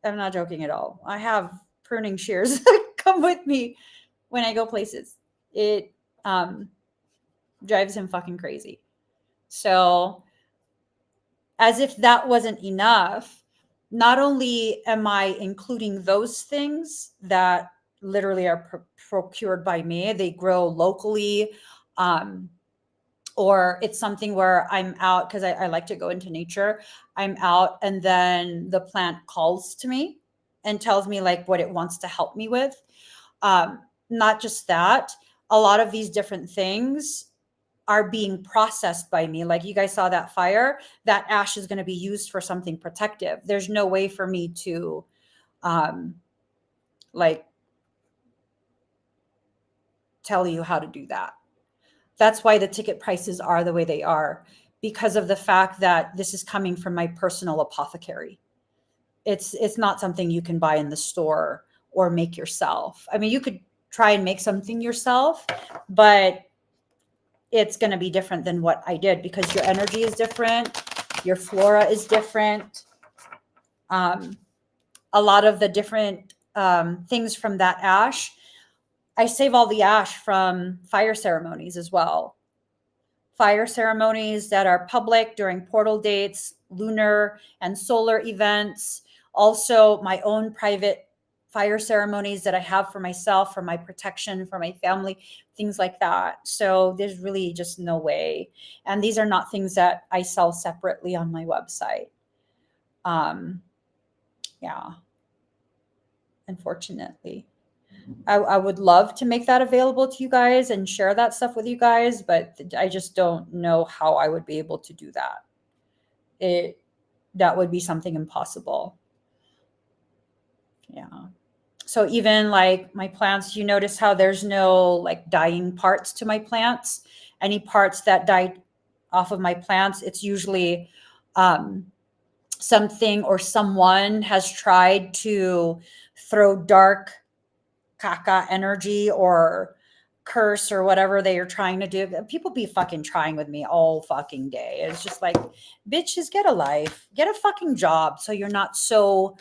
I'm not joking at all. I have pruning shears come with me when I go places. It drives him fucking crazy. So, as if that wasn't enough, not only am I including those things that literally are procured by me, they grow locally, or it's something where I'm out because I like to go into nature. I'm out and then the plant calls to me and tells me like what it wants to help me with. Not just that, a lot of these different things are being processed by me. Like you guys saw that fire, that ash is going to be used for something protective. There's no way for me to like tell you how to do that. That's why the ticket prices are the way they are, because of the fact that this is coming from my personal apothecary. It's not something you can buy in the store or make yourself. I mean, you could try and make something yourself, but it's going to be different than what I did because your energy is different, your flora is different. A lot of the different things from that ash, I save all the ash from fire ceremonies as well. Fire ceremonies that are public during portal dates, lunar and solar events, also my own private fire ceremonies that I have for myself, for my protection, for my family, things like that. So there's really just no way. And these are not things that I sell separately on my website. Yeah, unfortunately. I would love to make that available to you guys and share that stuff with you guys, but I just don't know how I would be able to do that. That would be something impossible. Yeah. So even like my plants, you notice how there's no like dying parts to my plants. Any parts that died off of my plants, it's usually something or someone has tried to throw dark caca energy or curse or whatever they are trying to do. People be fucking trying with me all fucking day. It's just like, bitches, get a life, get a fucking job so you're not so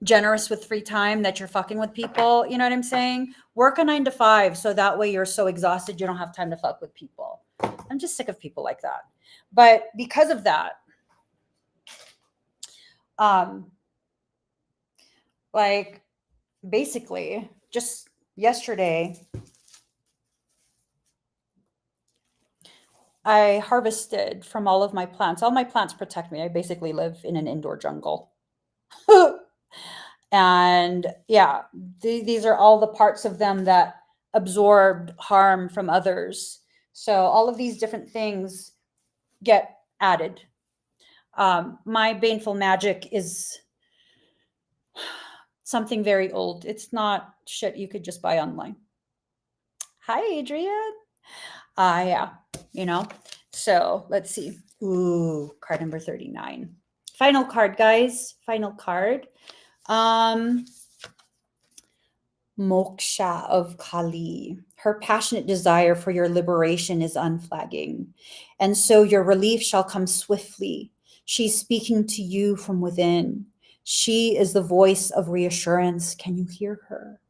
generous with free time that you're fucking with people. You know what I'm saying? Work a 9 to 5 so that way you're so exhausted you don't have time to fuck with people. I'm just sick of people like that. But because of that, like basically just yesterday I harvested from all of my plants. All my plants protect me. I basically live in an indoor jungle. And yeah, these are all the parts of them that absorbed harm from others. So all of these different things get added. My baneful magic is something very old. It's not shit you could just buy online. Hi, Adrian. Yeah, you know. So let's see. Ooh, card number 39. Final card, guys. Final card. Moksha of Kali. Her passionate desire for your liberation is unflagging. And so your relief shall come swiftly. She's speaking to you from within. She is the voice of reassurance. Can you hear her?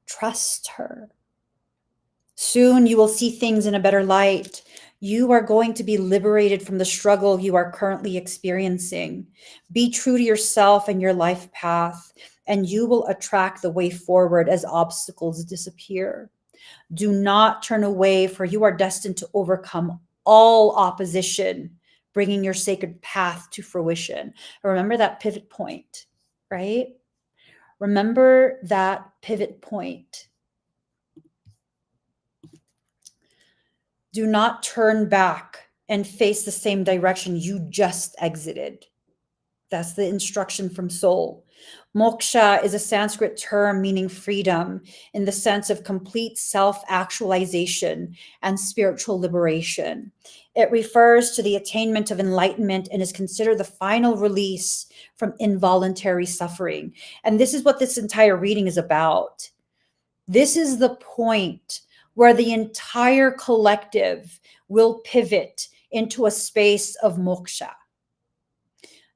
Trust her. Soon you will see things in a better light. You are going to be liberated from the struggle you are currently experiencing. Be true to yourself and your life path, and you will attract the way forward as obstacles disappear. Do not turn away, for you are destined to overcome all opposition, bringing your sacred path to fruition. Remember that pivot point, right? Remember that pivot point. Do not turn back and face the same direction you just exited. That's the instruction from soul. Moksha is a Sanskrit term meaning freedom in the sense of complete self-actualization and spiritual liberation. It refers to the attainment of enlightenment and is considered the final release from involuntary suffering. And this is what this entire reading is about. This is the point where the entire collective will pivot into a space of moksha.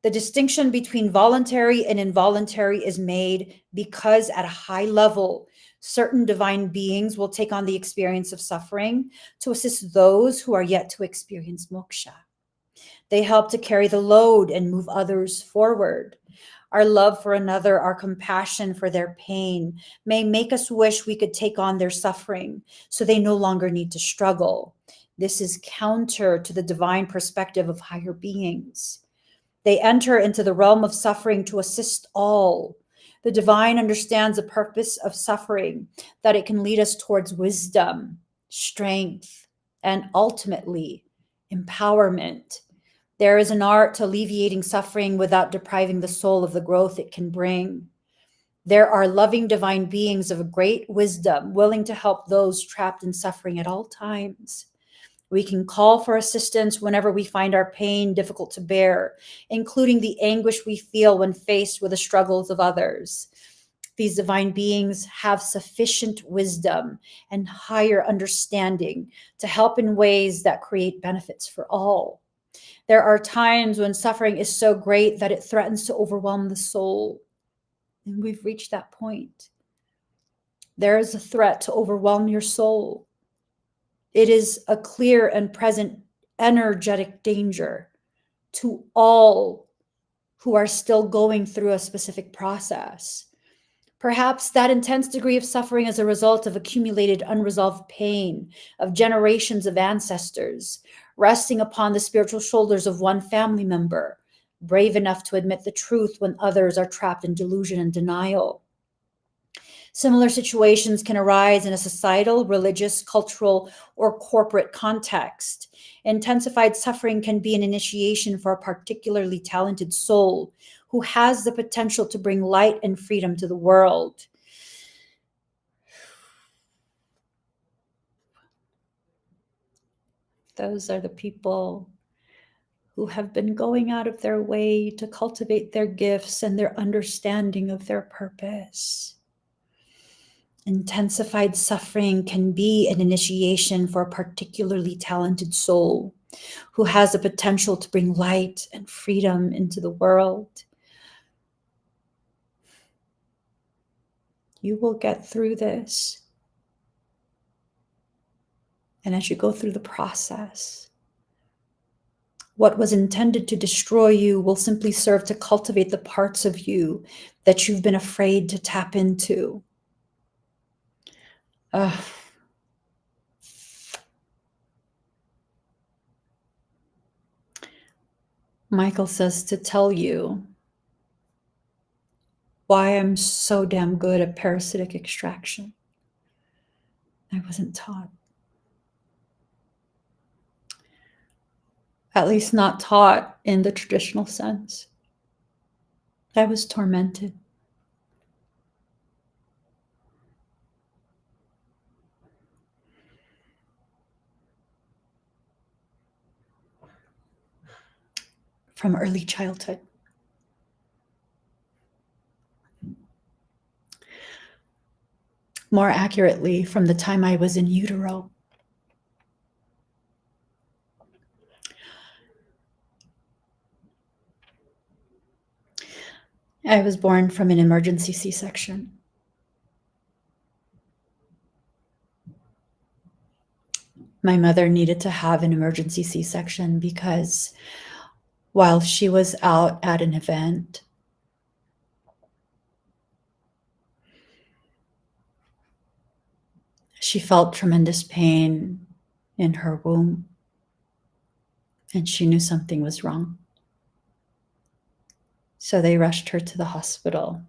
The distinction between voluntary and involuntary is made because at a high level, certain divine beings will take on the experience of suffering to assist those who are yet to experience moksha. They help to carry the load and move others forward. Our love for another, our compassion for their pain may make us wish we could take on their suffering so they no longer need to struggle. This is counter to the divine perspective of higher beings. They enter into the realm of suffering to assist all. The divine understands the purpose of suffering, that it can lead us towards wisdom, strength, and ultimately empowerment. There is an art to alleviating suffering without depriving the soul of the growth it can bring. There are loving divine beings of great wisdom willing to help those trapped in suffering at all times. We can call for assistance whenever we find our pain difficult to bear, including the anguish we feel when faced with the struggles of others. These divine beings have sufficient wisdom and higher understanding to help in ways that create benefits for all. There are times when suffering is so great that it threatens to overwhelm the soul. And we've reached that point. There is a threat to overwhelm your soul. It is a clear and present energetic danger to all who are still going through a specific process. Perhaps that intense degree of suffering is a result of accumulated unresolved pain of generations of ancestors, resting upon the spiritual shoulders of one family member, brave enough to admit the truth when others are trapped in delusion and denial. Similar situations can arise in a societal, religious, cultural, or corporate context. Intensified suffering can be an initiation for a particularly talented soul who has the potential to bring light and freedom to the world. Those are the people who have been going out of their way to cultivate their gifts and their understanding of their purpose. Intensified suffering can be an initiation for a particularly talented soul who has the potential to bring light and freedom into the world. You will get through this. And as you go through the process, what was intended to destroy you will simply serve to cultivate the parts of you that you've been afraid to tap into. Michael says to tell you why I'm so damn good at parasitic extraction. I wasn't taught. At least not taught in the traditional sense. I was tormented. From early childhood. More accurately, from the time I was in utero. I was born from an emergency C-section. My mother needed to have an emergency C-section because while she was out at an event, she felt tremendous pain in her womb, and she knew something was wrong. So they rushed her to the hospital.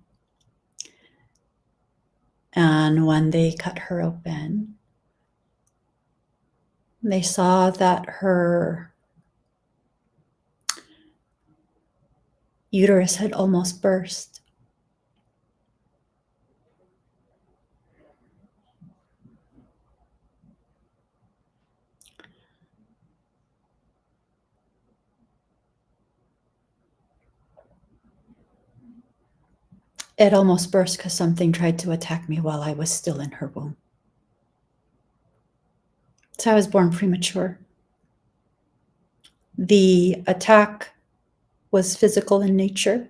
And when they cut her open, they saw that her uterus had almost burst. It almost burst because something tried to attack me while I was still in her womb. So I was born premature. The attack was physical in nature.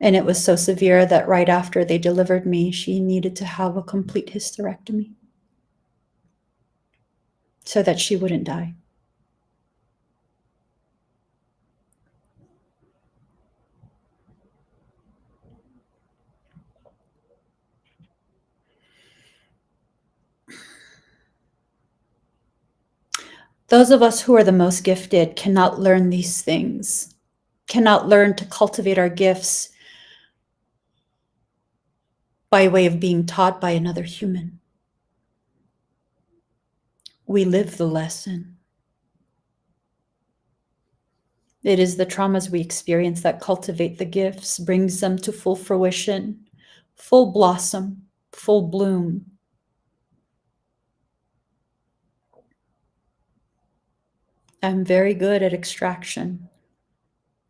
And it was so severe that right after they delivered me, she needed to have a complete hysterectomy so that she wouldn't die. Those of us who are the most gifted cannot learn these things, cannot learn to cultivate our gifts by way of being taught by another human. We live the lesson. It is the traumas we experience that cultivate the gifts, brings them to full fruition, full blossom, full bloom. I'm very good at extraction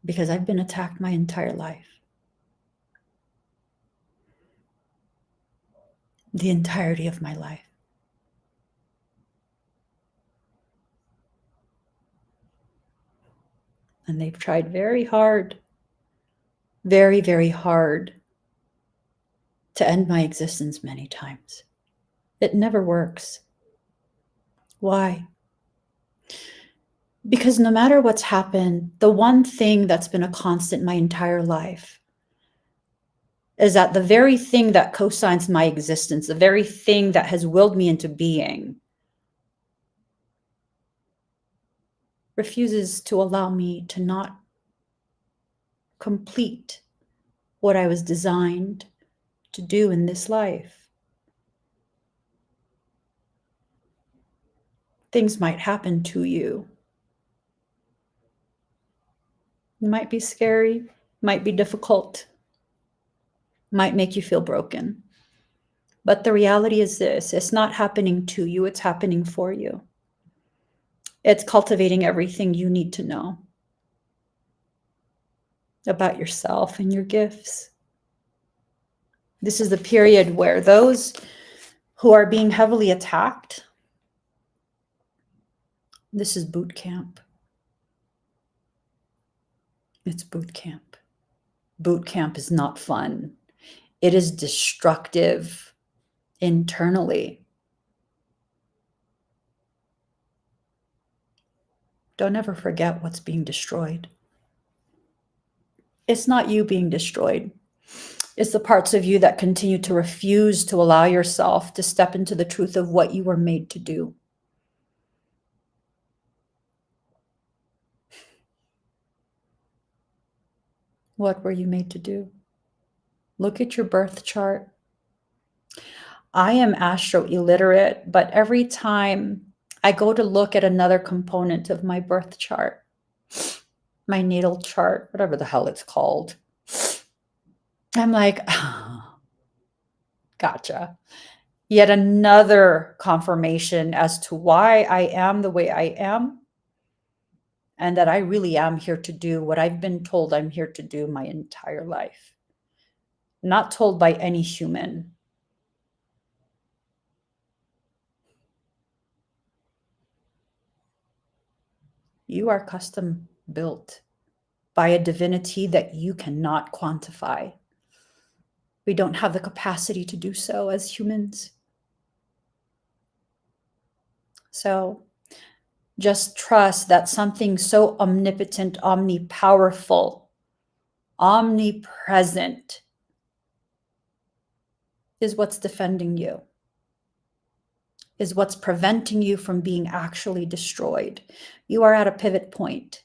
because I've been attacked my entire life. The entirety of my life. And they've tried very hard, very, very hard to end my existence many times. It never works. Why? Because no matter what's happened, the one thing that's been a constant my entire life is that the very thing that cosigns my existence, the very thing that has willed me into being, refuses to allow me to not complete what I was designed to do in this life. Things might happen to you. It might be scary, might be difficult, might make you feel broken. But the reality is this, it's not happening to you, it's happening for you. It's cultivating everything you need to know about yourself and your gifts. This is the period where those who are being heavily attacked, this is boot camp. It's boot camp. Boot camp is not fun. It is destructive internally. Don't ever forget what's being destroyed. It's not you being destroyed. It's the parts of you that continue to refuse to allow yourself to step into the truth of what you were made to do. What were you made to do? Look at your birth chart. I am astro illiterate, but every time I go to look at another component of my birth chart, my natal chart, whatever the hell it's called, I'm like, oh, gotcha. Yet another confirmation as to why I am the way I am, and that I really am here to do what I've been told I'm here to do my entire life. Not told by any human. You are custom built by a divinity that you cannot quantify. We don't have the capacity to do so as humans. So just trust that something so omnipotent, omnipowerful, omnipresent is what's defending you, is what's preventing you from being actually destroyed. You are at a pivot point.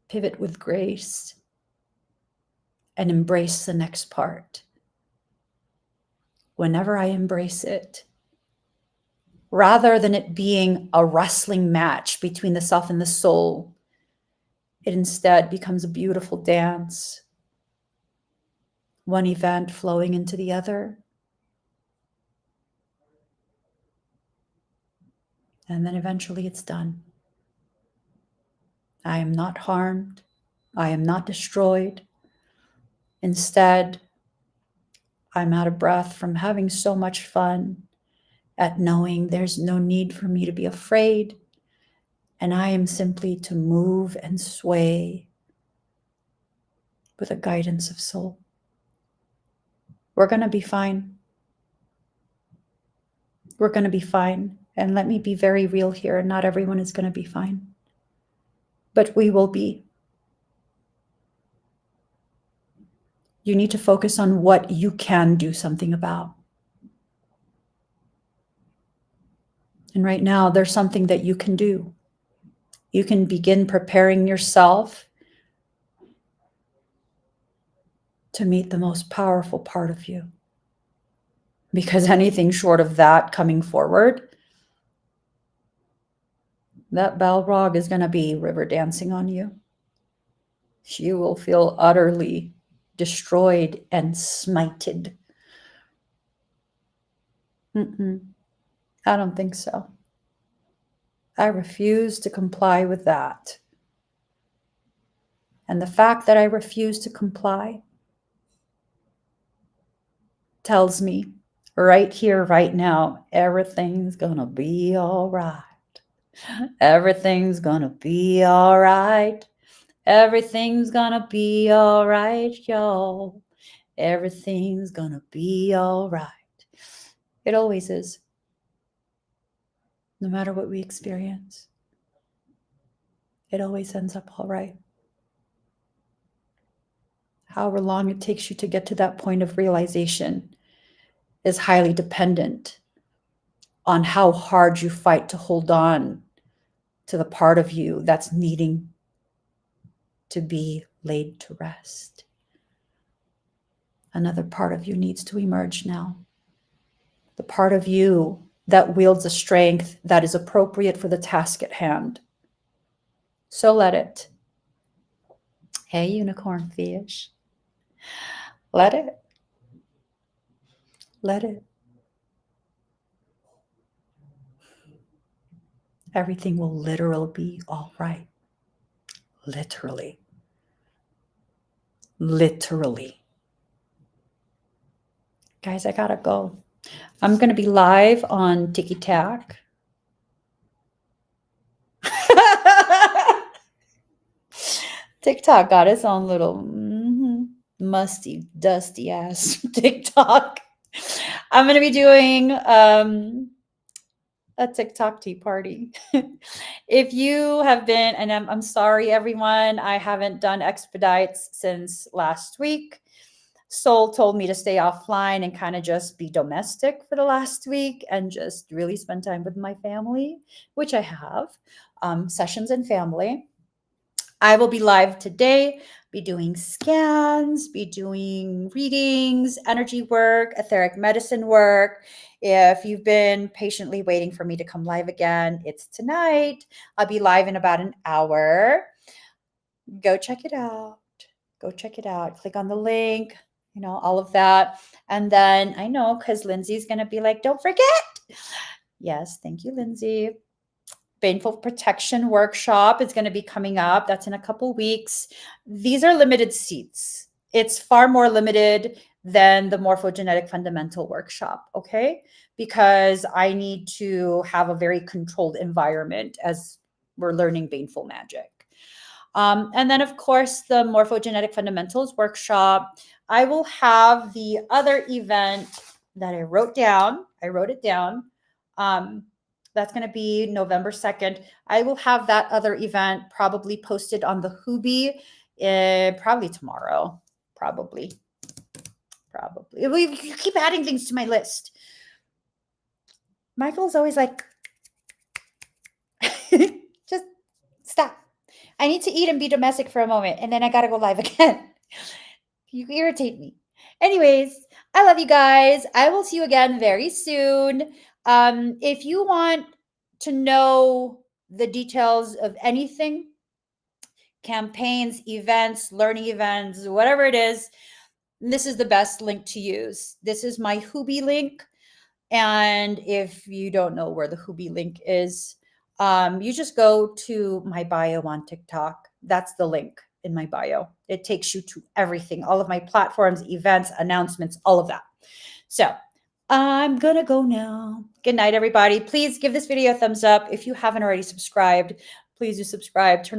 Pivot with grace and embrace the next part. Whenever I embrace it, rather than it being a wrestling match between the self and the soul, it instead becomes a beautiful dance. One event flowing into the other. And then eventually it's done. I am not harmed. I am not destroyed. Instead, I'm out of breath from having so much fun at knowing there's no need for me to be afraid, And I am simply to move and sway with the guidance of soul. We're going to be fine. We're going to be fine. And let me be very real here. Not everyone is going to be fine. But we will be. You need to focus on what you can do something about. And right now, there's something that you can do. You can begin preparing yourself to meet the most powerful part of you. Because anything short of that coming forward, that Balrog is going to be river dancing on you. You will feel utterly destroyed and smited. I don't think so. I refuse to comply with that. And the fact that I refuse to comply tells me right here, right now, everything's gonna be all right. Everything's gonna be all right. Everything's gonna be all right, y'all. Everything's gonna be all right. It always is. No matter what we experience, it always ends up all right. However long it takes you to get to that point of realization is highly dependent on how hard you fight to hold on to the part of you that's needing to be laid to rest. Another part of you needs to emerge now. The part of you that wields a strength that is appropriate for the task at hand. So let it. Hey, unicorn fish. Let it. Let it. Everything will literally be all right. Literally. Literally. Guys, I gotta go. I'm gonna be live on TikTok. TikTok got its own little musty, dusty ass TikTok. I'm gonna be doing a TikTok tea party. If you have been, and I'm sorry, everyone, I haven't done expedites since last week. Soul told me to stay offline and kind of just be domestic for the last week and just really spend time with my family, which I have, sessions and family. I will be live today, be doing scans, be doing readings, energy work, etheric medicine work. If you've been patiently waiting for me to come live again, it's tonight. I'll be live in about an hour. Go check it out. Go check it out. Click on the link, all of that. And then I know because Lindsay's going to be like, don't forget. Yes, thank you, Lindsay. Baneful Protection Workshop is going to be coming up. That's in a couple weeks. These are limited seats. It's far more limited than the Morphogenetic Fundamental Workshop, okay? Because I need to have a very controlled environment as we're learning Baneful Magic. And then, of course, the Morphogenetic Fundamentals Workshop. I will have the other event that I wrote down. I wrote it down. That's going to be November 2nd. I will have that other event probably posted on the Hoobie probably tomorrow. Probably. You keep adding things to my list. Michael's always like, just stop. I need to eat and be domestic for a moment, and then I got to go live again. You irritate me. Anyways, I love you guys. I will see you again very soon. If you want to know the details of anything, campaigns, events, learning events, whatever it is, this is the best link to use. This is my Hoobie link. And if you don't know where the Hoobie link is, you just go to my bio on TikTok. That's the link in my bio. It takes you to everything, all of my platforms, events, announcements, all of that. So I'm going to go now. Good night, everybody. Please give this video a thumbs up. If you haven't already subscribed, Please do subscribe, turn on